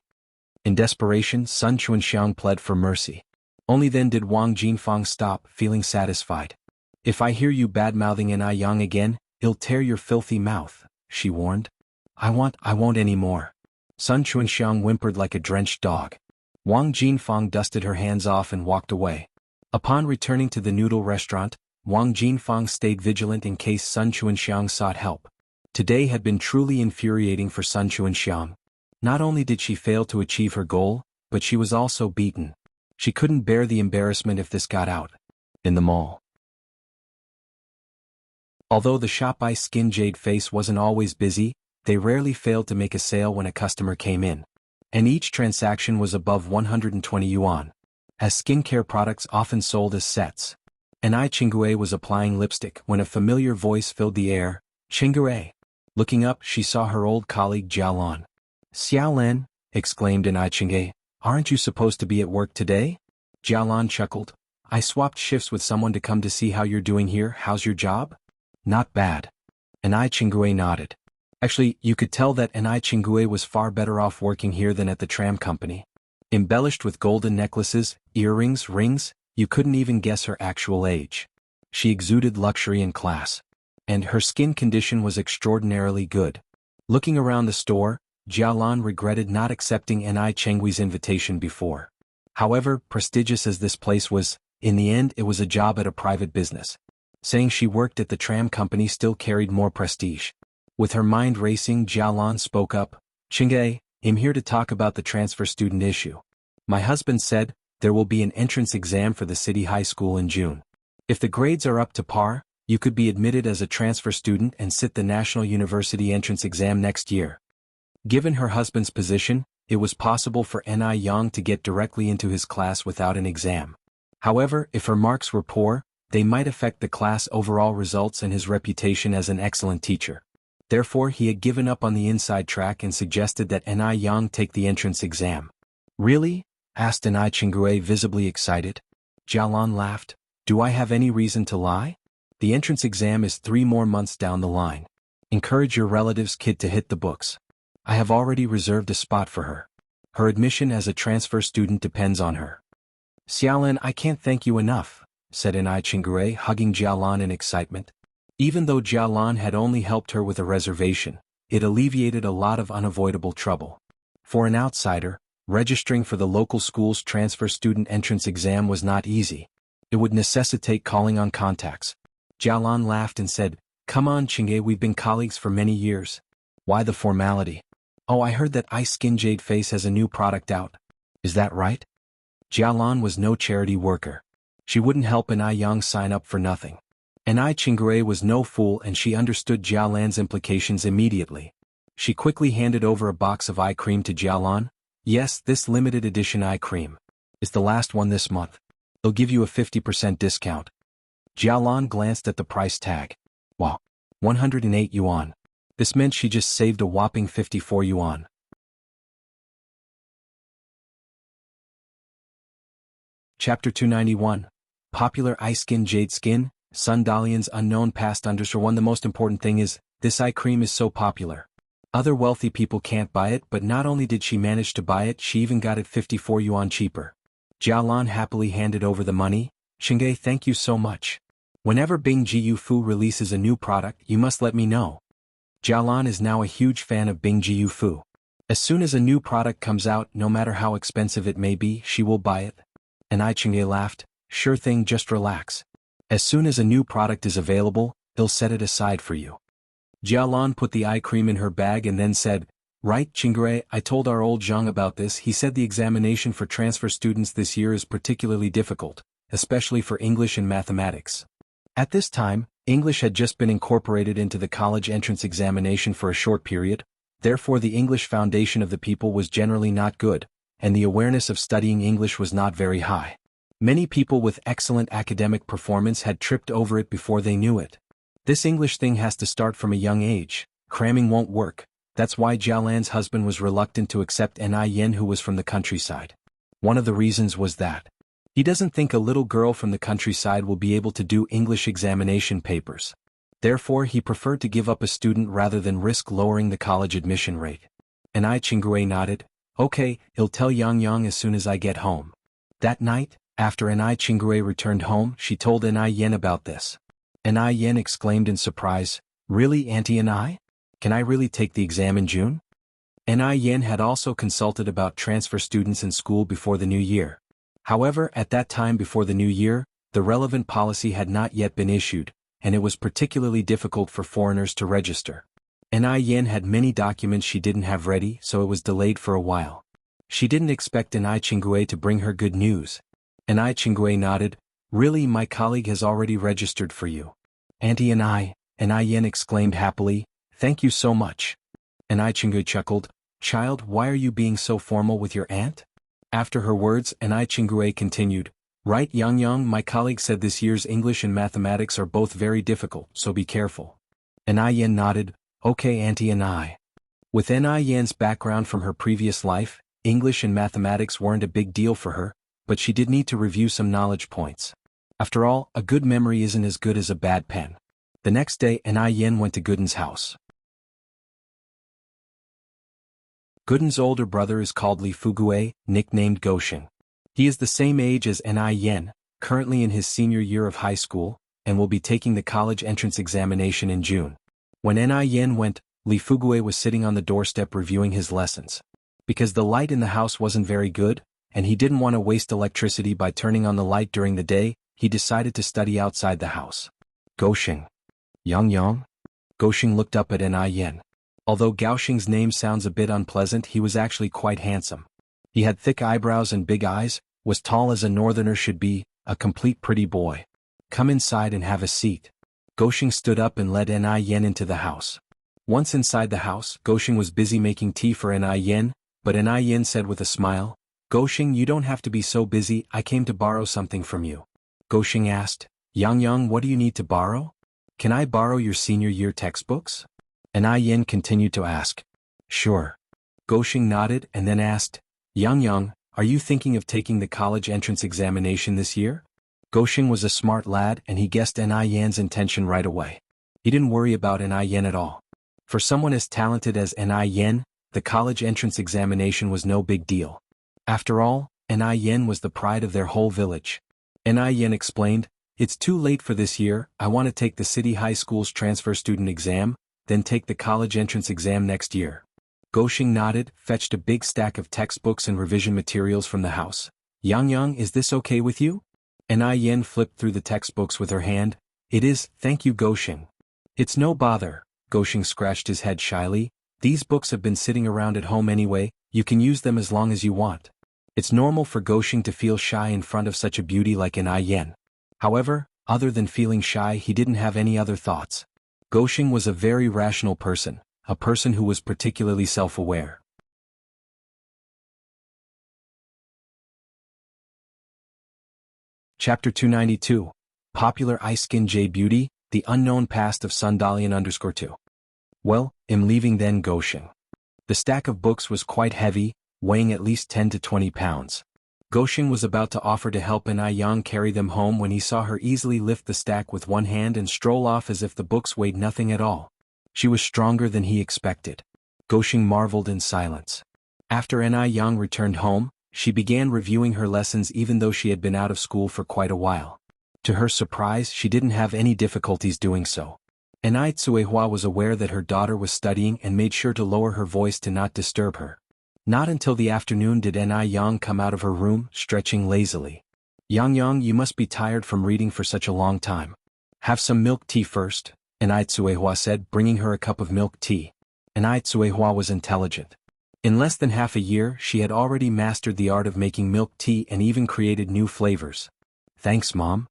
In desperation, Sun Chuanxiang pled for mercy. Only then did Wang Jinfeng stop, feeling satisfied. "If I hear you bad-mouthing Ni Yang again, I'll tear your filthy mouth," she warned. I won't anymore." Sun Chuanxiang whimpered like a drenched dog. Wang Jinfeng dusted her hands off and walked away. Upon returning to the noodle restaurant, Wang Jinfeng stayed vigilant in case Sun Chuanxiang sought help. Today had been truly infuriating for Sun Chuanxiang. Not only did she fail to achieve her goal, but she was also beaten. She couldn't bear the embarrassment if this got out. In the mall. Although the shop by Skin Jade Face wasn't always busy, they rarely failed to make a sale when a customer came in. And each transaction was above 120 yuan. As skincare products often sold as sets. Ni Qingui was applying lipstick when a familiar voice filled the air. "Qingui." Looking up, she saw her old colleague Jialan. "Xiaolan," exclaimed Ni Qingui, "aren't you supposed to be at work today?" Jialan chuckled. "I swapped shifts with someone to come to see how you're doing here. How's your job?" "Not bad." Ni Qingui nodded. Actually, you could tell that Ni Qingui was far better off working here than at the tram company. Embellished with golden necklaces, earrings, rings, you couldn't even guess her actual age. She exuded luxury and class. And her skin condition was extraordinarily good. Looking around the store, Jialan regretted not accepting Ni Qinggui's invitation before. However, prestigious as this place was, in the end it was a job at a private business. Saying she worked at the tram company still carried more prestige. With her mind racing, Jialan spoke up. "Qinggui, I'm here to talk about the transfer student issue. My husband said, there will be an entrance exam for the city high school in June. If the grades are up to par, you could be admitted as a transfer student and sit the National University entrance exam next year." Given her husband's position, it was possible for Ni Yang to get directly into his class without an exam. However, if her marks were poor, they might affect the class overall results and his reputation as an excellent teacher. Therefore, he had given up on the inside track and suggested that Ni Yang take the entrance exam. "Really? asked Anai Chingue, visibly excited. Jialan laughed. Do I have any reason to lie? The entrance exam is 3 more months down the line. Encourage your relative's kid to hit the books. I have already reserved a spot for her. Her admission as a transfer student depends on her. Xiaolan, I can't thank you enough, said Anai Chingue, hugging Jialan in excitement. Even though Jialan had only helped her with a reservation, it alleviated a lot of unavoidable trouble. For an outsider, registering for the local school's transfer student entrance exam was not easy. It would necessitate calling on contacts. Jialan laughed and said, Come on Chingue, we've been colleagues for many years. Why the formality? Oh, I heard that Ice Skin Jade Face has a new product out. Is that right? Jialan was no charity worker. She wouldn't help Anai Yang sign up for nothing. Anai Chingue was no fool and she understood Jialan's implications immediately. She quickly handed over a box of eye cream to Jialan. Yes, this limited edition eye cream is the last one this month. They'll give you a 50% discount. Jialan glanced at the price tag. Wow, 108 yuan. This meant she just saved a whopping 54 yuan. Chapter 291. Popular Eye Skin Jade Skin, Sun Dalian's unknown past _1. The most important thing is, this eye cream is so popular. Other wealthy people can't buy it, but not only did she manage to buy it, she even got it 54 yuan cheaper. Jialan happily handed over the money. Chingue, thank you so much. Whenever Bingjiu Fu releases a new product, you must let me know. Jialan is now a huge fan of Bingjiu Fu. As soon as a new product comes out, no matter how expensive it may be, she will buy it. Anai Chingue laughed. Sure thing, just relax. As soon as a new product is available, they'll set it aside for you. Jialan put the eye cream in her bag and then said, Right, Chingue, I told our old Zhang about this. He said the examination for transfer students this year is particularly difficult, especially for English and mathematics. At this time, English had just been incorporated into the college entrance examination for a short period, therefore the English foundation of the people was generally not good, and the awareness of studying English was not very high. Many people with excellent academic performance had tripped over it before they knew it. This English thing has to start from a young age. Cramming won't work. That's why Jialan's husband was reluctant to accept Anai Yen, who was from the countryside. One of the reasons was that he doesn't think a little girl from the countryside will be able to do English examination papers. Therefore he preferred to give up a student rather than risk lowering the college admission rate. Anai Chingue nodded. Okay, I'll tell Yang as soon as I get home. That night, after Anai Chingue returned home, she told Anai Yen about this. Anai Yen exclaimed in surprise, Really, Auntie Anai? Can I really take the exam in June? Anai Yen had also consulted about transfer students in school before the new year. However, at that time before the new year, the relevant policy had not yet been issued, and it was particularly difficult for foreigners to register. Anai Yen had many documents she didn't have ready, so it was delayed for a while. She didn't expect Anai Chingue to bring her good news. Anai Chingue nodded. Really, my colleague has already registered for you. Auntie Anai Yen exclaimed happily. Thank you so much. Anai Chingue chuckled. Child, why are you being so formal with your aunt? After her words, Anai Chingue continued. Right, Yang, my colleague said this year's English and mathematics are both very difficult, so be careful. Anai Yen nodded. Okay, Auntie Anai. With Anai Yen's background from her previous life, English and mathematics weren't a big deal for her, but she did need to review some knowledge points. After all, a good memory isn't as good as a bad pen. The next day, Anai Yen went to Gooden's house. Gooden's older brother is called Li Fugue, nicknamed Gosheng. He is the same age as Anai Yen, currently in his senior year of high school, and will be taking the college entrance examination in June. When Anai Yen went, Li Fugue was sitting on the doorstep reviewing his lessons. Because the light in the house wasn't very good, and he didn't want to waste electricity by turning on the light during the day, he decided to study outside the house. Gosheng. Yang? Gosheng looked up at Anai Yen. Although Gaosheng's name sounds a bit unpleasant, he was actually quite handsome. He had thick eyebrows and big eyes, was tall as a northerner should be, a complete pretty boy. Come inside and have a seat. Gosheng stood up and led Anai Yen into the house. Once inside the house, Gosheng was busy making tea for Anai Yen, but Anai Yen said with a smile, Gosheng, you don't have to be so busy, I came to borrow something from you. Gosheng asked, Yang, what do you need to borrow? Can I borrow your senior year textbooks? Anai Yen continued to ask. Sure. Gosheng nodded and then asked, Yang, Are you thinking of taking the college entrance examination this year? Goshing was a smart lad and he guessed Ni Yan's intention right away. He didn't worry about Ni Yan at all. For someone as talented as Ni Yan, the college entrance examination was no big deal. After all, Ni Yan was the pride of their whole village. Ni Yan explained, "It's too late for this year, I want to take the city high school's transfer student exam, then take the college entrance exam next year." Goshing nodded, fetched a big stack of textbooks and revision materials from the house. "Yang, is this okay with you?" Ni Yan flipped through the textbooks with her hand. "It is, thank you Goshing." "It's no bother," Goshing scratched his head shyly. "These books have been sitting around at home anyway, you can use them as long as you want." It's normal for Goshing to feel shy in front of such a beauty like Ni Yan. However, other than feeling shy he didn't have any other thoughts. Goshing was a very rational person, a person who was particularly self-aware. Chapter 292. Popular Ice-Skin J Beauty, The Unknown Past of Sundalian_2. Well, I'm leaving then Goshing. The stack of books was quite heavy, weighing at least 10 to 20 pounds. Goshing was about to offer to help Ni Yang carry them home when he saw her easily lift the stack with one hand and stroll off as if the books weighed nothing at all. She was stronger than he expected. Goshing marveled in silence. After Ni Yang returned home, she began reviewing her lessons even though she had been out of school for quite a while. To her surprise, she didn't have any difficulties doing so. Ni Tsuehua was aware that her daughter was studying and made sure to lower her voice to not disturb her. Not until the afternoon did Ni Yang come out of her room, stretching lazily. Yang, you must be tired from reading for such a long time. Have some milk tea first, Ni Tsuehua said, bringing her a cup of milk tea. Ni Tsuehua was intelligent. In less than half a year she had already mastered the art of making milk tea and even created new flavors. Thanks Mom.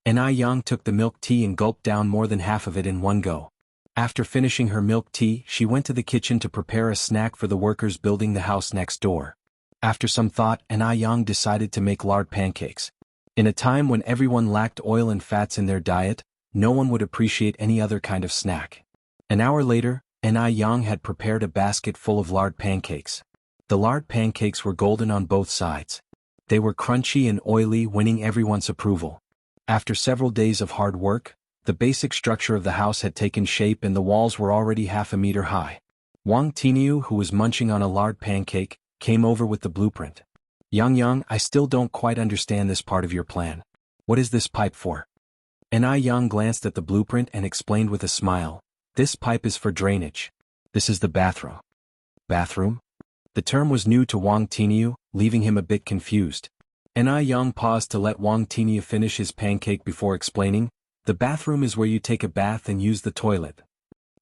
Ni Yang took the milk tea and gulped down more than half of it in one go. After finishing her milk tea she went to the kitchen to prepare a snack for the workers building the house next door. After some thought Ni Yang decided to make lard pancakes. In a time when everyone lacked oil and fats in their diet, no one would appreciate any other kind of snack. An hour later, Ni Yang had prepared a basket full of lard pancakes. The lard pancakes were golden on both sides. They were crunchy and oily, winning everyone's approval. After several days of hard work, the basic structure of the house had taken shape and the walls were already half a meter high. Wang Tiniu, who was munching on a lard pancake, came over with the blueprint. Yang, I still don't quite understand this part of your plan. What is this pipe for? Ni Yang glanced at the blueprint and explained with a smile. This pipe is for drainage. This is the bathroom. Bathroom? The term was new to Wang Tiniu, leaving him a bit confused. Ni Yang paused to let Wang Tiniu finish his pancake before explaining, the bathroom is where you take a bath and use the toilet.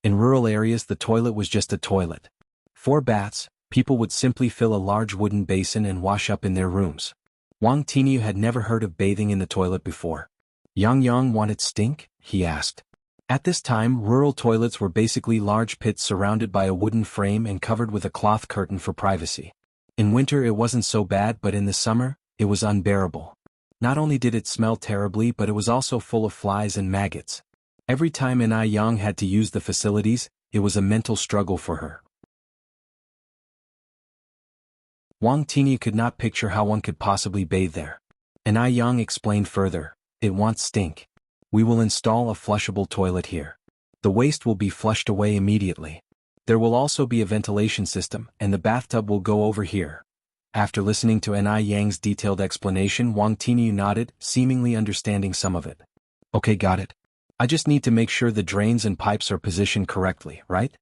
In rural areas the toilet was just a toilet. For baths, people would simply fill a large wooden basin and wash up in their rooms. Wang Tiniu had never heard of bathing in the toilet before. Yang, won't it stink? He asked. At this time rural toilets were basically large pits surrounded by a wooden frame and covered with a cloth curtain for privacy. In winter it wasn't so bad, but in the summer, it was unbearable. Not only did it smell terribly, but it was also full of flies and maggots. Every time Ni Yang had to use the facilities, it was a mental struggle for her. Wang Tiniu could not picture how one could possibly bathe there. Ni Yang explained further, it won't stink. We will install a flushable toilet here. The waste will be flushed away immediately. There will also be a ventilation system, and the bathtub will go over here. After listening to Ni Yang's detailed explanation, Wang Tiniu nodded, seemingly understanding some of it. Okay, got it. I just need to make sure the drains and pipes are positioned correctly, right?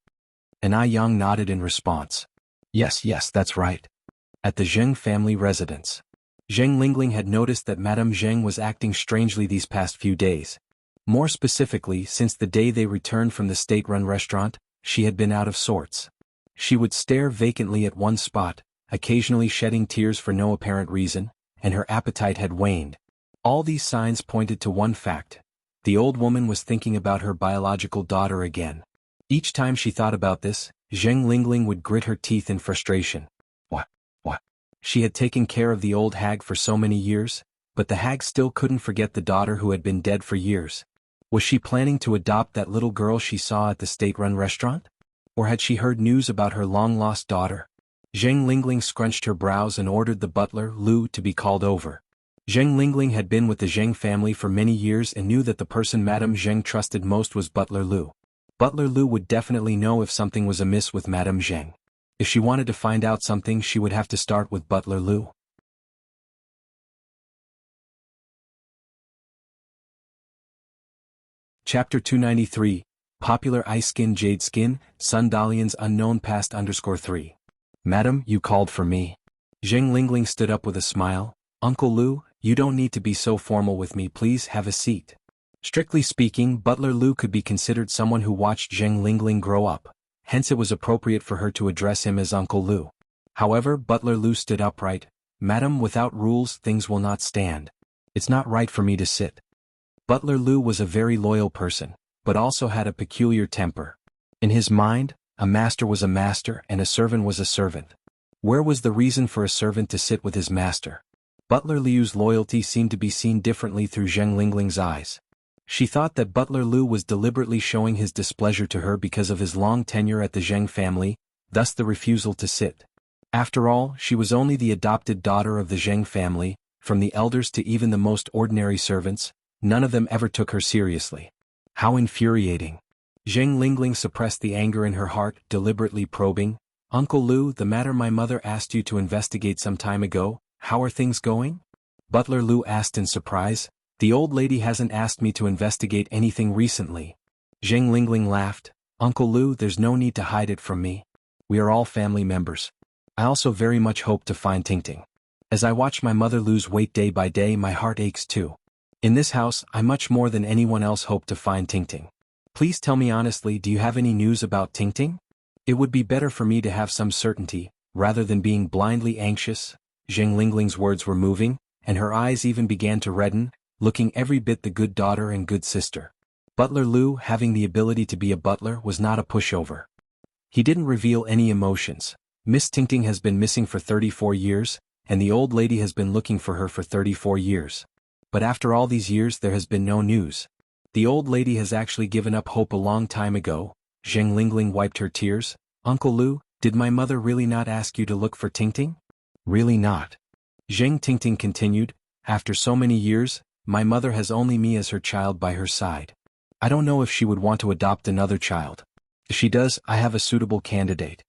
Ni Yang nodded in response. Yes, that's right. At the Zheng family residence. Zheng Lingling had noticed that Madame Zheng was acting strangely these past few days. More specifically, since the day they returned from the state-run restaurant, she had been out of sorts. She would stare vacantly at one spot, occasionally shedding tears for no apparent reason, and her appetite had waned. All these signs pointed to one fact. The old woman was thinking about her biological daughter again. Each time she thought about this, Zheng Lingling would grit her teeth in frustration. What? She had taken care of the old hag for so many years, but the hag still couldn't forget the daughter who had been dead for years. Was she planning to adopt that little girl she saw at the state-run restaurant? Or had she heard news about her long-lost daughter? Zheng Lingling scrunched her brows and ordered the butler, Lu, to be called over. Zheng Lingling had been with the Zheng family for many years and knew that the person Madame Zheng trusted most was Butler Lu. Butler Lu would definitely know if something was amiss with Madame Zheng. If she wanted to find out something, she would have to start with Butler Lu. Chapter 293, Popular Ice Skin Jade Skin, Sun Dalian's Unknown Past _3. Madam, you called for me. Zheng Lingling stood up with a smile. Uncle Lu, you don't need to be so formal with me, please have a seat. Strictly speaking, Butler Lu could be considered someone who watched Zheng Lingling grow up, hence it was appropriate for her to address him as Uncle Lu. However, Butler Lu stood upright. Madam, without rules things will not stand. It's not right for me to sit. Butler Lu was a very loyal person, but also had a peculiar temper. In his mind, a master was a master and a servant was a servant. Where was the reason for a servant to sit with his master? Butler Liu's loyalty seemed to be seen differently through Zheng Lingling's eyes. She thought that Butler Lu was deliberately showing his displeasure to her because of his long tenure at the Zheng family, thus the refusal to sit. After all, she was only the adopted daughter of the Zheng family, from the elders to even the most ordinary servants, none of them ever took her seriously. How infuriating. Zheng Lingling suppressed the anger in her heart, deliberately probing. Uncle Lu, the matter my mother asked you to investigate some time ago, how are things going? Butler Lu asked in surprise. The old lady hasn't asked me to investigate anything recently. Zheng Lingling laughed. Uncle Lu, there's no need to hide it from me. We are all family members. I also very much hope to find Tingting. As I watch my mother lose weight day by day, my heart aches too. In this house, I much more than anyone else hope to find Tingting. Please tell me honestly, do you have any news about Tingting? It would be better for me to have some certainty, rather than being blindly anxious. Zheng Lingling's words were moving, and her eyes even began to redden, looking every bit the good daughter and good sister. Butler Lu, having the ability to be a butler, was not a pushover. He didn't reveal any emotions. Miss Tingting has been missing for 34 years, and the old lady has been looking for her for 34 years. But after all these years there has been no news. The old lady has actually given up hope a long time ago. Zheng Lingling wiped her tears. Uncle Lu, did my mother really not ask you to look for Tingting? Really not. Zheng Tingting continued. After so many years, my mother has only me as her child by her side. I don't know if she would want to adopt another child. If she does, I have a suitable candidate.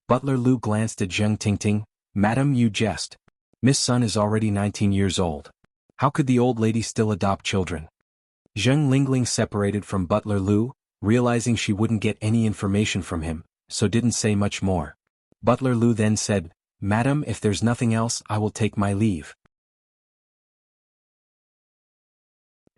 Butler Lu glanced at Zheng Tingting. Madam, you jest. Miss Sun is already 19 years old. How could the old lady still adopt children? Zheng Lingling separated from Butler Lu, realizing she wouldn't get any information from him, so didn't say much more. Butler Lu then said, Madam, if there's nothing else, I will take my leave.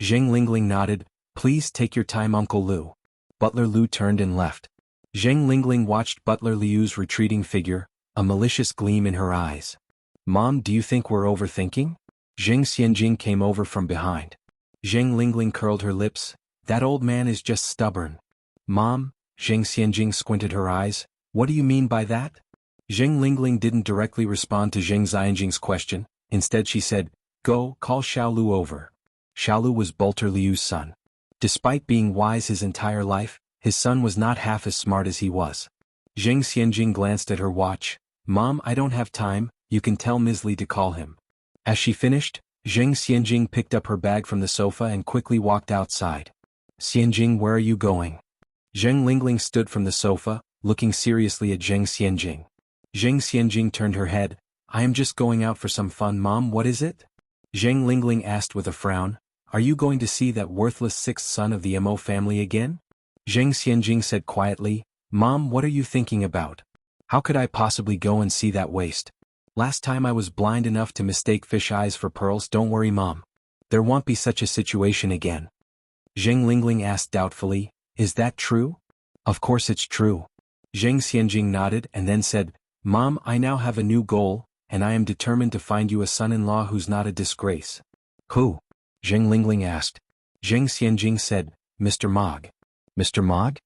Zheng Lingling nodded. Please take your time, Uncle Lu. Butler Lu turned and left. Zheng Lingling watched Butler Liu's retreating figure, a malicious gleam in her eyes. Mom, do you think we're overthinking? Zheng Xianjing came over from behind. Zheng Lingling curled her lips. That old man is just stubborn. Mom, Zheng Xianjing squinted her eyes. What do you mean by that? Zheng Lingling didn't directly respond to Zheng Xianjing's question. Instead she said, Go, call Xiaolu over. Xiaolu was Butler Liu's son. Despite being wise his entire life, his son was not half as smart as he was. Zheng Xianjing glanced at her watch. Mom, I don't have time, you can tell Ms. Li to call him. As she finished, Zheng Xianjing picked up her bag from the sofa and quickly walked outside. Xianjing, where are you going? Zheng Lingling stood from the sofa, looking seriously at Zheng Xianjing. Zheng Xianjing turned her head. I am just going out for some fun, Mom, what is it? Zheng Lingling asked with a frown. Are you going to see that worthless sixth son of the Mo family again? Zheng Xianjing said quietly. Mom, what are you thinking about? How could I possibly go and see that waste? Last time I was blind enough to mistake fish eyes for pearls. Don't worry, Mom. There won't be such a situation again. Zheng Lingling asked doubtfully. Is that true? Of course it's true. Zheng Xianjing nodded and then said, Mom, I now have a new goal, and I am determined to find you a son-in-law who's not a disgrace. Who? Zheng Lingling asked. Zheng Xianjing said, Mr. Mog. Mr. Mog?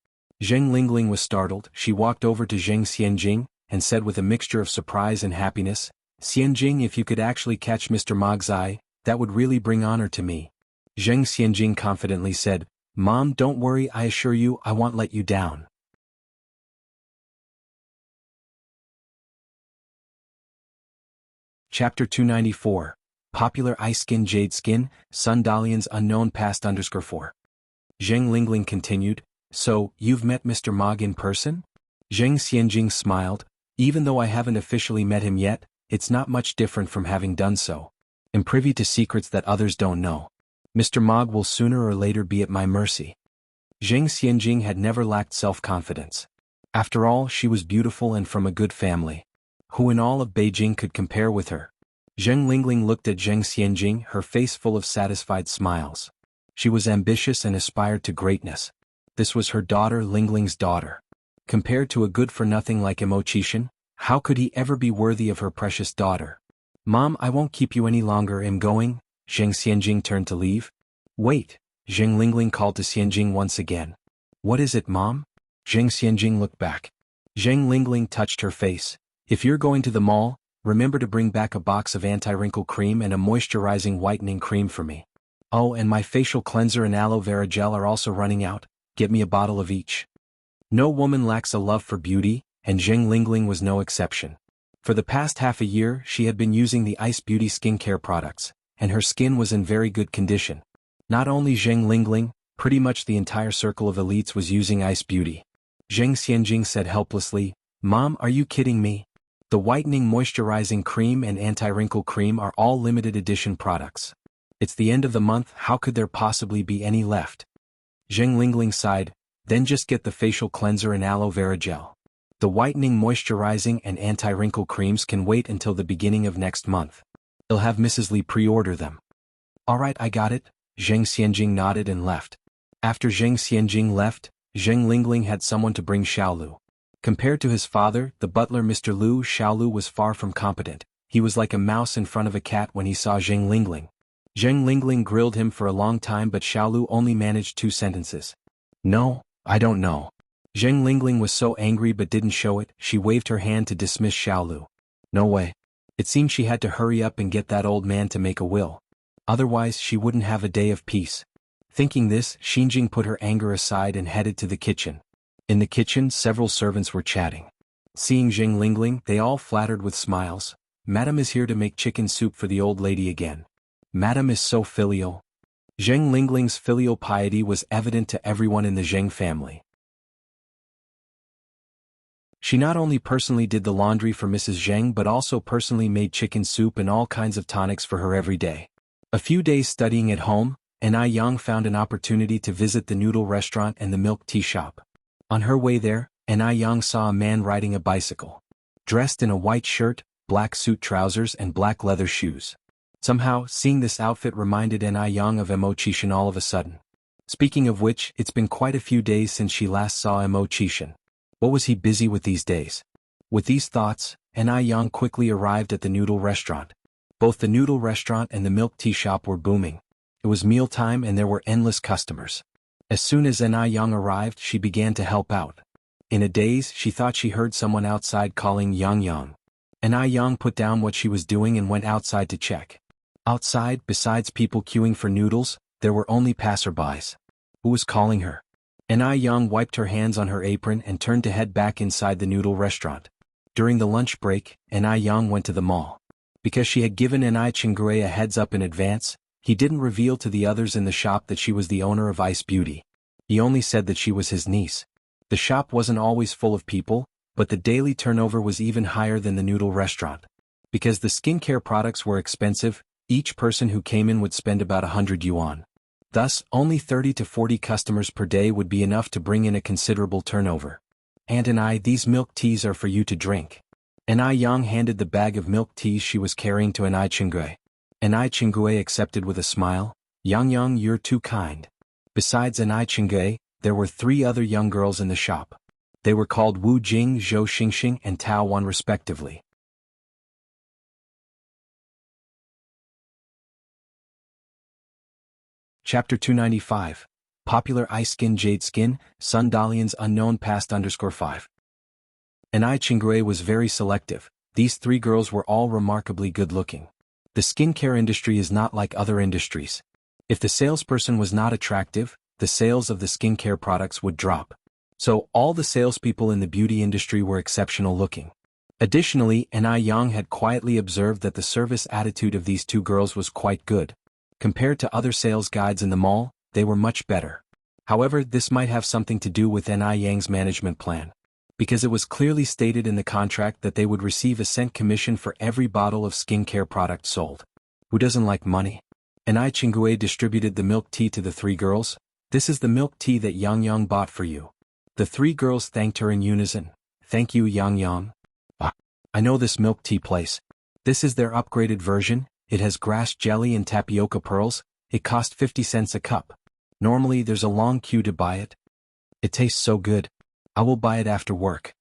Zheng Lingling was startled. She walked over to Zheng Xianjing, and said with a mixture of surprise and happiness, Xianjing, if you could actually catch Mr. Mog's eye, that would really bring honor to me. Zheng Xianjing confidently said, Mom, don't worry, I assure you I won't let you down. Chapter 294. Popular Ice Skin Jade Skin, Sun Dalian's Unknown Past _4. Zheng Lingling continued, "So, you've met Mr. Mog in person?" Zheng Xianjing smiled, "Even though I haven't officially met him yet, it's not much different from having done so. I'm privy to secrets that others don't know. Mr. Mog will sooner or later be at my mercy." Zheng Xianjing had never lacked self-confidence. After all, she was beautiful and from a good family. Who in all of Beijing could compare with her? Zheng Lingling looked at Zheng Xianjing, her face full of satisfied smiles. She was ambitious and aspired to greatness. This was her daughter Lingling's daughter. Compared to a good-for-nothing like Immortal, how could he ever be worthy of her precious daughter? "Mom, I won't keep you any longer, I'm going." Zheng Xianjing turned to leave. "Wait," Zheng Lingling called to Xianjing once again. "What is it, Mom?" Zheng Xianjing looked back. Zheng Lingling touched her face. "If you're going to the mall, remember to bring back a box of anti-wrinkle cream and a moisturizing whitening cream for me. Oh, and my facial cleanser and aloe vera gel are also running out. Get me a bottle of each." No woman lacks a love for beauty, and Zheng Lingling was no exception. For the past half a year she had been using the Ice Beauty skincare products, and her skin was in very good condition. Not only Zheng Lingling, pretty much the entire circle of elites was using Ice Beauty. Zheng Xianjing said helplessly, "Mom, are you kidding me? The whitening moisturizing cream and anti-wrinkle cream are all limited edition products. It's the end of the month, how could there possibly be any left?" Zheng Lingling sighed, "Then just get the facial cleanser and aloe vera gel. The whitening moisturizing and anti-wrinkle creams can wait until the beginning of next month. I'll have Mrs. Li pre-order them." "Alright, I got it." Zheng Xianjing nodded and left. After Zheng Xianjing left, Zheng Lingling had someone to bring Xiaolu. Compared to his father, the butler Mr. Lu, Xiaolu was far from competent. He was like a mouse in front of a cat when he saw Zheng Lingling. Zheng Lingling grilled him for a long time, but Xiaolu only managed 2 sentences. "No, I don't know." Zheng Lingling was so angry but didn't show it. She waved her hand to dismiss Xiaolu. No way. It seemed she had to hurry up and get that old man to make a will. Otherwise she wouldn't have a day of peace. Thinking this, Xinjing put her anger aside and headed to the kitchen. In the kitchen, several servants were chatting. Seeing Zheng Lingling, they all flattered with smiles. "Madam is here to make chicken soup for the old lady again. Madam is so filial." Zheng Lingling's filial piety was evident to everyone in the Zheng family. She not only personally did the laundry for Mrs. Zheng but also personally made chicken soup and all kinds of tonics for her every day. A few days studying at home, Yang found an opportunity to visit the noodle restaurant and the milk tea shop. On her way there, Yang saw a man riding a bicycle. Dressed in a white shirt, black suit trousers and black leather shoes. Somehow, seeing this outfit reminded Yang of Immortal all of a sudden. Speaking of which, it's been quite a few days since she last saw Immortal. What was he busy with these days? With these thoughts, Yang quickly arrived at the noodle restaurant. Both the noodle restaurant and the milk tea shop were booming. It was mealtime and there were endless customers. As soon as Yang arrived, she began to help out. In a daze, she thought she heard someone outside calling Yang. Yang put down what she was doing and went outside to check. Outside, besides people queuing for noodles, there were only passerbys. Who was calling her? Yang wiped her hands on her apron and turned to head back inside the noodle restaurant. During the lunch break, Yang went to the mall. Because she had given Chengui a heads up in advance, he didn't reveal to the others in the shop that she was the owner of Ice Beauty. He only said that she was his niece. The shop wasn't always full of people, but the daily turnover was even higher than the noodle restaurant. Because the skincare products were expensive, each person who came in would spend about 100 yuan. Thus, only 30 to 40 customers per day would be enough to bring in a considerable turnover. "Aunt, these milk teas are for you to drink." Yang handed the bag of milk teas she was carrying to Chengui. Chengui accepted with a smile. "Yang, you're too kind." Besides Chengui, there were 3 other young girls in the shop. They were called Wu Jing, Zhou Xingxing and Tao Wan respectively. Chapter 295. Popular Ice Skin Jade Skin, Sun Dalian's Unknown Past _5. Chengui was very selective. These 3 girls were all remarkably good-looking. The skincare industry is not like other industries. If the salesperson was not attractive, the sales of the skincare products would drop. So all the salespeople in the beauty industry were exceptional looking. Additionally, Ni Yang had quietly observed that the service attitude of these two girls was quite good. Compared to other sales guides in the mall, they were much better. However, this might have something to do with Ni Yang's management plan, because it was clearly stated in the contract that they would receive a cent commission for every bottle of skincare product sold. Who doesn't like money? Ni Qingui distributed the milk tea to the three girls. This is the milk tea that Yang Yang bought for you. The three girls thanked her in unison. Thank you, Yang Yang. Ah, I know this milk tea place. This is their upgraded version. It has grass jelly and tapioca pearls. It cost 50 cents a cup. Normally there's a long queue to buy it. It tastes so good. I will buy it after work.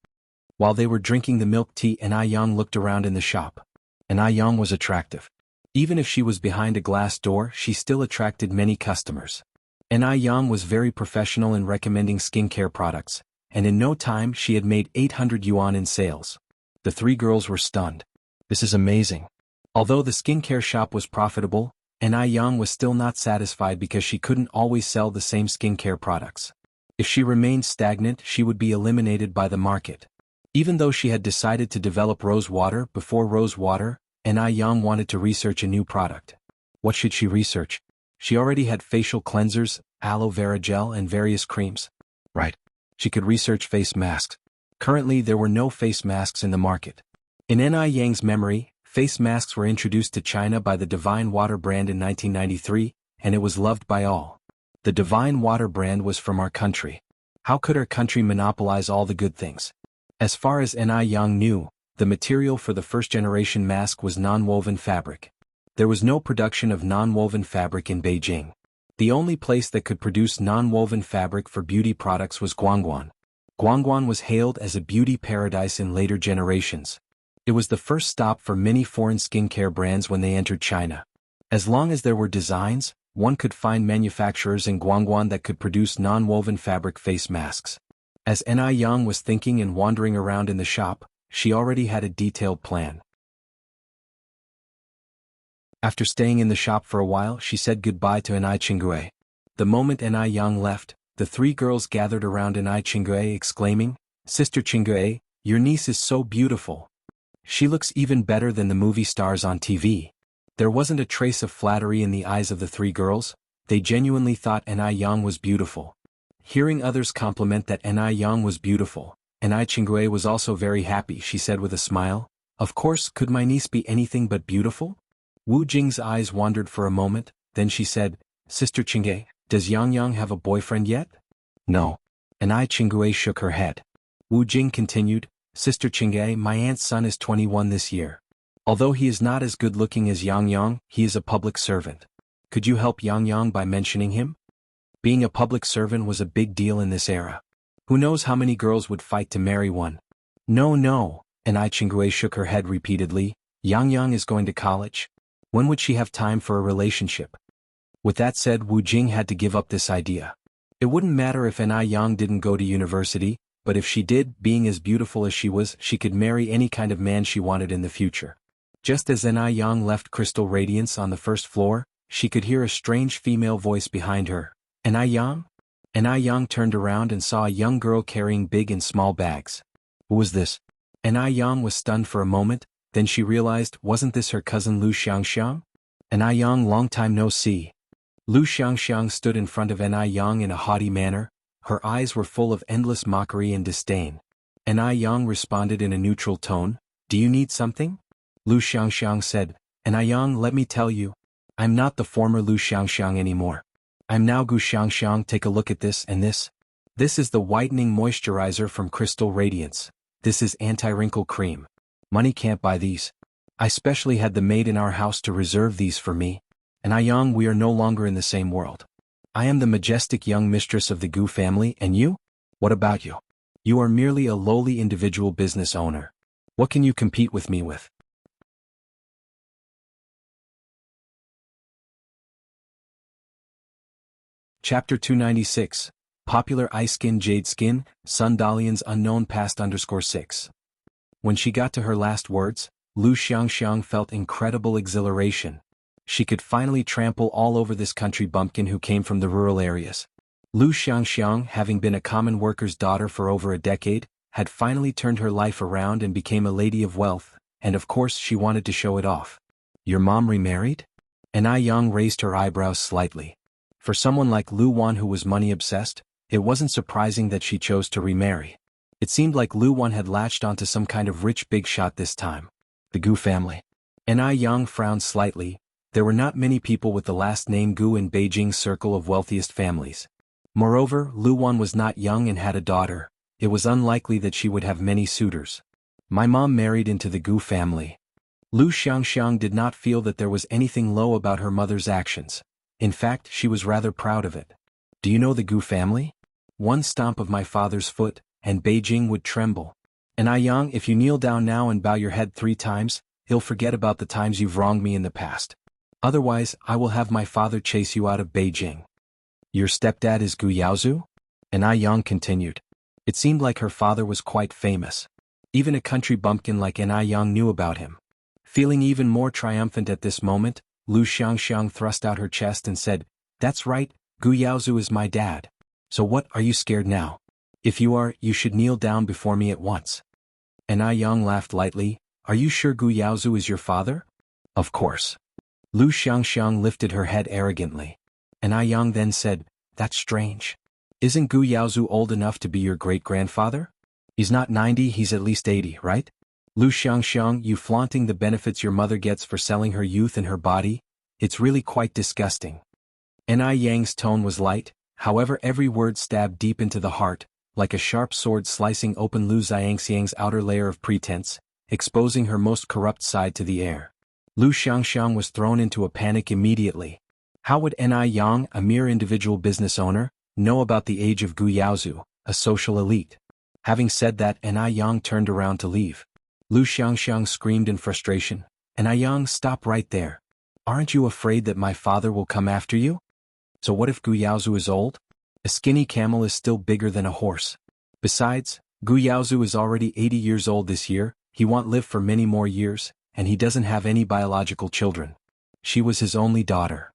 While they were drinking the milk tea, Ni Yang looked around in the shop. Ni Yang was attractive. Even if she was behind a glass door, she still attracted many customers. Ni Yang was very professional in recommending skincare products, and in no time she had made 800 yuan in sales. The three girls were stunned. This is amazing. Although the skincare shop was profitable, Ni Yang was still not satisfied because she couldn't always sell the same skincare products. If she remained stagnant, she would be eliminated by the market. Even though she had decided to develop rose water before rose water, Ni Yang wanted to research a new product. What should she research? She already had facial cleansers, aloe vera gel and various creams. Right. She could research face masks. Currently there were no face masks in the market. In Ni Yang's memory, face masks were introduced to China by the Divine Water brand in 1993, and it was loved by all. The Divine Water brand was from our country. How could our country monopolize all the good things? As far as Ni Yang knew, the material for the first-generation mask was non-woven fabric. There was no production of non-woven fabric in Beijing. The only place that could produce non-woven fabric for beauty products was Guangguan. Guangguan was hailed as a beauty paradise in later generations. It was the first stop for many foreign skincare brands when they entered China. As long as there were designs, one could find manufacturers in Guangguan that could produce non-woven fabric face masks. As Ni Yang was thinking and wandering around in the shop, she already had a detailed plan. After staying in the shop for a while, she said goodbye to Ni Qingui. The moment Ni Yang left, the three girls gathered around Ni Qingui exclaiming, "Sister Qingui, your niece is so beautiful. She looks even better than the movie stars on TV." There wasn't a trace of flattery in the eyes of the three girls. They genuinely thought Ni Yang was beautiful. Hearing others compliment that Ni Yang was beautiful, Ni Qingui was also very happy. She said with a smile, "Of course, could my niece be anything but beautiful?" Wu Jing's eyes wandered for a moment, then she said, "Sister Qingui, does Yang Yang have a boyfriend yet?" "No." Ni Qingui shook her head. Wu Jing continued, "Sister Qingui, my aunt's son is 21 this year. Although he is not as good-looking as Yang Yang, he is a public servant. Could you help Yang Yang by mentioning him?" Being a public servant was a big deal in this era. Who knows how many girls would fight to marry one? No. Ni Qingui shook her head repeatedly. Yang Yang is going to college. When would she have time for a relationship? With that said, Wu Jing had to give up this idea. It wouldn't matter if Ni Yang didn't go to university, but if she did, being as beautiful as she was, she could marry any kind of man she wanted in the future. Just as Ni Yang left Crystal Radiance on the first floor, she could hear a strange female voice behind her. "Ni Yang?" Ni Yang turned around and saw a young girl carrying big and small bags. Who was this? Ni Yang was stunned for a moment, then she realized, wasn't this her cousin Lu Xianxia? Ni Yang, long time no see. Lu Xianxia stood in front of Ni Yang in a haughty manner. Her eyes were full of endless mockery and disdain. Ni Yang responded in a neutral tone, "Do you need something?" Lu Xianxia said, "Ni Yang, let me tell you, I'm not the former Lu Xianxia anymore. I'm now Gu Xianxia. Take a look at this and this. This is the whitening moisturizer from Crystal Radiance. This is anti-wrinkle cream. Money can't buy these. I specially had the maid in our house to reserve these for me. Ni Yang, we are no longer in the same world. I am the majestic young mistress of the Gu family, and you? What about you? You are merely a lowly individual business owner. What can you compete with me with?" Chapter 296, Popular Ice Skin Jade Skin, Sundalian's Unknown Past _6. When she got to her last words, Lu Xianxiang felt incredible exhilaration. She could finally trample all over this country bumpkin who came from the rural areas. Lu Xianxiang, having been a common worker's daughter for over a decade, had finally turned her life around and became a lady of wealth, and of course she wanted to show it off. Your mom remarried? Yang raised her eyebrows slightly. For someone like Lu Wan who was money-obsessed, it wasn't surprising that she chose to remarry. It seemed like Lu Wan had latched onto some kind of rich big shot this time. The Gu family. Yang frowned slightly. There were not many people with the last name Gu in Beijing's circle of wealthiest families. Moreover, Lu Wan was not young and had a daughter. It was unlikely that she would have many suitors. My mom married into the Gu family. Lu Xianxia did not feel that there was anything low about her mother's actions. In fact, she was rather proud of it. Do you know the Gu family? One stomp of my father's foot, and Beijing would tremble. Yang, if you kneel down now and bow your head 3 times, he'll forget about the times you've wronged me in the past. Otherwise, I will have my father chase you out of Beijing. Your stepdad is Gu Yaozu? Yang continued. It seemed like her father was quite famous. Even a country bumpkin like Yang knew about him. Feeling even more triumphant at this moment, Lu Xianxia thrust out her chest and said, "That's right, Gu Yaozu is my dad. So what, are you scared now? If you are, you should kneel down before me at once." Yang laughed lightly. Are you sure Gu Yaozu is your father? Of course. Lu Xianxia lifted her head arrogantly. Yang then said, That's strange. Isn't Gu Yaozu old enough to be your great-grandfather? He's not 90, he's at least 80, right? Lu Xianxia, you flaunting the benefits your mother gets for selling her youth and her body? It's really quite disgusting. Yang's tone was light, however every word stabbed deep into the heart, like a sharp sword slicing open Lu Xianxiang's outer layer of pretense, exposing her most corrupt side to the air. Lu Xianxia was thrown into a panic immediately. How would Yang, a mere individual business owner, know about the age of Gu Yaozu, a social elite? Having said that, Yang turned around to leave. Lu Xianxia screamed in frustration. Yang, stop right there. Aren't you afraid that my father will come after you? So what if Gu Yaozu is old? A skinny camel is still bigger than a horse. Besides, Gu Yaozu is already 80 years old this year, he won't live for many more years, and he doesn't have any biological children. She was his only daughter.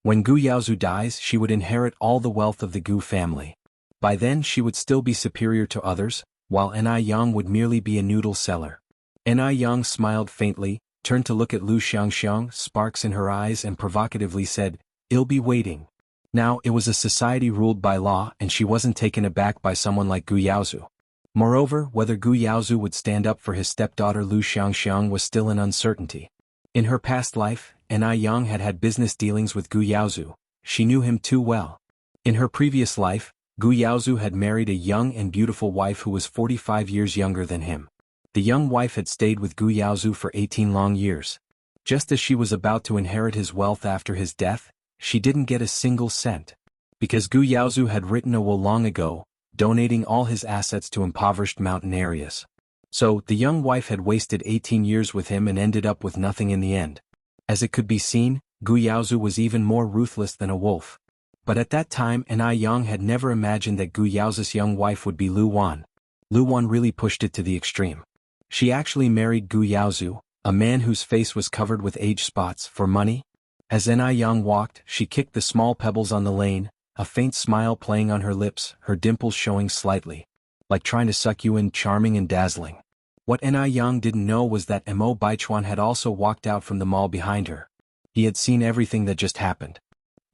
When Gu Yaozu dies, she would inherit all the wealth of the Gu family. By then she would still be superior to others, while Yang would merely be a noodle seller. Yang smiled faintly, turned to look at Lu Xianxia, sparks in her eyes, and provocatively said, "I'll be waiting." Now, it was a society ruled by law, and she wasn't taken aback by someone like Gu Yaozu. Moreover, whether Gu Yaozu would stand up for his stepdaughter Lu Xianxia was still an uncertainty. In her past life, Yang had had business dealings with Gu Yaozu. She knew him too well. In her previous life, Gu Yaozu had married a young and beautiful wife who was 45 years younger than him. The young wife had stayed with Gu Yaozu for 18 long years. Just as she was about to inherit his wealth after his death, she didn't get a single cent. Because Gu Yaozu had written a will long ago, donating all his assets to impoverished mountain areas. So, the young wife had wasted 18 years with him and ended up with nothing in the end. As it could be seen, Gu Yaozu was even more ruthless than a wolf. But at that time Yang had never imagined that Gu Yaozu's young wife would be Lu Wan. Lu Wan really pushed it to the extreme. She actually married Gu Yaozu, a man whose face was covered with age spots, for money. As Yang walked, she kicked the small pebbles on the lane, a faint smile playing on her lips, her dimples showing slightly. Like trying to suck you in, charming and dazzling. What Yang didn't know was that Mo Baichuan had also walked out from the mall behind her. He had seen everything that just happened.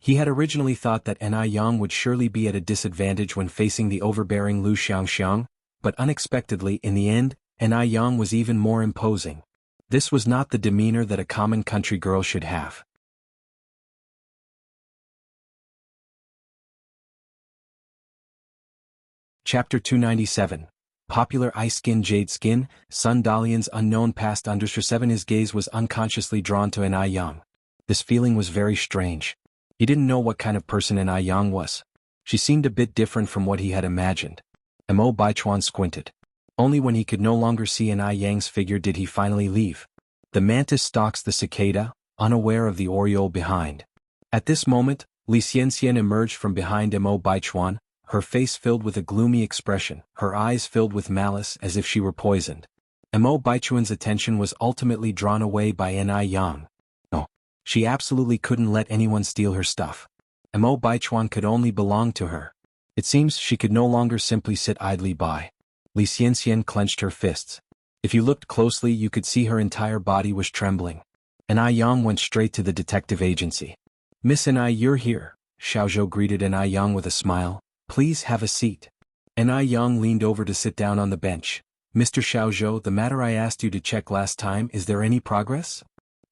He had originally thought that Yang would surely be at a disadvantage when facing the overbearing Lu Xianxia, but unexpectedly, in the end, Yang was even more imposing. This was not the demeanor that a common country girl should have. Chapter 297. Popular Ice Skin Jade Skin, Sun Dalian's unknown past. Under 7 his gaze was unconsciously drawn to Yang. This feeling was very strange. He didn't know what kind of person Yang was. She seemed a bit different from what he had imagined. Mo Baichuan squinted. Only when he could no longer see Yang's figure did he finally leave. The mantis stalks the cicada, unaware of the oriole behind. At this moment, Xianxia emerged from behind Mo Baichuan, her face filled with a gloomy expression, her eyes filled with malice as if she were poisoned. Mo Baichuan's attention was ultimately drawn away by Yang. No, she absolutely couldn't let anyone steal her stuff. Mo Baichuan could only belong to her. It seems she could no longer simply sit idly by. Xianxia clenched her fists. If you looked closely you could see her entire body was trembling. Yang went straight to the detective agency. Miss you're here, Xiaozhou greeted Yang with a smile. Please have a seat. Yang leaned over to sit down on the bench. Mr. Xiaozhou, the matter I asked you to check last time, is there any progress?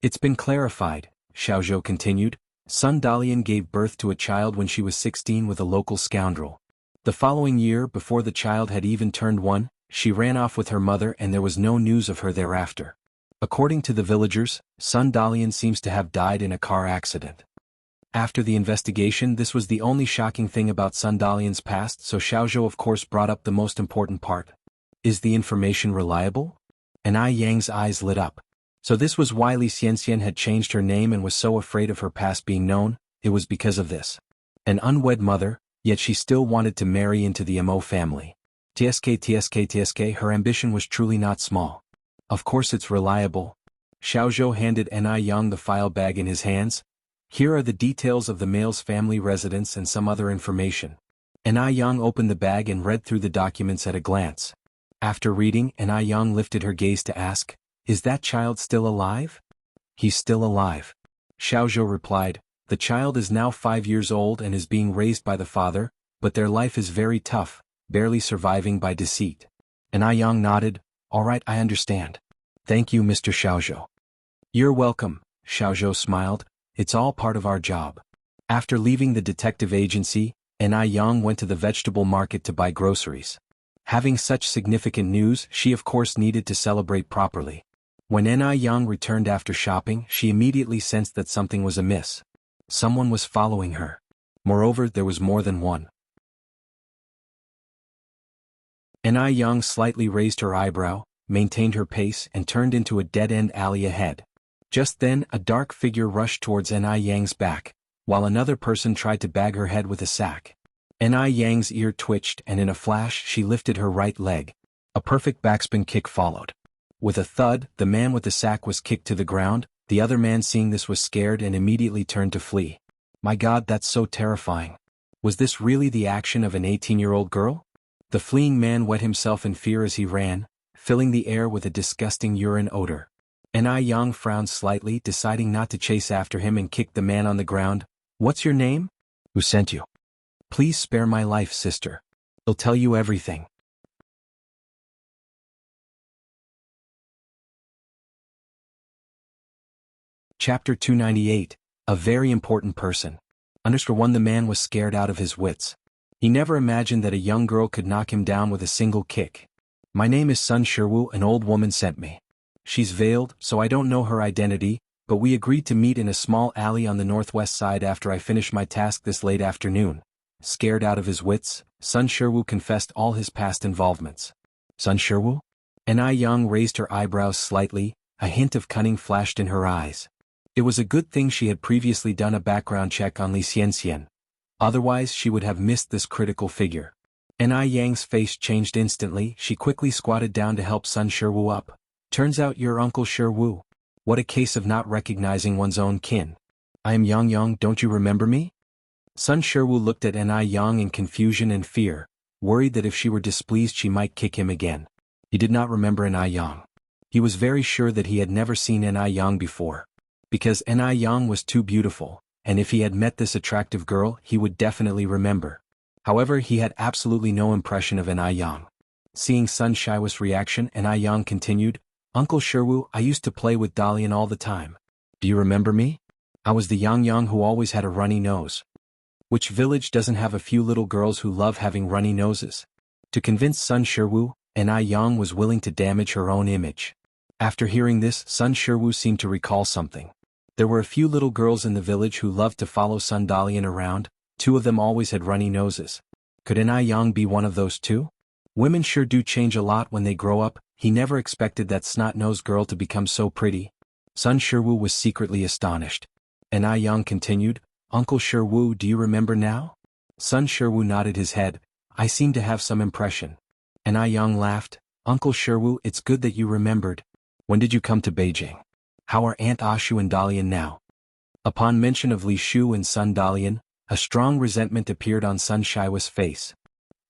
It's been clarified, Xiaozhou continued. Sun Dalian gave birth to a child when she was 16 with a local scoundrel. The following year, before the child had even turned 1, she ran off with her mother and there was no news of her thereafter. According to the villagers, Sun Dalian seems to have died in a car accident. After the investigation, this was the only shocking thing about Sun Dalian's past, so Xiaozhou of course brought up the most important part. Is the information reliable? Yang's eyes lit up. So this was why Xianxia had changed her name and was so afraid of her past being known. It was because of this. An unwed mother, yet she still wanted to marry into the Mo family. TSK, her ambition was truly not small. Of course it's reliable. Xiaozhou handed Yang the file bag in his hands. Here are the details of the male's family residence and some other information. Yang opened the bag and read through the documents at a glance. After reading, Yang lifted her gaze to ask, is that child still alive? He's still alive. Xiaozhou replied, the child is now 5 years old and is being raised by the father, but their life is very tough, barely surviving by deceit. Yang nodded, all right, I understand. Thank you, Mr. Xiaozhou. You're welcome, Xiaozhou smiled, it's all part of our job. After leaving the detective agency, Yang went to the vegetable market to buy groceries. Having such significant news, she of course needed to celebrate properly. When Yang returned after shopping, she immediately sensed that something was amiss. Someone was following her. Moreover, there was more than one. Yang slightly raised her eyebrow, maintained her pace and turned into a dead-end alley ahead. Just then, a dark figure rushed towards Yang's back, while another person tried to bag her head with a sack. Yang's ear twitched and in a flash she lifted her right leg. A perfect backspin kick followed. With a thud, the man with the sack was kicked to the ground. The other man seeing this was scared and immediately turned to flee. My God, that's so terrifying. Was this really the action of an 18-year-old girl? The fleeing man wet himself in fear as he ran, filling the air with a disgusting urine odor. Yang frowned slightly, deciding not to chase after him and kicked the man on the ground. What's your name? Who sent you? Please spare my life, sister. I'll tell you everything. Chapter 298, A Very Important Person. _1 The man was scared out of his wits. He never imagined that a young girl could knock him down with a single kick. My name is Sun Shiwu, an old woman sent me. She's veiled, so I don't know her identity, but we agreed to meet in a small alley on the northwest side after I finish my task this late afternoon. Scared out of his wits, Sun Shiwu confessed all his past involvements. Sun Shiwu? Yang raised her eyebrows slightly, a hint of cunning flashed in her eyes. It was a good thing she had previously done a background check on Xianxia. Otherwise she would have missed this critical figure. Yang's face changed instantly. She quickly squatted down to help Sun Shiwu up. Turns out you're Uncle Shiwu. What a case of not recognizing one's own kin. I am Yang, don't you remember me? Sun Shiwu looked at Yang in confusion and fear, worried that if she were displeased she might kick him again. He did not remember Yang. He was very sure that he had never seen Yang before. Because Yang was too beautiful, and if he had met this attractive girl he would definitely remember. However, he had absolutely no impression of Yang. Seeing Sun Shiwu's reaction, Yang continued, Uncle Shiwu, I used to play with Dalian all the time. Do you remember me? I was the Yang who always had a runny nose. Which village doesn't have a few little girls who love having runny noses? To convince Sun Shiwu, Yang was willing to damage her own image. After hearing this, Sun Shiwu seemed to recall something. There were a few little girls in the village who loved to follow Sun Dalian around. 2 of them always had runny noses. Could Yang be one of those 2? Women sure do change a lot when they grow up. He never expected that snot-nosed girl to become so pretty. Sun Shiwu was secretly astonished. Yang continued, Uncle Shiwu, do you remember now? Sun Shiwu nodded his head. I seem to have some impression. Yang laughed. Uncle Shiwu, it's good that you remembered. When did you come to Beijing? How are Aunt Ashu and Dalian now? Upon mention of Li Shu and Sun Dalian, A strong resentment appeared on Sun Shiwa's face.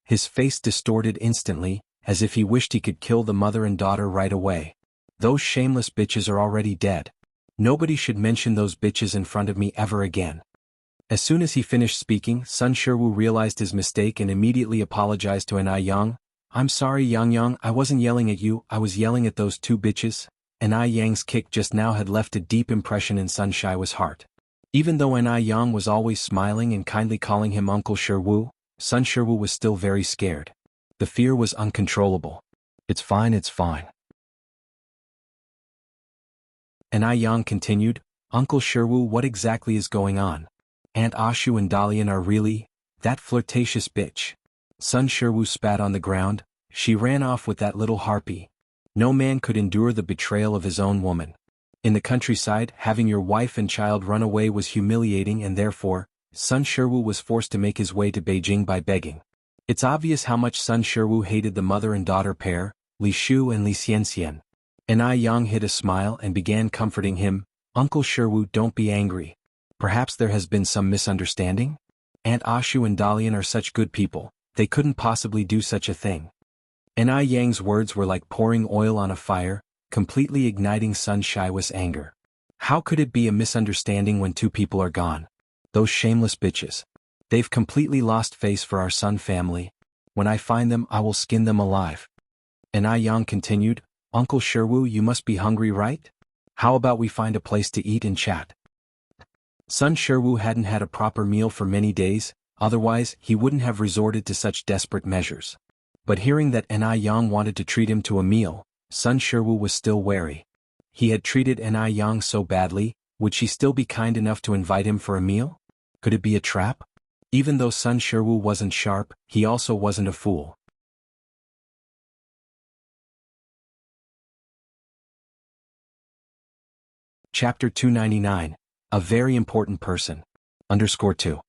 His face distorted instantly, as if he wished he could kill the mother and daughter right away. Those shameless bitches are already dead. Nobody should mention those bitches in front of me ever again. As soon as he finished speaking, Sun Shiwu realized his mistake and immediately apologized to Anai Yang. I'm sorry Yang, I wasn't yelling at you, I was yelling at those two bitches. Anai Yang's kick just now had left a deep impression in Sun Shiwa's heart. Even though Anai Yang was always smiling and kindly calling him Uncle Shiwu, Sun Shiwu was still very scared. The fear was uncontrollable. It's fine, it's fine. Anai Yang continued, Uncle Shiwu, what exactly is going on? Aunt Ashu and Dalian are really that flirtatious bitch. Sun Shiwu spat on the ground. She ran off with that little harpy. No man could endure the betrayal of his own woman. In the countryside, having your wife and child run away was humiliating, and therefore, Sun Shiwu was forced to make his way to Beijing by begging. It's obvious how much Sun Shiwu hated the mother and daughter pair, Li Shu and Li Xianxia. Anai Yang hid a smile and began comforting him. Uncle Shiwu, don't be angry. Perhaps there has been some misunderstanding? Aunt Ashu and Dalian are such good people, they couldn't possibly do such a thing. Anai Yang's words were like pouring oil on a fire, completely igniting Sun Shiwa's anger. How could it be a misunderstanding when two people are gone? Those shameless bitches. They've completely lost face for our Sun family. When I find them, I will skin them alive. Anai Yang continued, Uncle Shiwu, you must be hungry, right? How about we find a place to eat and chat? Sun Shiwu hadn't had a proper meal for many days, otherwise he wouldn't have resorted to such desperate measures. But hearing that Anai Yang wanted to treat him to a meal, Sun Shiwu was still wary. He had treated Anai Yang so badly, would she still be kind enough to invite him for a meal? Could it be a trap? Even though Sun Shiwu wasn't sharp, he also wasn't a fool. Chapter 299. A very important person. _2.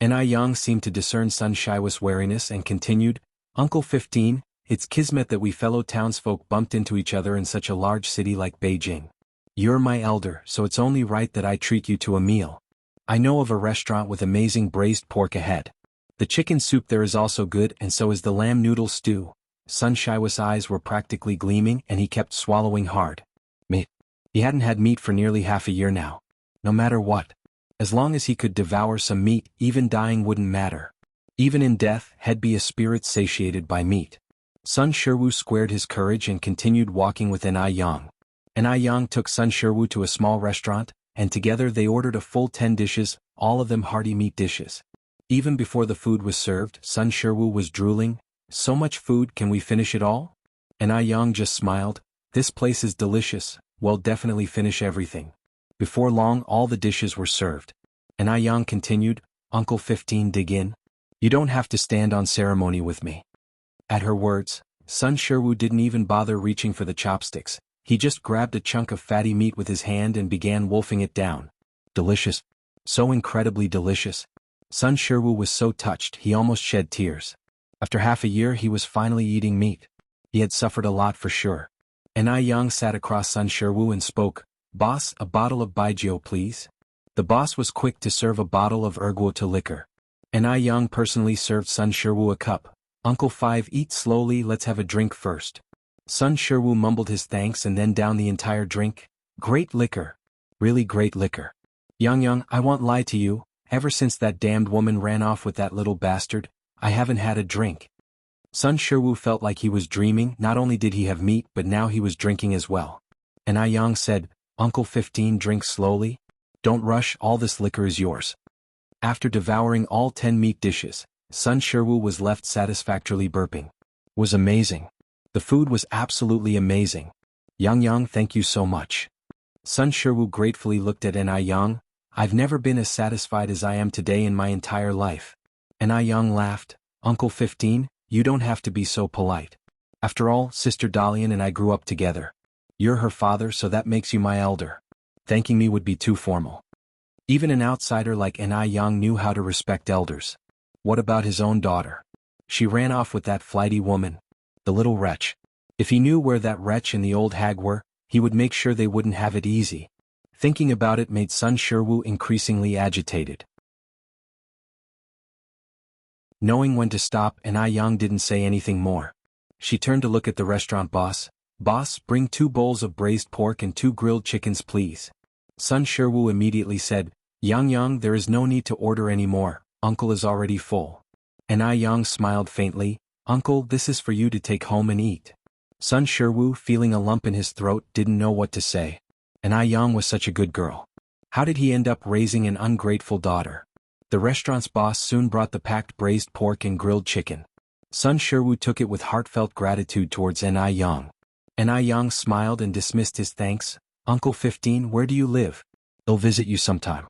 Anai Yang seemed to discern Sun Shiwa's wariness and continued, Uncle 15, it's kismet that we fellow townsfolk bumped into each other in such a large city like Beijing. You're my elder, so it's only right that I treat you to a meal. I know of a restaurant with amazing braised pork ahead. The chicken soup there is also good, and so is the lamb noodle stew. Sun Shiwa's eyes were practically gleaming and he kept swallowing hard. Meat. He hadn't had meat for nearly half a year now. No matter what. As long as he could devour some meat, even dying wouldn't matter. Even in death, he'd be a spirit satiated by meat. Sun Shiwu squared his courage and continued walking with Anai Yang. Anai Yang took Sun Shiwu to a small restaurant, and together they ordered a full 10 dishes, all of them hearty meat dishes. Even before the food was served, Sun Shiwu was drooling. So much food, can we finish it all? Anai Yang just smiled. This place is delicious, we'll definitely finish everything. Before long, all the dishes were served. Anai Yang continued, Uncle 15, dig in. You don't have to stand on ceremony with me. At her words, Sun Shiwu didn't even bother reaching for the chopsticks. He just grabbed a chunk of fatty meat with his hand and began wolfing it down. Delicious. So incredibly delicious. Sun Shiwu was so touched he almost shed tears. After half a year he was finally eating meat. He had suffered a lot for sure. Anai Yang sat across Sun Shiwu and spoke, Boss, a bottle of baijiu please. The boss was quick to serve a bottle of erguo to liquor. Anai Yang personally served Sun Shiwu a cup. Uncle 5, eat slowly, let's have a drink first. Sun Shiwu mumbled his thanks and then downed the entire drink. Great liquor. Really great liquor. Yang, I won't lie to you, ever since that damned woman ran off with that little bastard, I haven't had a drink. Sun Shiwu felt like he was dreaming. Not only did he have meat, but now he was drinking as well. Anai Yang said, Uncle 15, drink slowly. Don't rush, all this liquor is yours. After devouring all 10 meat dishes, Sun Shiwu was left satisfactorily burping. Was amazing. The food was absolutely amazing. Yang, thank you so much. Sun Shiwu gratefully looked at Anai Yang. I've never been as satisfied as I am today in my entire life. Anai Yang laughed. Uncle 15, you don't have to be so polite. After all, Sister Dalian and I grew up together. You're her father, so that makes you my elder. Thanking me would be too formal. Even an outsider like Anai Yang knew how to respect elders. What about his own daughter? She ran off with that flighty woman. The little wretch. If he knew where that wretch and the old hag were, he would make sure they wouldn't have it easy. Thinking about it made Sun Shiwu increasingly agitated. Knowing when to stop, and Yang didn't say anything more. She turned to look at the restaurant boss. Boss, bring 2 bowls of braised pork and 2 grilled chickens please. Sun Shiwu immediately said, Yang, there is no need to order any more, uncle is already full. And Yang smiled faintly, uncle, this is for you to take home and eat. Sun Shiwu, feeling a lump in his throat, didn't know what to say. And Yang was such a good girl. How did he end up raising an ungrateful daughter? The restaurant's boss soon brought the packed braised pork and grilled chicken. Sun Shiwu took it with heartfelt gratitude towards Yang. Yang smiled and dismissed his thanks. Uncle 15, where do you live? I'll visit you sometime.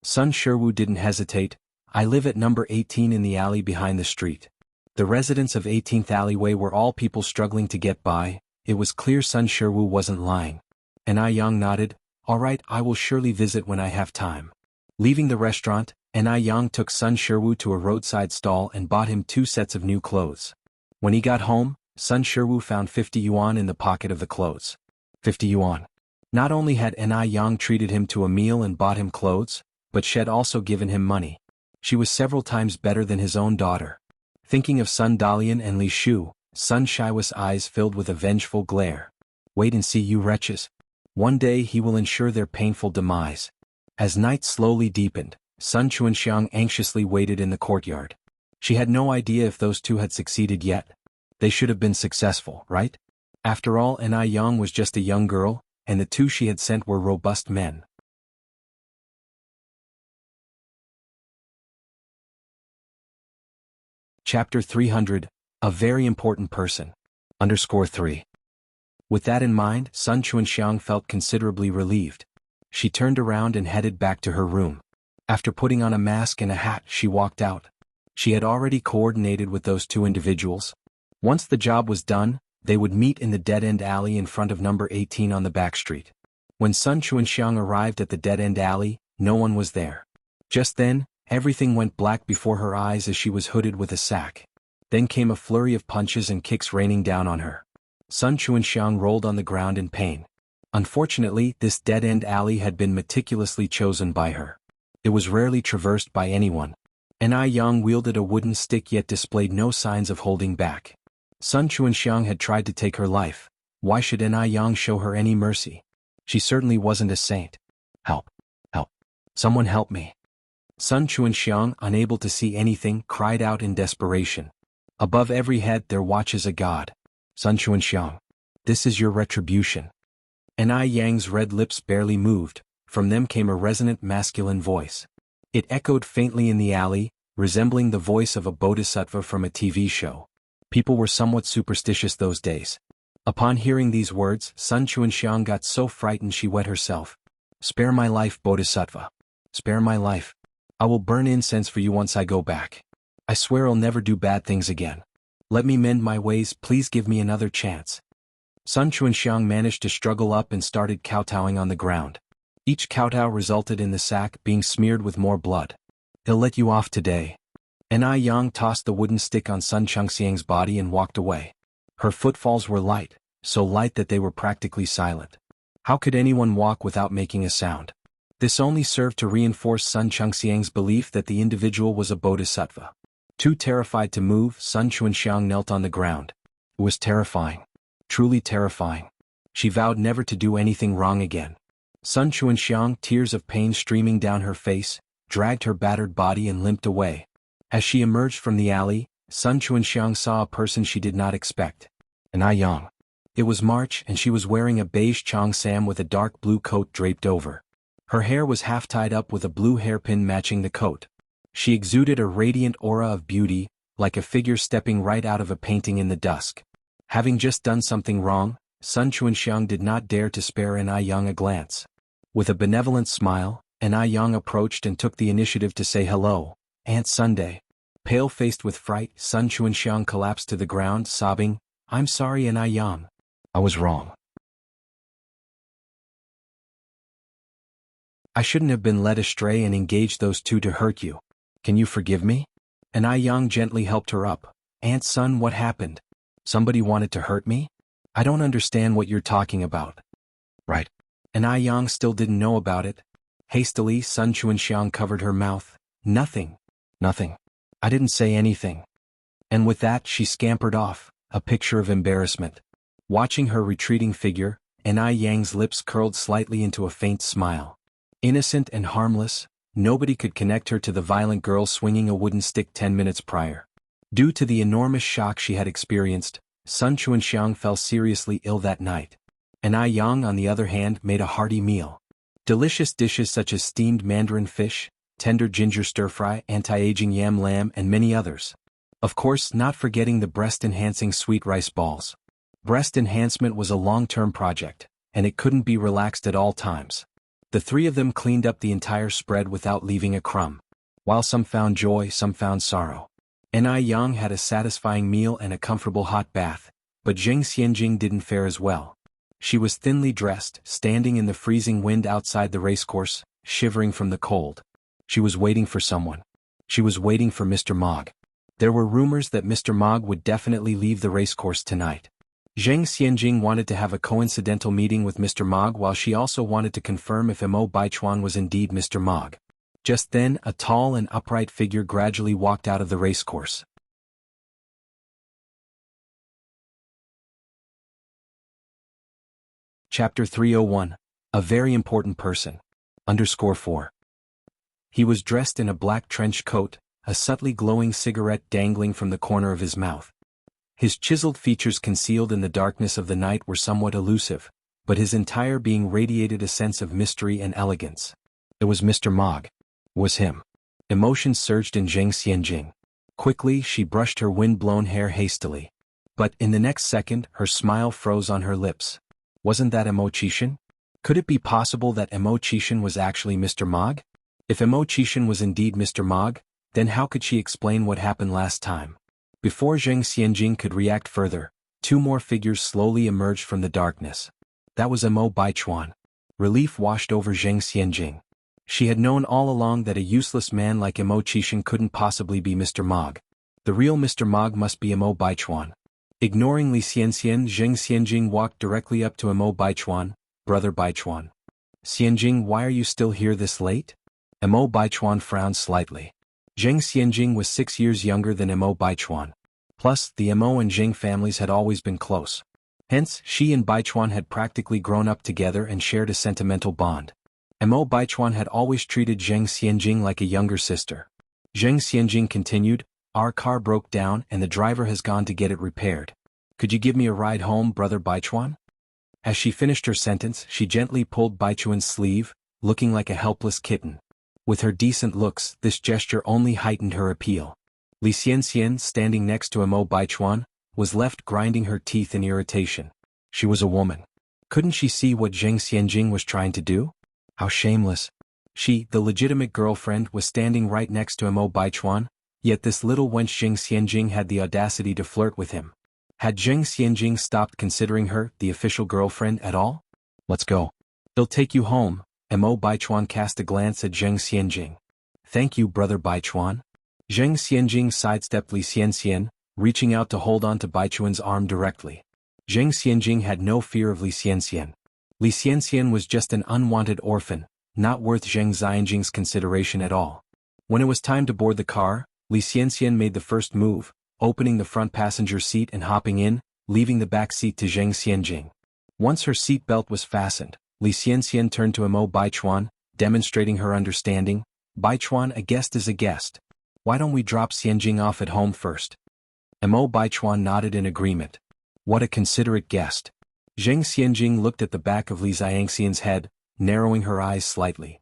Sun Shiwu didn't hesitate. I live at number 18 in the alley behind the street. The residents of 18th alleyway were all people struggling to get by. It was clear Sun Shiwu wasn't lying. Yang nodded. All right, I will surely visit when I have time. Leaving the restaurant, Yang took Sun Shiwu to a roadside stall and bought him 2 sets of new clothes. When he got home, Sun Shiwu found 50 yuan in the pocket of the clothes. 50 yuan. Not only had Yang treated him to a meal and bought him clothes, but she had also given him money. She was several times better than his own daughter. Thinking of Sun Dalian and Li Shu, Sun Shiwa's eyes filled with a vengeful glare. Wait and see, you wretches. One day he will ensure their painful demise. As night slowly deepened, Sun Chuanxiang anxiously waited in the courtyard. She had no idea if those 2 had succeeded yet. They should have been successful, right? After all, Yang was just a young girl, and the 2 she had sent were robust men. Chapter 300, A Very Important Person. _3. With that in mind, Sun Chuanxiang felt considerably relieved. She turned around and headed back to her room. After putting on a mask and a hat, she walked out. She had already coordinated with those 2 individuals. Once the job was done, they would meet in the dead-end alley in front of number 18 on the back street. When Sun Chuanxiang arrived at the dead-end alley, no one was there. Just then, everything went black before her eyes as she was hooded with a sack. Then came a flurry of punches and kicks raining down on her. Sun Chuanxiang rolled on the ground in pain. Unfortunately, this dead-end alley had been meticulously chosen by her. It was rarely traversed by anyone. Yang wielded a wooden stick yet displayed no signs of holding back. Sun Chuanxiang had tried to take her life. Why should Yang show her any mercy? She certainly wasn't a saint. Help! Help! Someone help me! Sun Chuanxiang, unable to see anything, cried out in desperation. Above every head there watches a god. Sun Chuanxiang, this is your retribution. Yang's red lips barely moved. From them came a resonant masculine voice. It echoed faintly in the alley, resembling the voice of a bodhisattva from a TV show. People were somewhat superstitious those days. Upon hearing these words, Sun Chuanxiang got so frightened she wet herself. Spare my life, bodhisattva. Spare my life. I will burn incense for you once I go back. I swear I'll never do bad things again. Let me mend my ways, please give me another chance. Sun Chuanxiang managed to struggle up and started kowtowing on the ground. Each kowtow resulted in the sack being smeared with more blood. He'll let you off today. Yang tossed the wooden stick on Sun Chengxiang's body and walked away. Her footfalls were light, so light that they were practically silent. How could anyone walk without making a sound? This only served to reinforce Sun Chengxiang's belief that the individual was a bodhisattva. Too terrified to move, Sun Chuanxiang knelt on the ground. It was terrifying. Truly terrifying. She vowed never to do anything wrong again. Sun Chuanxiang, tears of pain streaming down her face, dragged her battered body and limped away. As she emerged from the alley, Sun Chuanxiang saw a person she did not expect. Yang. It was March and she was wearing a beige cheongsam with a dark blue coat draped over. Her hair was half tied up with a blue hairpin matching the coat. She exuded a radiant aura of beauty, like a figure stepping right out of a painting in the dusk. Having just done something wrong, Sun Chuanxiang did not dare to spare Yang a glance. With a benevolent smile, Yang approached and took the initiative to say hello, Aunt Sunday. Pale-faced with fright, Sun Chuanxiang collapsed to the ground, sobbing, I'm sorry, Yang. I was wrong. I shouldn't have been led astray and engaged those 2 to hurt you. Can you forgive me? Yang gently helped her up. Aunt Sun, what happened? Somebody wanted to hurt me? I don't understand what you're talking about. Right. Yang still didn't know about it. Hastily, Sun Chuanxiang covered her mouth. Nothing. Nothing. I didn't say anything. And with that she scampered off, a picture of embarrassment. Watching her retreating figure, Anai Yang's lips curled slightly into a faint smile. Innocent and harmless, nobody could connect her to the violent girl swinging a wooden stick 10 minutes prior. Due to the enormous shock she had experienced, Sun Chuanxiang fell seriously ill that night. Anai Yang, on the other hand, made a hearty meal. Delicious dishes such as steamed mandarin fish, tender ginger stir-fry, anti-aging yam lamb, and many others. Of course, not forgetting the breast-enhancing sweet rice balls. Breast enhancement was a long-term project, and it couldn't be relaxed at all times. The three of them cleaned up the entire spread without leaving a crumb. While some found joy, some found sorrow. Anai Yang had a satisfying meal and a comfortable hot bath, but Zheng Xianjing didn't fare as well. She was thinly dressed, standing in the freezing wind outside the racecourse, shivering from the cold. She was waiting for someone. She was waiting for Mr. Mog. There were rumors that Mr. Mog would definitely leave the racecourse tonight. Zheng Xianjing wanted to have a coincidental meeting with Mr. Mog, while she also wanted to confirm if Mo Baichuan was indeed Mr. Mog. Just then, a tall and upright figure gradually walked out of the racecourse. Chapter 301. A very important person. _4. He was dressed in a black trench coat, a subtly glowing cigarette dangling from the corner of his mouth. His chiseled features concealed in the darkness of the night were somewhat elusive, but his entire being radiated a sense of mystery and elegance. It was Mr. Mog. Was him. Emotions surged in Zheng Xianjing. Quickly, she brushed her wind-blown hair hastily. But in the next second, her smile froze on her lips. Wasn't that Mo Qishan? Could it be possible that Mo Qishan was actually Mr. Mog? If Mo Qishan was indeed Mr. Mog, then how could she explain what happened last time? Before Zheng Xianjing could react further, two more figures slowly emerged from the darkness. That was Mo Baichuan. Relief washed over Zheng Xianjing. She had known all along that a useless man like Mo Qishan couldn't possibly be Mr. Mog. The real Mr. Mog must be Mo Baichuan. Ignoring Li Xianxian, Zheng Xianjing walked directly up to Mo Baichuan. Brother Baichuan. Xianjing, why are you still here this late? Mo Baichuan frowned slightly. Zheng Xianjing was 6 years younger than Mo Baichuan. Plus, the Mo and Zheng families had always been close. Hence, she and Baichuan had practically grown up together and shared a sentimental bond. Mo Baichuan had always treated Zheng Xianjing like a younger sister. Zheng Xianjing continued, our car broke down and the driver has gone to get it repaired. Could you give me a ride home, Brother Baichuan? As she finished her sentence, she gently pulled Baichuan's sleeve, looking like a helpless kitten. With her decent looks, this gesture only heightened her appeal. Li Xianxian, standing next to Mo Baichuan, was left grinding her teeth in irritation. She was a woman. Couldn't she see what Zheng Xianjing was trying to do? How shameless. She, the legitimate girlfriend, was standing right next to Mo Baichuan, yet this little wench Zheng Xianjing had the audacity to flirt with him. Had Zheng Xianjing stopped considering her the official girlfriend at all? Let's go. He'll take you home. Mo Baichuan cast a glance at Zheng Xianjing. Thank you, Brother Baichuan. Zheng Xianjing sidestepped Li Xianxian, reaching out to hold on to Baichuan's arm directly. Zheng Xianjing had no fear of Li Xianxian. Li Xianxian was just an unwanted orphan, not worth Zheng Xianjing's consideration at all. When it was time to board the car, Li Xianxian made the first move, opening the front passenger seat and hopping in, leaving the back seat to Zheng Xianjing. Once her seat belt was fastened, Li Xianxian turned to Mo Baichuan, demonstrating her understanding. Baichuan, a guest is a guest. Why don't we drop Xianjing off at home first? Mo Baichuan nodded in agreement. What a considerate guest. Zheng Xianjing looked at the back of Li Xianxian's head, narrowing her eyes slightly.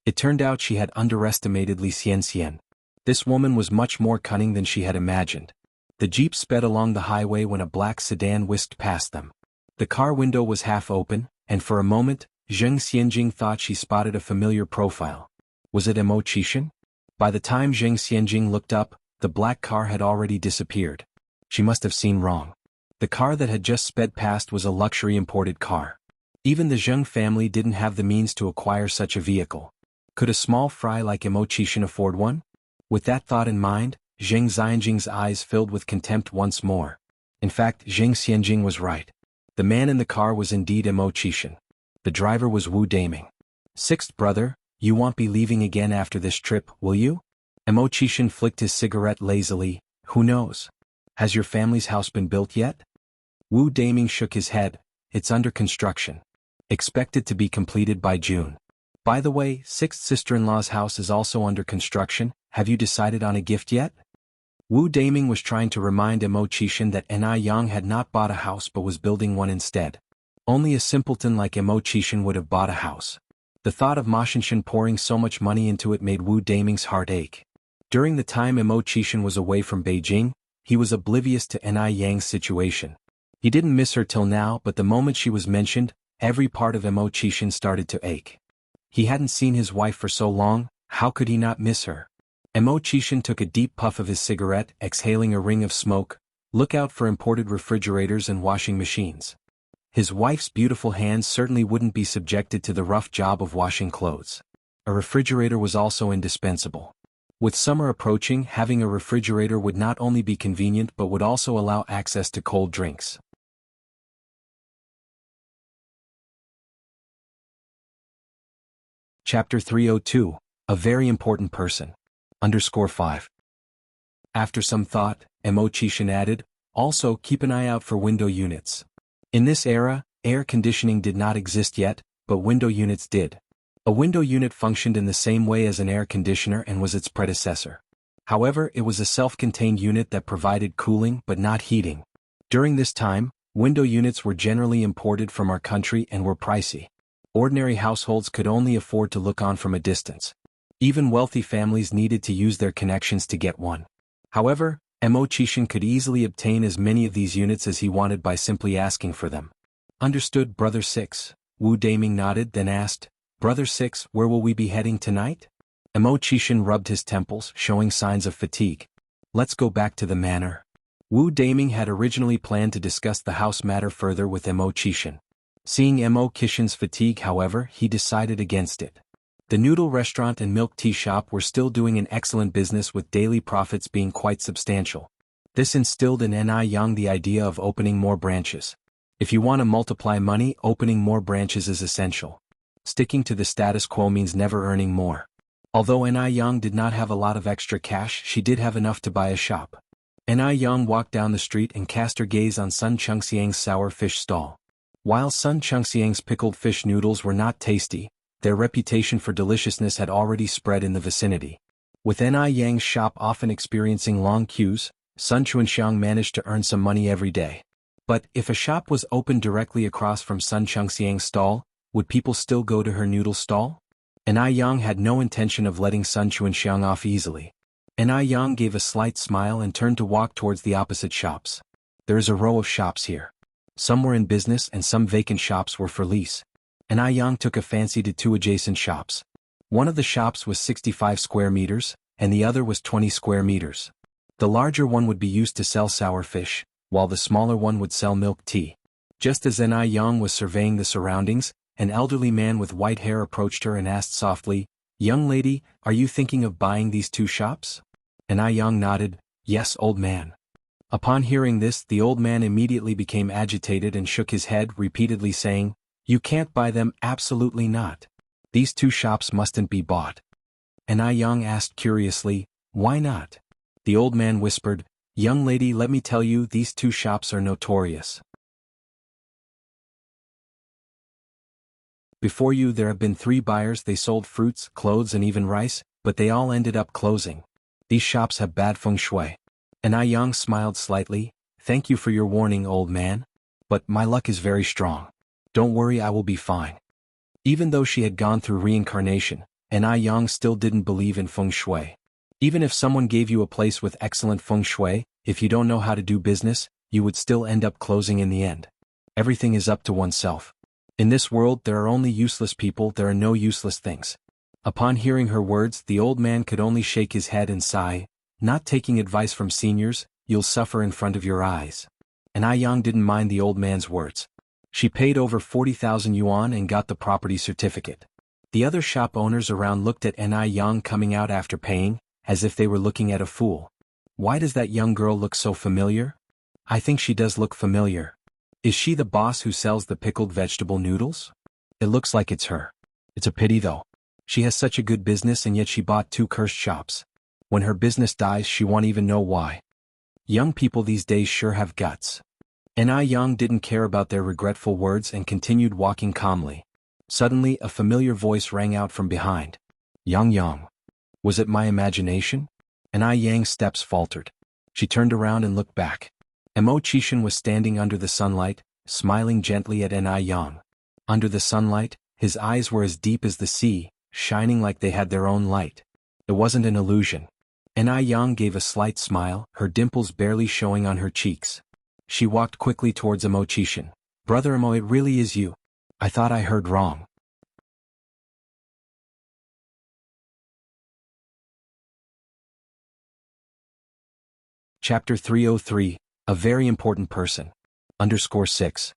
It turned out she had underestimated Li Xianxian. This woman was much more cunning than she had imagined. The jeep sped along the highway when a black sedan whisked past them. The car window was half open, and for a moment, Zheng Xianjing thought she spotted a familiar profile. Was it Mo Qishan? By the time Zheng Xianjing looked up, the black car had already disappeared. She must have seen wrong. The car that had just sped past was a luxury imported car. Even the Zheng family didn't have the means to acquire such a vehicle. Could a small fry like Mo Qishan afford one? With that thought in mind, Zheng Xianjing's eyes filled with contempt once more. In fact, Zheng Xianjing was right. The man in the car was indeed Mo Qishan. The driver was Wu Daming. Sixth brother, You won't be leaving again after this trip, will you? Mo Qishan flicked his cigarette lazily. Who knows? Has your family's house been built yet? Wu Daming shook his head. It's under construction. Expected to be completed by June. By the way, sixth sister-in-law's house is also under construction. Have you decided on a gift yet? Wu Daming was trying to remind Mo Qishan that Yang had not bought a house but was building one instead. Only a simpleton like Mo Qishan would have bought a house. The thought of Ma Xinshan pouring so much money into it made Wu Daming's heart ache. During the time Mo Qishan was away from Beijing, he was oblivious to Yang's situation. He didn't miss her till now, but the moment she was mentioned, every part of Mo Qishan started to ache. He hadn't seen his wife for so long, how could he not miss her? Mo Qishan took a deep puff of his cigarette, exhaling a ring of smoke. Look out for imported refrigerators and washing machines. His wife's beautiful hands certainly wouldn't be subjected to the rough job of washing clothes. A refrigerator was also indispensable. With summer approaching, having a refrigerator would not only be convenient but would also allow access to cold drinks. Chapter 302, A Very Important Person. _5. After some thought, Mo Qishan added, also keep an eye out for window units. In this era, air conditioning did not exist yet, but window units did. A window unit functioned in the same way as an air conditioner and was its predecessor. However, it was a self-contained unit that provided cooling but not heating. During this time, window units were generally imported from our country and were pricey. Ordinary households could only afford to look on from a distance. Even wealthy families needed to use their connections to get one. However, Mo Qishan could easily obtain as many of these units as he wanted by simply asking for them. Understood, Brother Six. Wu Daming nodded, then asked, Brother Six, where will we be heading tonight? Mo Qishan rubbed his temples, showing signs of fatigue. Let's go back to the manor. Wu Daming had originally planned to discuss the house matter further with Mo Qishan. Seeing Mo Qishan's fatigue, however, he decided against it. The noodle restaurant and milk tea shop were still doing an excellent business with daily profits being quite substantial. This instilled in Yang the idea of opening more branches. If you want to multiply money, opening more branches is essential. Sticking to the status quo means never earning more. Although Yang did not have a lot of extra cash, she did have enough to buy a shop. Yang walked down the street and cast her gaze on Sun Chengxiang's sour fish stall. While Sun Chengxiang's pickled fish noodles were not tasty, their reputation for deliciousness had already spread in the vicinity. With Yang's shop often experiencing long queues, Sun Chengxiang managed to earn some money every day. But if a shop was opened directly across from Sun Chengxiang's stall, would people still go to her noodle stall? Yang had no intention of letting Sun Chengxiang off easily. Yang gave a slight smile and turned to walk towards the opposite shops. There is a row of shops here. Some were in business and some vacant shops were for lease. Yang took a fancy to two adjacent shops. One of the shops was 65 square meters, and the other was 20 square meters. The larger one would be used to sell sour fish, while the smaller one would sell milk tea. Just as Yang was surveying the surroundings, an elderly man with white hair approached her and asked softly, Young lady, are you thinking of buying these two shops? Yang nodded, Yes, old man. Upon hearing this, the old man immediately became agitated and shook his head, repeatedly saying, You can't buy them, absolutely not. These two shops mustn't be bought. Yang asked curiously, Why not? The old man whispered, Young lady, let me tell you, these two shops are notorious. Before you there have been 3 buyers, they sold fruits, clothes and even rice, but they all ended up closing. These shops have bad feng shui. Yang smiled slightly, Thank you for your warning, old man. But my luck is very strong. Don't worry, I will be fine. Even though she had gone through reincarnation, Yang still didn't believe in feng shui. Even if someone gave you a place with excellent feng shui, if you don't know how to do business, you would still end up closing in the end. Everything is up to oneself. In this world there are only useless people, there are no useless things. Upon hearing her words, the old man could only shake his head and sigh, Not taking advice from seniors, you'll suffer in front of your eyes. Yang didn't mind the old man's words. She paid over 40,000 yuan and got the property certificate. The other shop owners around looked at Yang coming out after paying, as if they were looking at a fool. Why does that young girl look so familiar? I think she does look familiar. Is she the boss who sells the pickled vegetable noodles? It looks like it's her. It's a pity though. She has such a good business and yet she bought 2 cursed shops. When her business dies she won't even know why. Young people these days sure have guts. Yang didn't care about their regretful words and continued walking calmly. Suddenly a familiar voice rang out from behind. Yang. Was it my imagination? Yang's steps faltered. She turned around and looked back. Mo Chishan was standing under the sunlight, smiling gently at Yang. Under the sunlight, his eyes were as deep as the sea, shining like they had their own light. It wasn't an illusion. Yang gave a slight smile, her dimples barely showing on her cheeks. She walked quickly towards Mo Chishan. Brother Mo, it really is you. I thought I heard wrong. Chapter 303, A Very Important Person. _6.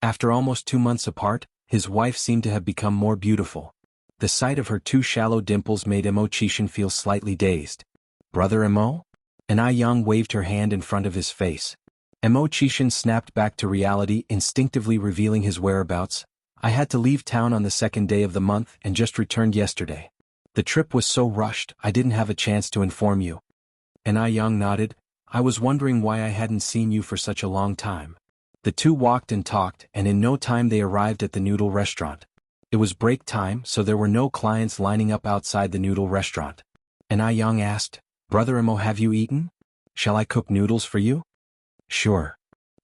After almost 2 months apart, his wife seemed to have become more beautiful. The sight of her 2 shallow dimples made Mo Chishan feel slightly dazed. Brother Mo? Yang waved her hand in front of his face. Mo Chishan snapped back to reality, instinctively revealing his whereabouts. I had to leave town on the 2nd day of the month and just returned yesterday. The trip was so rushed, I didn't have a chance to inform you. Yang nodded. I was wondering why I hadn't seen you for such a long time. The 2 walked and talked, and in no time they arrived at the noodle restaurant. It was break time, so there were no clients lining up outside the noodle restaurant. Yang asked, Brother Mo, have you eaten? Shall I cook noodles for you? Sure.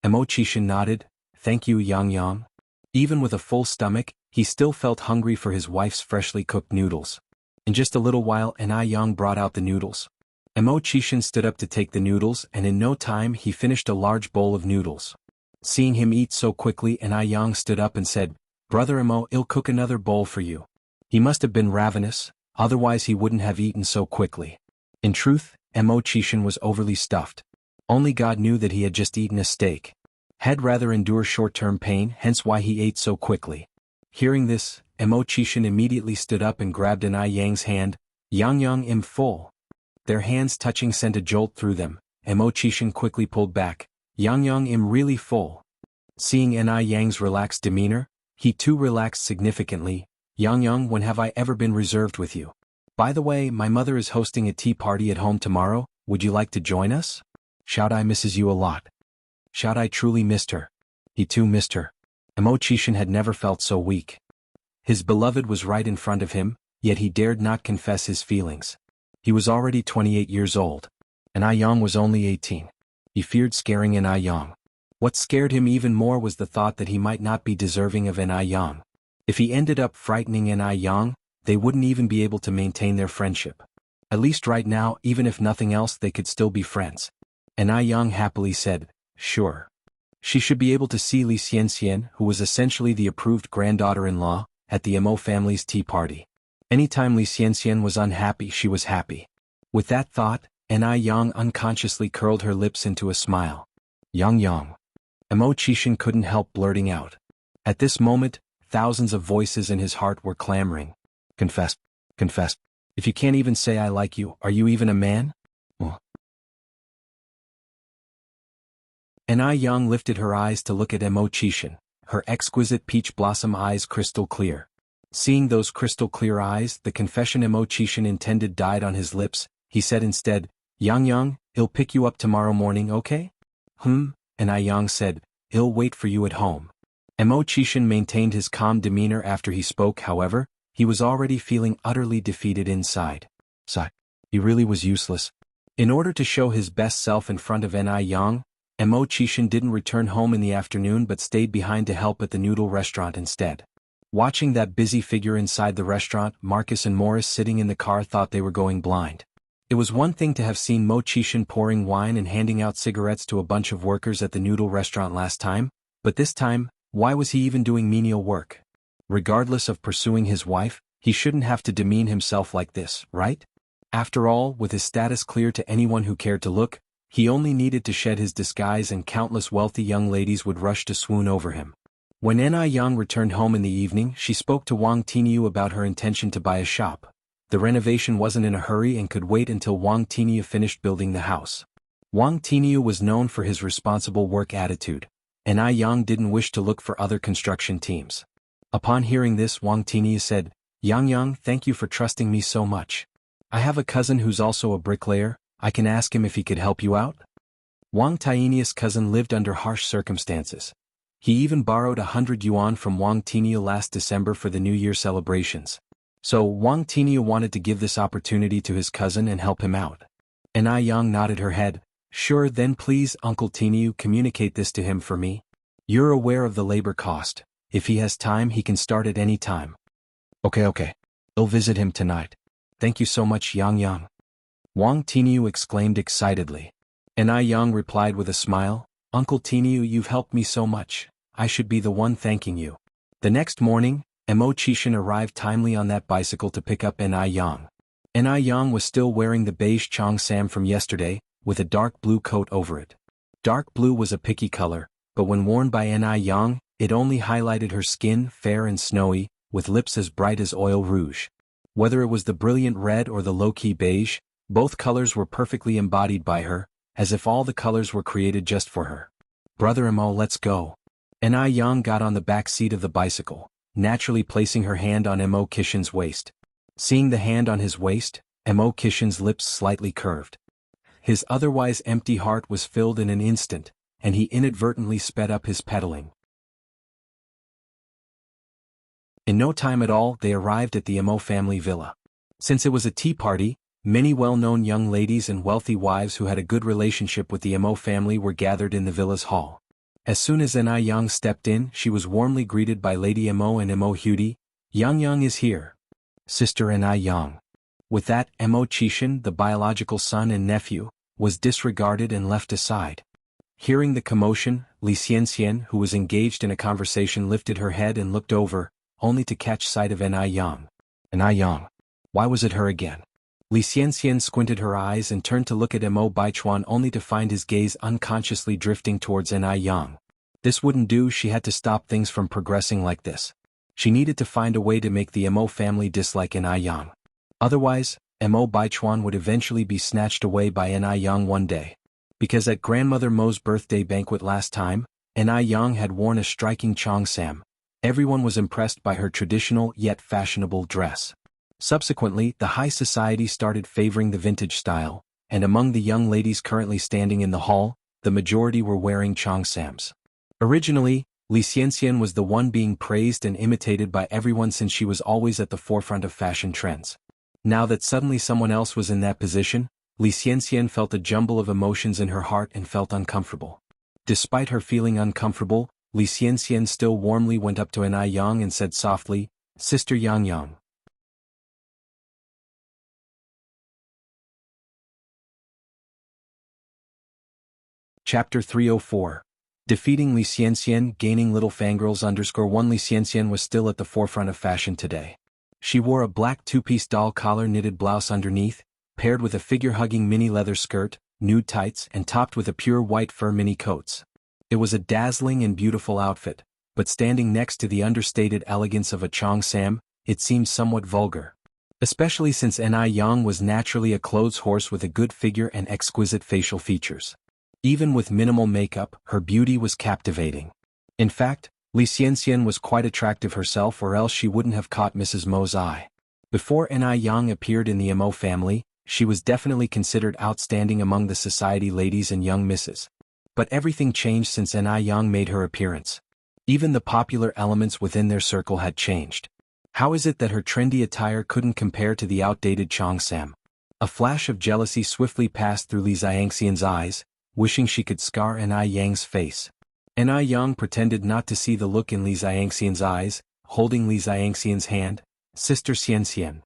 Mo Chishan nodded. Thank you, Yang. Even with a full stomach, he still felt hungry for his wife's freshly cooked noodles. In just a little while, Yang brought out the noodles. Mo Chishan stood up to take the noodles, and in no time he finished a large bowl of noodles. Seeing him eat so quickly, Yang stood up and said, Brother Mo, I'll cook another bowl for you. He must have been ravenous, otherwise he wouldn't have eaten so quickly. In truth, Mo Chishan was overly stuffed. Only God knew that he had just eaten a steak. Had rather endure short-term pain, hence why he ate so quickly. Hearing this, Mo Chishan immediately stood up and grabbed Yang's hand. Yang im full. Their hands touching sent a jolt through them. Mo Chishan quickly pulled back. Yang im really full. Seeing Yang's relaxed demeanor, he too relaxed significantly. Yang, when have I ever been reserved with you? By the way, my mother is hosting a tea party at home tomorrow, would you like to join us? Shout I misses you a lot. Shout I truly missed her. He too missed her. Mo Chishan had never felt so weak. His beloved was right in front of him, yet he dared not confess his feelings. He was already 28 years old. Yang was only 18. He feared scaring Yang. What scared him even more was the thought that he might not be deserving of Yang. If he ended up frightening Yang, they wouldn't even be able to maintain their friendship. At least right now, even if nothing else, they could still be friends. Yang happily said, sure. She should be able to see Xianxia, who was essentially the approved granddaughter-in-law, at the Mo family's tea party. Anytime Xianxia was unhappy, she was happy. With that thought, Yang unconsciously curled her lips into a smile. Yang. Mo Chishan couldn't help blurting out. At this moment, thousands of voices in his heart were clamoring. Confess. If you can't even say I like you, are you even a man? Yang lifted her eyes to look at Mo Chishan, her exquisite peach blossom eyes crystal clear. Seeing those crystal clear eyes, the confession Mo Chishan intended died on his lips. He said instead, Yang, I'll pick you up tomorrow morning, okay? Yang said, I'll wait for you at home. Mo Chishan maintained his calm demeanor after he spoke. However, he was already feeling utterly defeated inside. He really was useless. In order to show his best self in front of Yang, Mo Chishan didn't return home in the afternoon but stayed behind to help at the noodle restaurant instead. Watching that busy figure inside the restaurant, Marcus and Morris sitting in the car thought they were going blind. It was one thing to have seen Mo Chishan pouring wine and handing out cigarettes to a bunch of workers at the noodle restaurant last time, but this time, why was he even doing menial work? Regardless of pursuing his wife, he shouldn't have to demean himself like this, right? After all, with his status clear to anyone who cared to look, he only needed to shed his disguise and countless wealthy young ladies would rush to swoon over him. When Yang returned home in the evening, she spoke to Wang Tiniu about her intention to buy a shop. The renovation wasn't in a hurry and could wait until Wang Tiniu finished building the house. Wang Tiniu was known for his responsible work attitude, and Yang didn't wish to look for other construction teams. Upon hearing this, Wang Tiniu said, Yang, thank you for trusting me so much. I have a cousin who's also a bricklayer, I can ask him if he could help you out? Wang Tiania's cousin lived under harsh circumstances. He even borrowed 100 yuan from Wang Tinia last December for the New Year celebrations. So Wang Tinia wanted to give this opportunity to his cousin and help him out. And Yang nodded her head. Sure, then please Uncle Tiniu communicate this to him for me. You're aware of the labor cost. If he has time he can start at any time. Okay. I'll visit him tonight. Thank you so much Yang. Wang Tiniu exclaimed excitedly. And Yang replied with a smile, Uncle Tiniu, you've helped me so much, I should be the one thanking you. The next morning, Mo Chishan arrived timely on that bicycle to pick up Yang. Yang was still wearing the beige cheongsam from yesterday, with a dark blue coat over it. Dark blue was a picky color, but when worn by Yang, it only highlighted her skin, fair and snowy, with lips as bright as oil rouge. Whether it was the brilliant red or the low-key beige, both colors were perfectly embodied by her, as if all the colors were created just for her. Brother Mo, let's go. Yang got on the back seat of the bicycle, naturally placing her hand on Mo Kishin's waist. Seeing the hand on his waist, Mo Kishin's lips slightly curved. His otherwise empty heart was filled in an instant, and he inadvertently sped up his pedaling. In no time at all they arrived at the Mo family villa. Since it was a tea party, many well-known young ladies and wealthy wives who had a good relationship with the Mo family were gathered in the villa's hall. As soon as Yang stepped in, she was warmly greeted by Lady Mo and Mo Hudi. Yang is here. Sister Yang. With that, Mo Chishan, the biological son and nephew, was disregarded and left aside. Hearing the commotion, Xianxia, who was engaged in a conversation, lifted her head and looked over, only to catch sight of Yang. Yang. Why was it her again? Xianxia squinted her eyes and turned to look at Mo Baichuan only to find his gaze unconsciously drifting towards Yang. This wouldn't do, she had to stop things from progressing like this. She needed to find a way to make the Mo family dislike Yang. Otherwise, Mo Baichuan would eventually be snatched away by Yang one day. Because at Grandmother Mo's birthday banquet last time, Yang had worn a striking cheongsam. Everyone was impressed by her traditional yet fashionable dress. Subsequently, the high society started favoring the vintage style, and among the young ladies currently standing in the hall, the majority were wearing cheongsams. Originally, Xianxia was the one being praised and imitated by everyone since she was always at the forefront of fashion trends. Now that suddenly someone else was in that position, Xianxia felt a jumble of emotions in her heart and felt uncomfortable. Despite her feeling uncomfortable, Xianxia still warmly went up to Yang and said softly, Sister Yang. Chapter 304. Defeating Xianxia, gaining little fangirls _1 Xianxia was still at the forefront of fashion today. She wore a black two-piece doll collar knitted blouse underneath, paired with a figure-hugging mini leather skirt, nude tights and topped with a pure white fur mini coats. It was a dazzling and beautiful outfit, but standing next to the understated elegance of a cheongsam, it seemed somewhat vulgar. Especially since Yang was naturally a clothes horse with a good figure and exquisite facial features. Even with minimal makeup, her beauty was captivating. In fact, Xianxia was quite attractive herself, or else she wouldn't have caught Mrs. Mo's eye. Before Yang appeared in the Mo family, she was definitely considered outstanding among the society ladies and young misses. But everything changed since Yang made her appearance. Even the popular elements within their circle had changed. How is it that her trendy attire couldn't compare to the outdated cheongsam? A flash of jealousy swiftly passed through Xianxia's eyes, wishing she could scar Yang's face. Yang pretended not to see the look in Xianxia's eyes, holding Xianxia's hand. Sister Xianxia.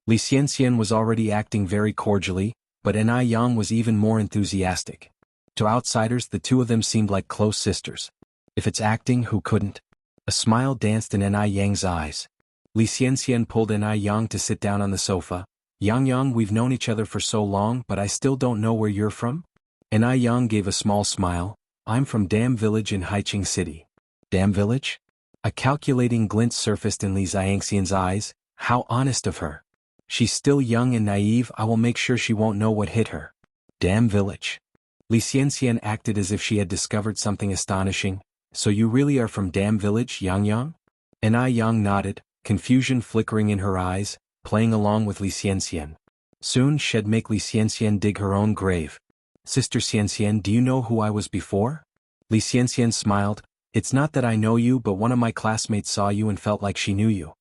Xianxia was already acting very cordially, but Yang was even more enthusiastic. To outsiders, the two of them seemed like close sisters. If it's acting, who couldn't? A smile danced in Yang's eyes. Xianxia pulled Yang to sit down on the sofa. Yang, we've known each other for so long, but I still don't know where you're from? Yang gave a small smile. I'm from Dam Village in Haiqing City. Dam Village? A calculating glint surfaced in Xianxia's eyes. How honest of her. She's still young and naive, I will make sure she won't know what hit her. Dam Village. Xianxia acted as if she had discovered something astonishing. So you really are from Dam Village, Yang? Yang nodded, confusion flickering in her eyes, playing along with Xianxia. Soon she'd make Xianxia dig her own grave. Sister Xianxia, do you know who I was before? Xianxia smiled. It's not that I know you, but one of my classmates saw you and felt like she knew you.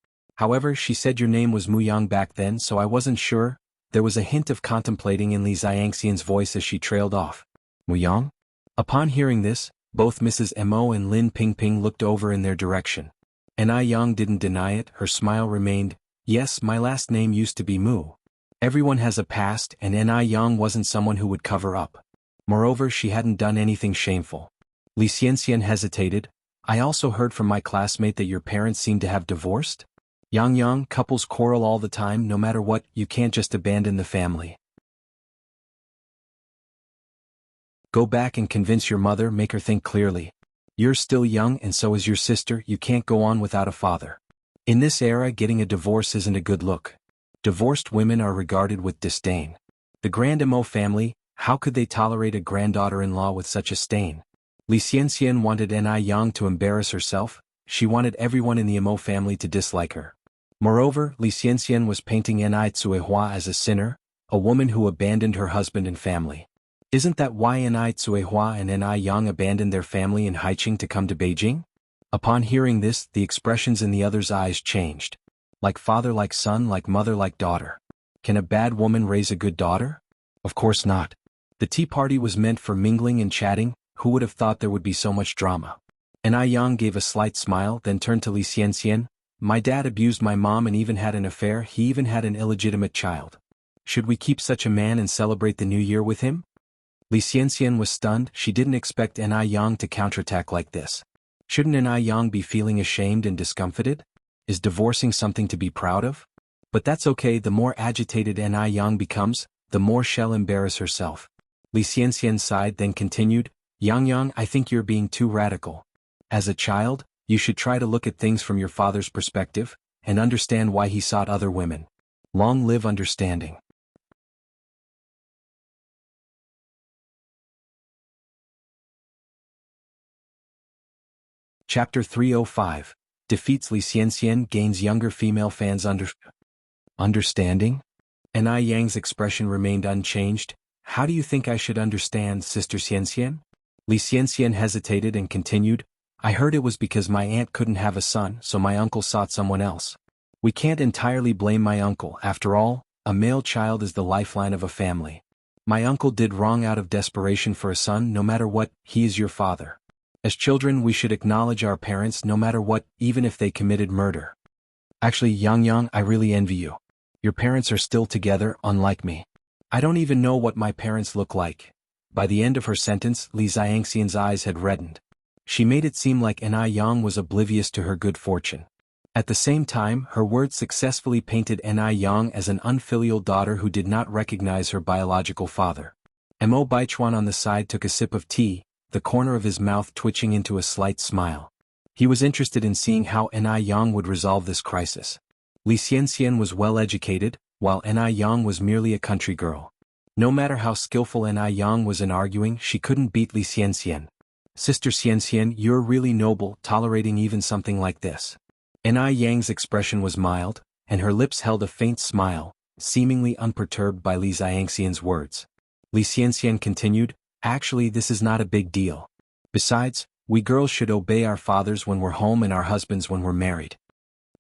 However, she said your name was Muyang back then, so I wasn't sure. There was a hint of contemplating in Xianxia's voice as she trailed off. Muyang? Upon hearing this, both Mrs. Mo and Lin Pingping looked over in their direction. Yang didn't deny it, her smile remained. Yes, my last name used to be Mu. Everyone has a past, and Yang wasn't someone who would cover up. Moreover, she hadn't done anything shameful. Xianxia hesitated. I also heard from my classmate that your parents seem to have divorced? Yang, couples quarrel all the time, no matter what, you can't just abandon the family. Go back and convince your mother, make her think clearly. You're still young and so is your sister, you can't go on without a father. In this era, getting a divorce isn't a good look. Divorced women are regarded with disdain. The Grand Mo family, how could they tolerate a granddaughter-in-law with such a stain? Xianxia wanted Yang to embarrass herself, she wanted everyone in the Mo family to dislike her. Moreover, Xianxia was painting Cuihua as a sinner, a woman who abandoned her husband and family. Isn't that why Cuihua and Yang abandoned their family in Haiqing to come to Beijing? Upon hearing this, the expressions in the other's eyes changed. Like father like son, like mother like daughter. Can a bad woman raise a good daughter? Of course not. The tea party was meant for mingling and chatting, who would have thought there would be so much drama? Yang gave a slight smile, then turned to Xianxia. My dad abused my mom and even had an affair, he even had an illegitimate child. Should we keep such a man and celebrate the new year with him? Xianxia was stunned, she didn't expect Yang to counterattack like this. Shouldn't Yang be feeling ashamed and discomfited? Is divorcing something to be proud of? But that's okay, the more agitated Yang becomes, the more she'll embarrass herself. Xianxia sighed then continued, Yang, I think you're being too radical. As a child, you should try to look at things from your father's perspective, and understand why he sought other women. Long live understanding. Chapter 305. Defeats Xianxia, gains younger female fans understanding? Yang's expression remained unchanged. How do you think I should understand, Sister Xianxia? Xianxia hesitated and continued, I heard it was because my aunt couldn't have a son, so my uncle sought someone else. We can't entirely blame my uncle, after all, a male child is the lifeline of a family. My uncle did wrong out of desperation for a son, no matter what, he is your father. As children we should acknowledge our parents no matter what, even if they committed murder. Actually, Yang, I really envy you. Your parents are still together, unlike me. I don't even know what my parents look like. By the end of her sentence, Xianxia's eyes had reddened. She made it seem like Yang was oblivious to her good fortune. At the same time, her words successfully painted Yang as an unfilial daughter who did not recognize her biological father. Mo Baichuan on the side took a sip of tea, the corner of his mouth twitching into a slight smile. He was interested in seeing how Yang would resolve this crisis. Xianxia was well educated, while Yang was merely a country girl. No matter how skillful Yang was in arguing, she couldn't beat Xianxia. Sister Xianxia, you're really noble, tolerating even something like this. Yang's expression was mild, and her lips held a faint smile, seemingly unperturbed by Xianxia's words. Xianxia continued, actually this is not a big deal. Besides, we girls should obey our fathers when we're home and our husbands when we're married.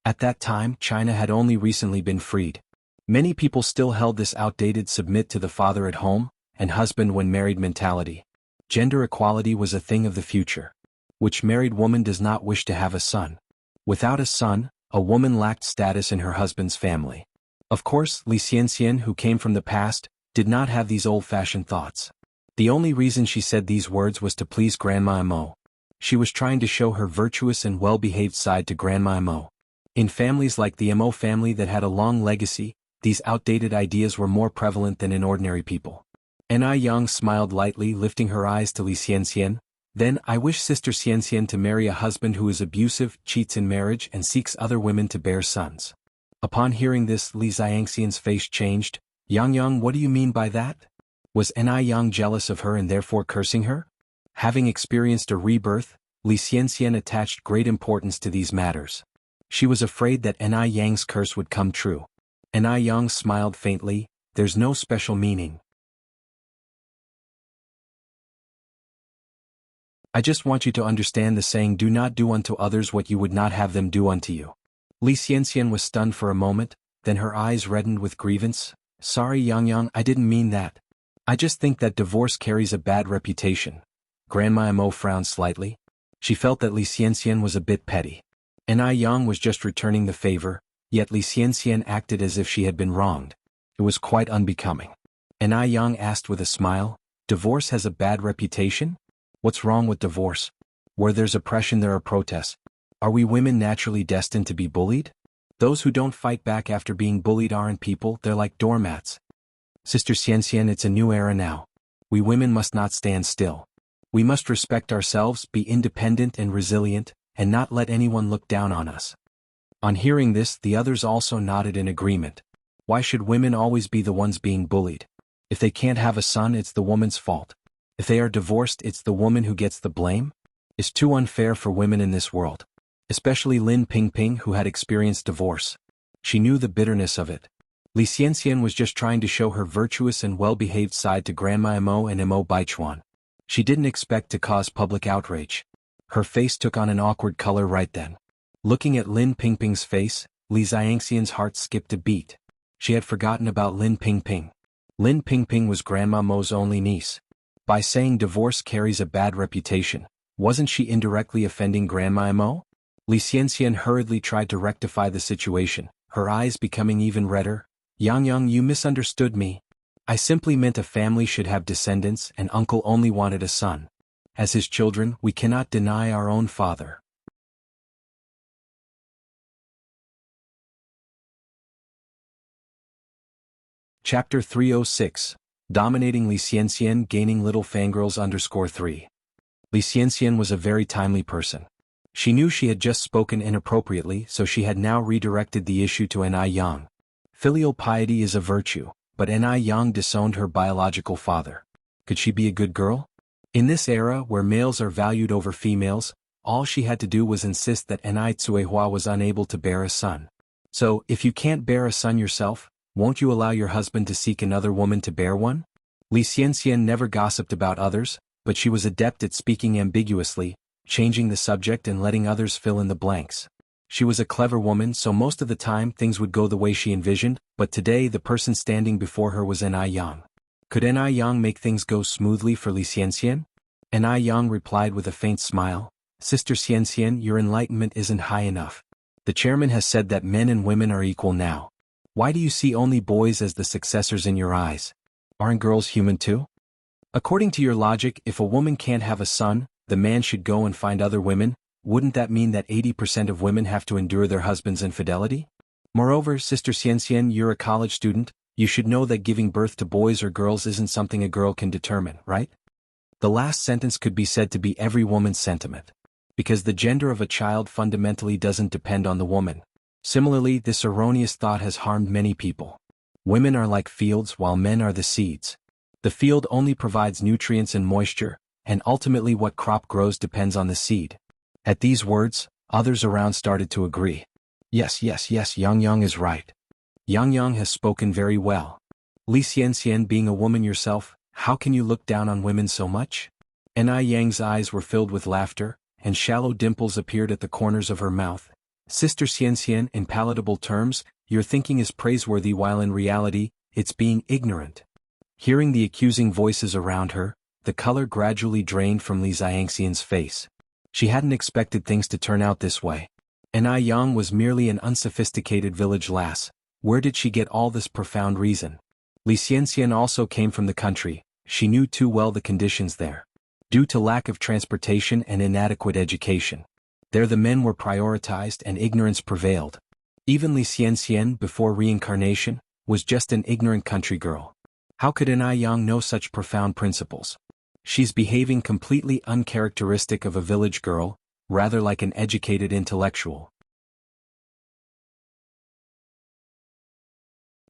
At that time, China had only recently been freed. Many people still held this outdated submit to the father at home, and husband when married mentality. Gender equality was a thing of the future. Which married woman does not wish to have a son? Without a son, a woman lacked status in her husband's family. Of course, Xianxia, who came from the past, did not have these old-fashioned thoughts. The only reason she said these words was to please Grandma Mo. She was trying to show her virtuous and well-behaved side to Grandma Mo. In families like the Mo family that had a long legacy, these outdated ideas were more prevalent than in ordinary people. Yang smiled lightly, lifting her eyes to Xianxia. Then, I wish Sister Xianxia to marry a husband who is abusive, cheats in marriage and seeks other women to bear sons. Upon hearing this, Xianxia's face changed. Yang, what do you mean by that? Was Yang jealous of her and therefore cursing her? Having experienced a rebirth, Xianxia attached great importance to these matters. She was afraid that Ni Yang's curse would come true. Ni Yang smiled faintly. There's no special meaning. I just want you to understand the saying, do not do unto others what you would not have them do unto you. Li Xianxian was stunned for a moment, then her eyes reddened with grievance. Sorry Yang, I didn't mean that. I just think that divorce carries a bad reputation. Grandma Mo frowned slightly. She felt that Li Xianxian was a bit petty. Ni Yang was just returning the favor, yet Li Xianxian acted as if she had been wronged. It was quite unbecoming. Ni Yang asked with a smile, divorce has a bad reputation? What's wrong with divorce? Where there's oppression there are protests. Are we women naturally destined to be bullied? Those who don't fight back after being bullied aren't people, they're like doormats. Sister Xianxian, it's a new era now. We women must not stand still. We must respect ourselves, be independent and resilient, and not let anyone look down on us. On hearing this, the others also nodded in agreement. Why should women always be the ones being bullied? If they can't have a son, it's the woman's fault. If they are divorced, it's the woman who gets the blame? It's too unfair for women in this world. Especially Lin Pingping, who had experienced divorce. She knew the bitterness of it. Li Xianxian was just trying to show her virtuous and well-behaved side to Grandma Mo and Mo Baichuan. She didn't expect to cause public outrage. Her face took on an awkward color right then. Looking at Lin Pingping's face, Li Xianxian's heart skipped a beat. She had forgotten about Lin Pingping. Lin Pingping was Grandma Mo's only niece. By saying divorce carries a bad reputation, wasn't she indirectly offending Grandma Mo? Li Xianxian hurriedly tried to rectify the situation, her eyes becoming even redder. Yang, you misunderstood me. I simply meant a family should have descendants, and uncle only wanted a son. As his children, we cannot deny our own father. Chapter 306. Dominating Li Xianxian, gaining little fangirls _3. Li Xianxian was a very timely person. She knew she had just spoken inappropriately, so she had now redirected the issue to Ni Yang. Filial piety is a virtue, but Ni Yang disowned her biological father. Could she be a good girl? In this era where males are valued over females, all she had to do was insist that Ni Tsuehua was unable to bear a son. So, if you can't bear a son yourself, won't you allow your husband to seek another woman to bear one? Li Xianxian never gossiped about others, but she was adept at speaking ambiguously, changing the subject and letting others fill in the blanks. She was a clever woman, so most of the time things would go the way she envisioned, but today the person standing before her was Ni Yang. Could Ni Yang make things go smoothly for Li Xianxian? Ni Yang replied with a faint smile, Sister Xianxian, your enlightenment isn't high enough. The chairman has said that men and women are equal now. Why do you see only boys as the successors in your eyes? Aren't girls human too? According to your logic, if a woman can't have a son, the man should go and find other women. Wouldn't that mean that 80% of women have to endure their husband's infidelity? Moreover, Sister Xianxian, you're a college student, you should know that giving birth to boys or girls isn't something a girl can determine, right? The last sentence could be said to be every woman's sentiment. Because the gender of a child fundamentally doesn't depend on the woman. Similarly, this erroneous thought has harmed many people. Women are like fields while men are the seeds. The field only provides nutrients and moisture, and ultimately what crop grows depends on the seed. At these words, others around started to agree. Yes, Yang is right. Yang has spoken very well. Li Xianxian, being a woman yourself, how can you look down on women so much? Ni Yang's eyes were filled with laughter, and shallow dimples appeared at the corners of her mouth. Sister Xianxian, in palatable terms, your thinking is praiseworthy while in reality, it's being ignorant. Hearing the accusing voices around her, the color gradually drained from Li Xianxian's face. She hadn't expected things to turn out this way. Ni Yang was merely an unsophisticated village lass. Where did she get all this profound reason? Li Xianxian also came from the country. She knew too well the conditions there. Due to lack of transportation and inadequate education, there the men were prioritized and ignorance prevailed. Even Li Xianxian, before reincarnation, was just an ignorant country girl. How could Ni Yang know such profound principles? She's behaving completely uncharacteristic of a village girl, rather like an educated intellectual.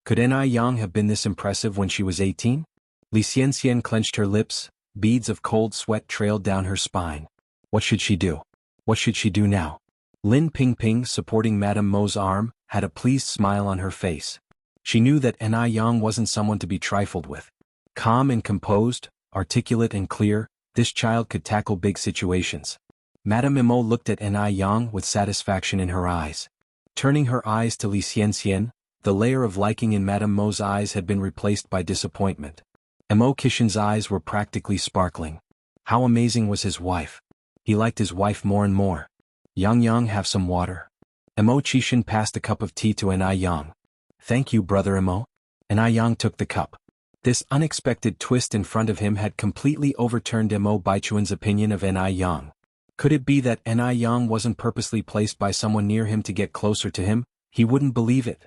Could Ni Yang have been this impressive when she was 18? Li Xianxian clenched her lips, beads of cold sweat trailed down her spine. What should she do? What should she do now? Lin Pingping, supporting Madame Mo's arm, had a pleased smile on her face. She knew that Ni Yang wasn't someone to be trifled with. Calm and composed, articulate and clear, this child could tackle big situations. Madame Mo looked at Ni Yang with satisfaction in her eyes. Turning her eyes to Li Xianxian, the layer of liking in Madame Mo's eyes had been replaced by disappointment. Mo Qixin's eyes were practically sparkling. How amazing was his wife! He liked his wife more and more. Yang, have some water. Mo Qixin passed a cup of tea to Ni Yang. Thank you, brother Mo. Ni Yang took the cup. This unexpected twist in front of him had completely overturned Mo Baichuan's opinion of Ni Yang. Could it be that Ni Yang wasn't purposely placed by someone near him to get closer to him? He wouldn't believe it.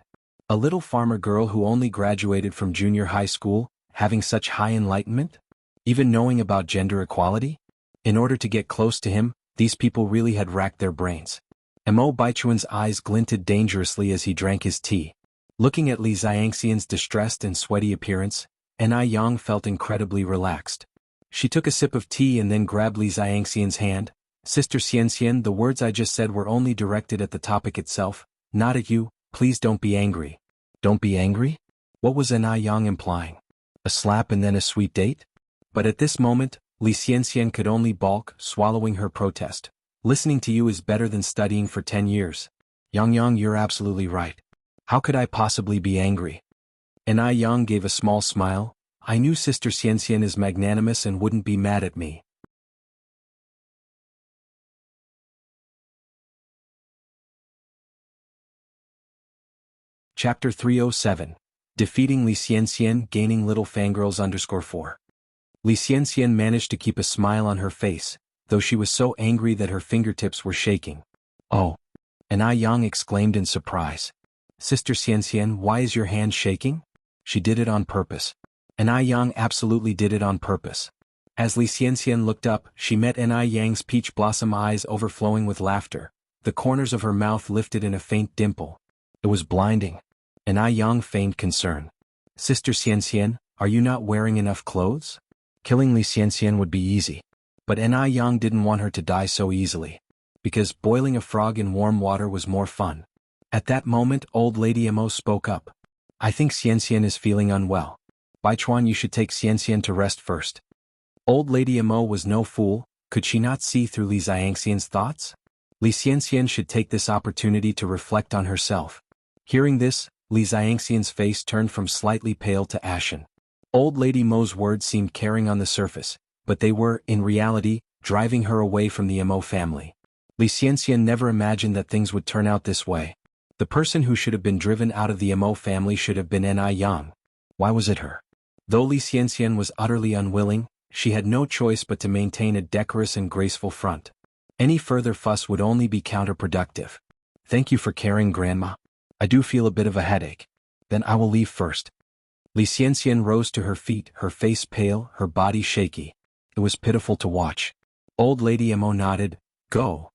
A little farmer girl who only graduated from junior high school, having such high enlightenment? Even knowing about gender equality? In order to get close to him, these people really had racked their brains. Mo Baichuan's eyes glinted dangerously as he drank his tea. Looking at Li Xianxian's distressed and sweaty appearance, Ni Yang felt incredibly relaxed. She took a sip of tea and then grabbed Li Xianxian's hand. Sister Xianxian, the words I just said were only directed at the topic itself, not at you. Please don't be angry. Don't be angry? What was Ni Yang implying? A slap and then a sweet date? But at this moment, Li Xianxian could only balk, swallowing her protest. Listening to you is better than studying for 10 years. Yang, you're absolutely right. How could I possibly be angry? Ni Yang gave a small smile. I knew Sister Xianxian is magnanimous and wouldn't be mad at me. Chapter 307. Defeating Li Xianxian, gaining little fangirls _4. Li Xianxian managed to keep a smile on her face, though she was so angry that her fingertips were shaking. Oh! Ni Yang exclaimed in surprise. Sister Xianxian, why is your hand shaking? She did it on purpose. Ni Yang absolutely did it on purpose. As Li Xianxian looked up, she met Ni Yang's peach blossom eyes overflowing with laughter. The corners of her mouth lifted in a faint dimple. It was blinding. Ni Yang feigned concern. Sister Xianxian, are you not wearing enough clothes? Killing Li Xianxian would be easy. But Ni Yang didn't want her to die so easily. Because boiling a frog in warm water was more fun. At that moment, old lady Mo spoke up. I think Xianxian is feeling unwell. Baichuan, you should take Xianxian to rest first. Old lady Mo was no fool. Could she not see through Li Xianxian's thoughts? Li Xianxian should take this opportunity to reflect on herself. Hearing this, Li Xianxian's face turned from slightly pale to ashen. Old lady Mo's words seemed caring on the surface, but they were, in reality, driving her away from the Mo family. Li Xianxian never imagined that things would turn out this way. The person who should have been driven out of the Mo family should have been Ni Yang. Why was it her? Though Li Xianxian was utterly unwilling, she had no choice but to maintain a decorous and graceful front. Any further fuss would only be counterproductive. Thank you for caring, Grandma. I do feel a bit of a headache. Then I will leave first. Li Xianxian rose to her feet, her face pale, her body shaky. It was pitiful to watch. Old lady Mo nodded. Go.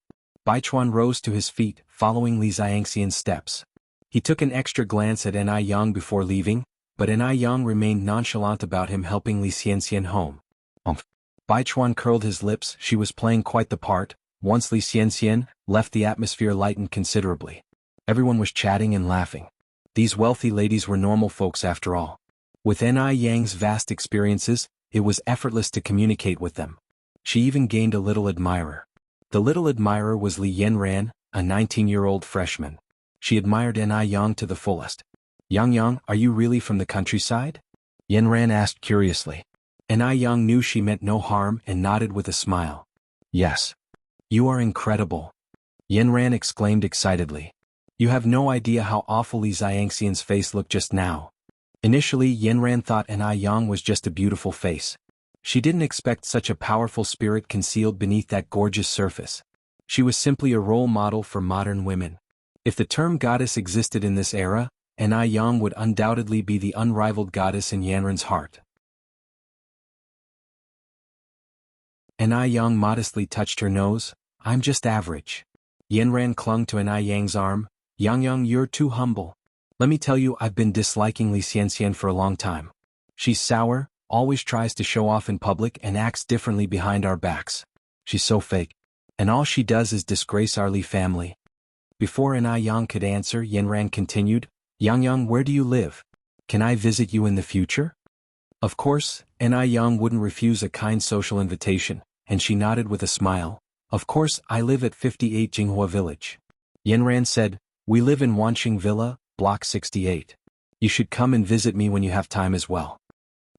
Baichuan rose to his feet, following Li Xianxian's steps. He took an extra glance at Ni Yang before leaving, but Ni Yang remained nonchalant about him helping Li Xianxian home. Baichuan curled his lips. She was playing quite the part. Once Li Xianxian left, the atmosphere lightened considerably. Everyone was chatting and laughing. These wealthy ladies were normal folks after all. With Ni Yang's vast experiences, it was effortless to communicate with them. She even gained a little admirer. The little admirer was Li Yanran, a 19-year-old freshman. She admired Ni Yang to the fullest. Yang, are you really from the countryside? Yanran asked curiously. Ni Yang knew she meant no harm and nodded with a smile. Yes. You are incredible. Yanran exclaimed excitedly. You have no idea how awful Li Xianxian's face looked just now. Initially, Yanran thought Ni Yang was just a beautiful face. She didn't expect such a powerful spirit concealed beneath that gorgeous surface. She was simply a role model for modern women. If the term goddess existed in this era, Ni Yang would undoubtedly be the unrivaled goddess in Yanran's heart. Ni Yang modestly touched her nose. I'm just average. Yanran clung to Ni Yang's arm. Yang, you're too humble. Let me tell you, I've been disliking Li Xianxian for a long time. She's sour, always tries to show off in public and acts differently behind our backs. She's so fake. And all she does is disgrace our Li family. Before Yang could answer, Yanran continued, Yang, where do you live? Can I visit you in the future? Of course, Yang wouldn't refuse a kind social invitation, and she nodded with a smile. Of course, I live at 58 Jinghua Village. Yanran said, we live in Wanxing Villa, Block 68. You should come and visit me when you have time as well.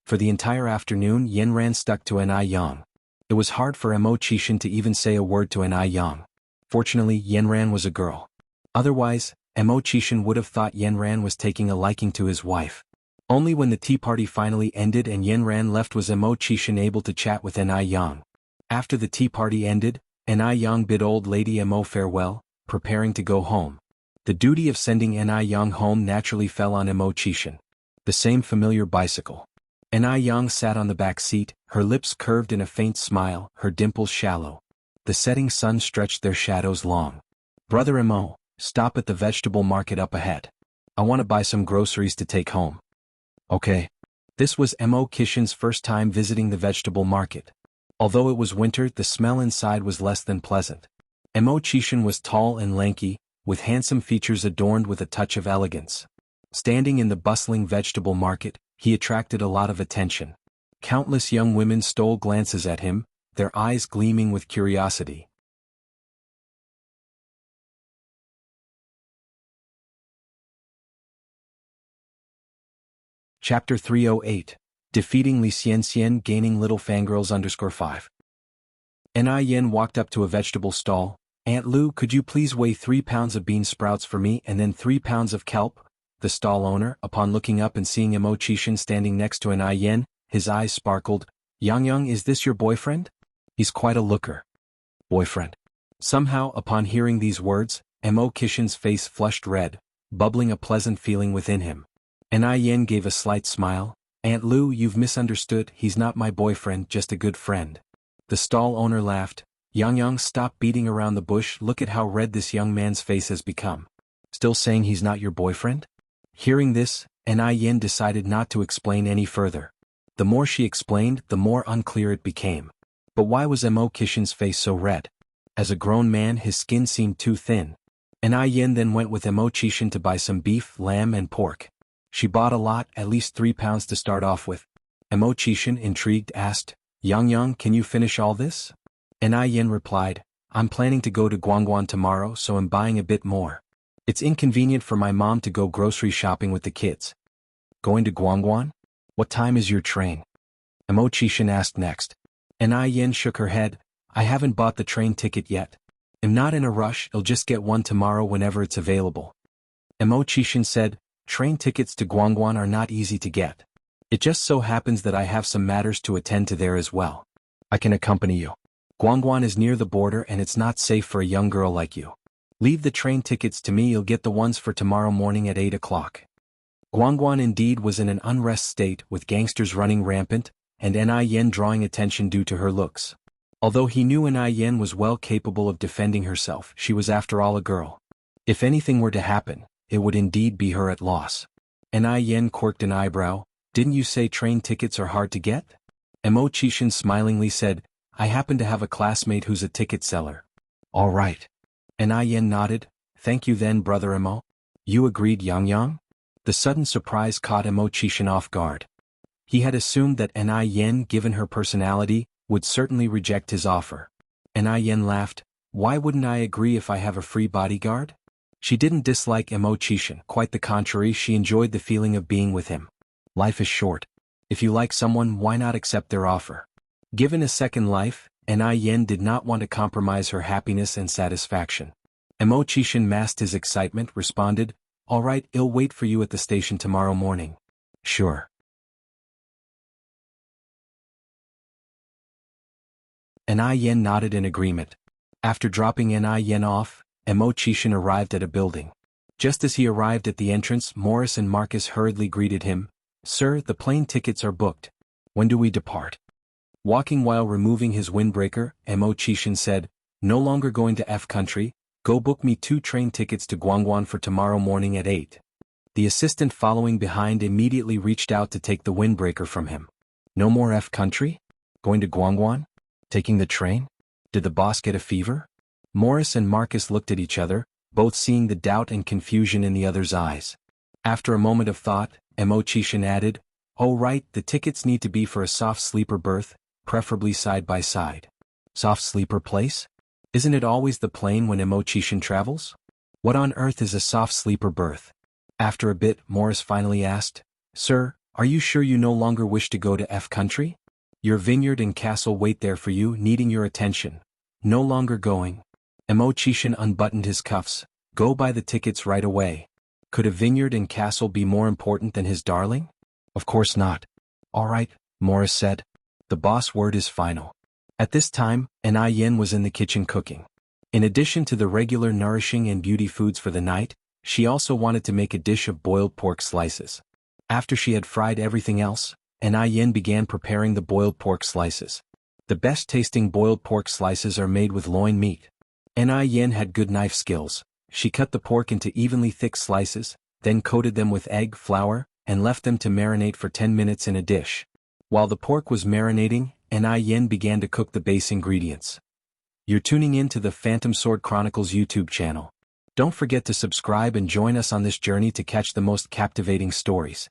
For the entire afternoon, Yanran stuck to Yang. It was hard for Mo Qixin to even say a word to Yang. Fortunately, Yanran was a girl. Otherwise, Mo Qixin would have thought Yanran was taking a liking to his wife. Only when the tea party finally ended and Yanran left was Mo Qixin able to chat with Yang. After the tea party ended, Yang bid old lady Mo farewell, preparing to go home. The duty of sending Yang home naturally fell on Mo Qixin. The same familiar bicycle. Yang sat on the back seat, her lips curved in a faint smile, her dimples shallow. The setting sun stretched their shadows long. Brother Mo, stop at the vegetable market up ahead. I want to buy some groceries to take home. Okay. This was Mo Qixin's first time visiting the vegetable market. Although it was winter, the smell inside was less than pleasant. Mo Qixin was tall and lanky, with handsome features adorned with a touch of elegance. Standing in the bustling vegetable market, he attracted a lot of attention. Countless young women stole glances at him, their eyes gleaming with curiosity. Chapter 308. Defeating Xianxia, gaining little fangirls _5. Yen walked up to a vegetable stall. Aunt Lu, could you please weigh 3 pounds of bean sprouts for me and then 3 pounds of kelp? The stall owner, upon looking up and seeing Mo Qixin standing next to Yen, his eyes sparkled. Yang, is this your boyfriend? He's quite a looker. Boyfriend. Somehow, upon hearing these words, Mo Qixin's face flushed red, bubbling a pleasant feeling within him. Yen gave a slight smile. Aunt Lu, you've misunderstood, he's not my boyfriend, just a good friend. The stall owner laughed. Yang, stop beating around the bush, look at how red this young man's face has become. Still saying he's not your boyfriend? Hearing this, Yen decided not to explain any further. The more she explained, the more unclear it became. But why was Mo Qixin's face so red? As a grown man, his skin seemed too thin. Yen then went with Mo Qixin to buy some beef, lamb and pork. She bought a lot, at least 3 pounds to start off with. Mo Qixin, intrigued, asked, Yang, can you finish all this? Yen replied, I'm planning to go to Guangguan tomorrow, so I'm buying a bit more. It's inconvenient for my mom to go grocery shopping with the kids. Going to Guangguan? What time is your train? Mo Qixin asked next. Yen shook her head, I haven't bought the train ticket yet. I'm not in a rush, I'll just get one tomorrow whenever it's available. Mo Qixin said, train tickets to Guangguan are not easy to get. It just so happens that I have some matters to attend to there as well. I can accompany you. Guangguan is near the border and it's not safe for a young girl like you. Leave the train tickets to me, you'll get the ones for tomorrow morning at 8 o'clock. Guangguan indeed was in an unrest state with gangsters running rampant, and Yen drawing attention due to her looks. Although he knew Yen was well capable of defending herself, she was after all a girl. If anything were to happen, it would indeed be her at loss. Yen quirked an eyebrow, didn't you say train tickets are hard to get? Mo Qixin smilingly said, I happen to have a classmate who's a ticket seller. All right. Yen nodded, thank you then, brother Mo. You agreed, Yang? The sudden surprise caught Mo Qixin off guard. He had assumed that Yen, given her personality, would certainly reject his offer. Yen laughed, why wouldn't I agree if I have a free bodyguard? She didn't dislike Mo Qixin, quite the contrary, she enjoyed the feeling of being with him. Life is short. If you like someone, why not accept their offer? Given a second life, Yen did not want to compromise her happiness and satisfaction. Mo Qixin masked his excitement, responded, all right, I'll wait for you at the station tomorrow morning. Sure. Yen nodded in agreement. After dropping Yen off, Mo Qixin arrived at a building. Just as he arrived at the entrance, Morris and Marcus hurriedly greeted him. Sir, the plane tickets are booked. When do we depart? Walking while removing his windbreaker, Mo Qixin said, no longer going to F country, go book me 2 train tickets to Guangguan for tomorrow morning at 8. The assistant following behind immediately reached out to take the windbreaker from him. No more F country? Going to Guangguan? Taking the train? Did the boss get a fever? Morris and Marcus looked at each other, both seeing the doubt and confusion in the other's eyes. After a moment of thought, Xianxia added, "Oh right, the tickets need to be for a soft sleeper berth, preferably side by side." Soft sleeper place? Isn't it always the plane when Xianxia travels? What on earth is a soft sleeper berth? After a bit, Morris finally asked, "Sir, are you sure you no longer wish to go to F country? Your vineyard and castle wait there for you, needing your attention. No longer going." Xianxia unbuttoned his cuffs. "Go buy the tickets right away." Could a vineyard and castle be more important than his darling? Of course not. "All right," Morris said. "The boss word is final." At this time, Yin was in the kitchen cooking. In addition to the regular nourishing and beauty foods for the night, she also wanted to make a dish of boiled pork slices. After she had fried everything else, Yin began preparing the boiled pork slices. The best tasting boiled pork slices are made with loin meat. Yin had good knife skills. She cut the pork into evenly thick slices, then coated them with egg, flour, and left them to marinate for 10 minutes in a dish. While the pork was marinating, Yin began to cook the base ingredients. You're tuning in to the Phantom Sword Chronicles YouTube channel. Don't forget to subscribe and join us on this journey to catch the most captivating stories.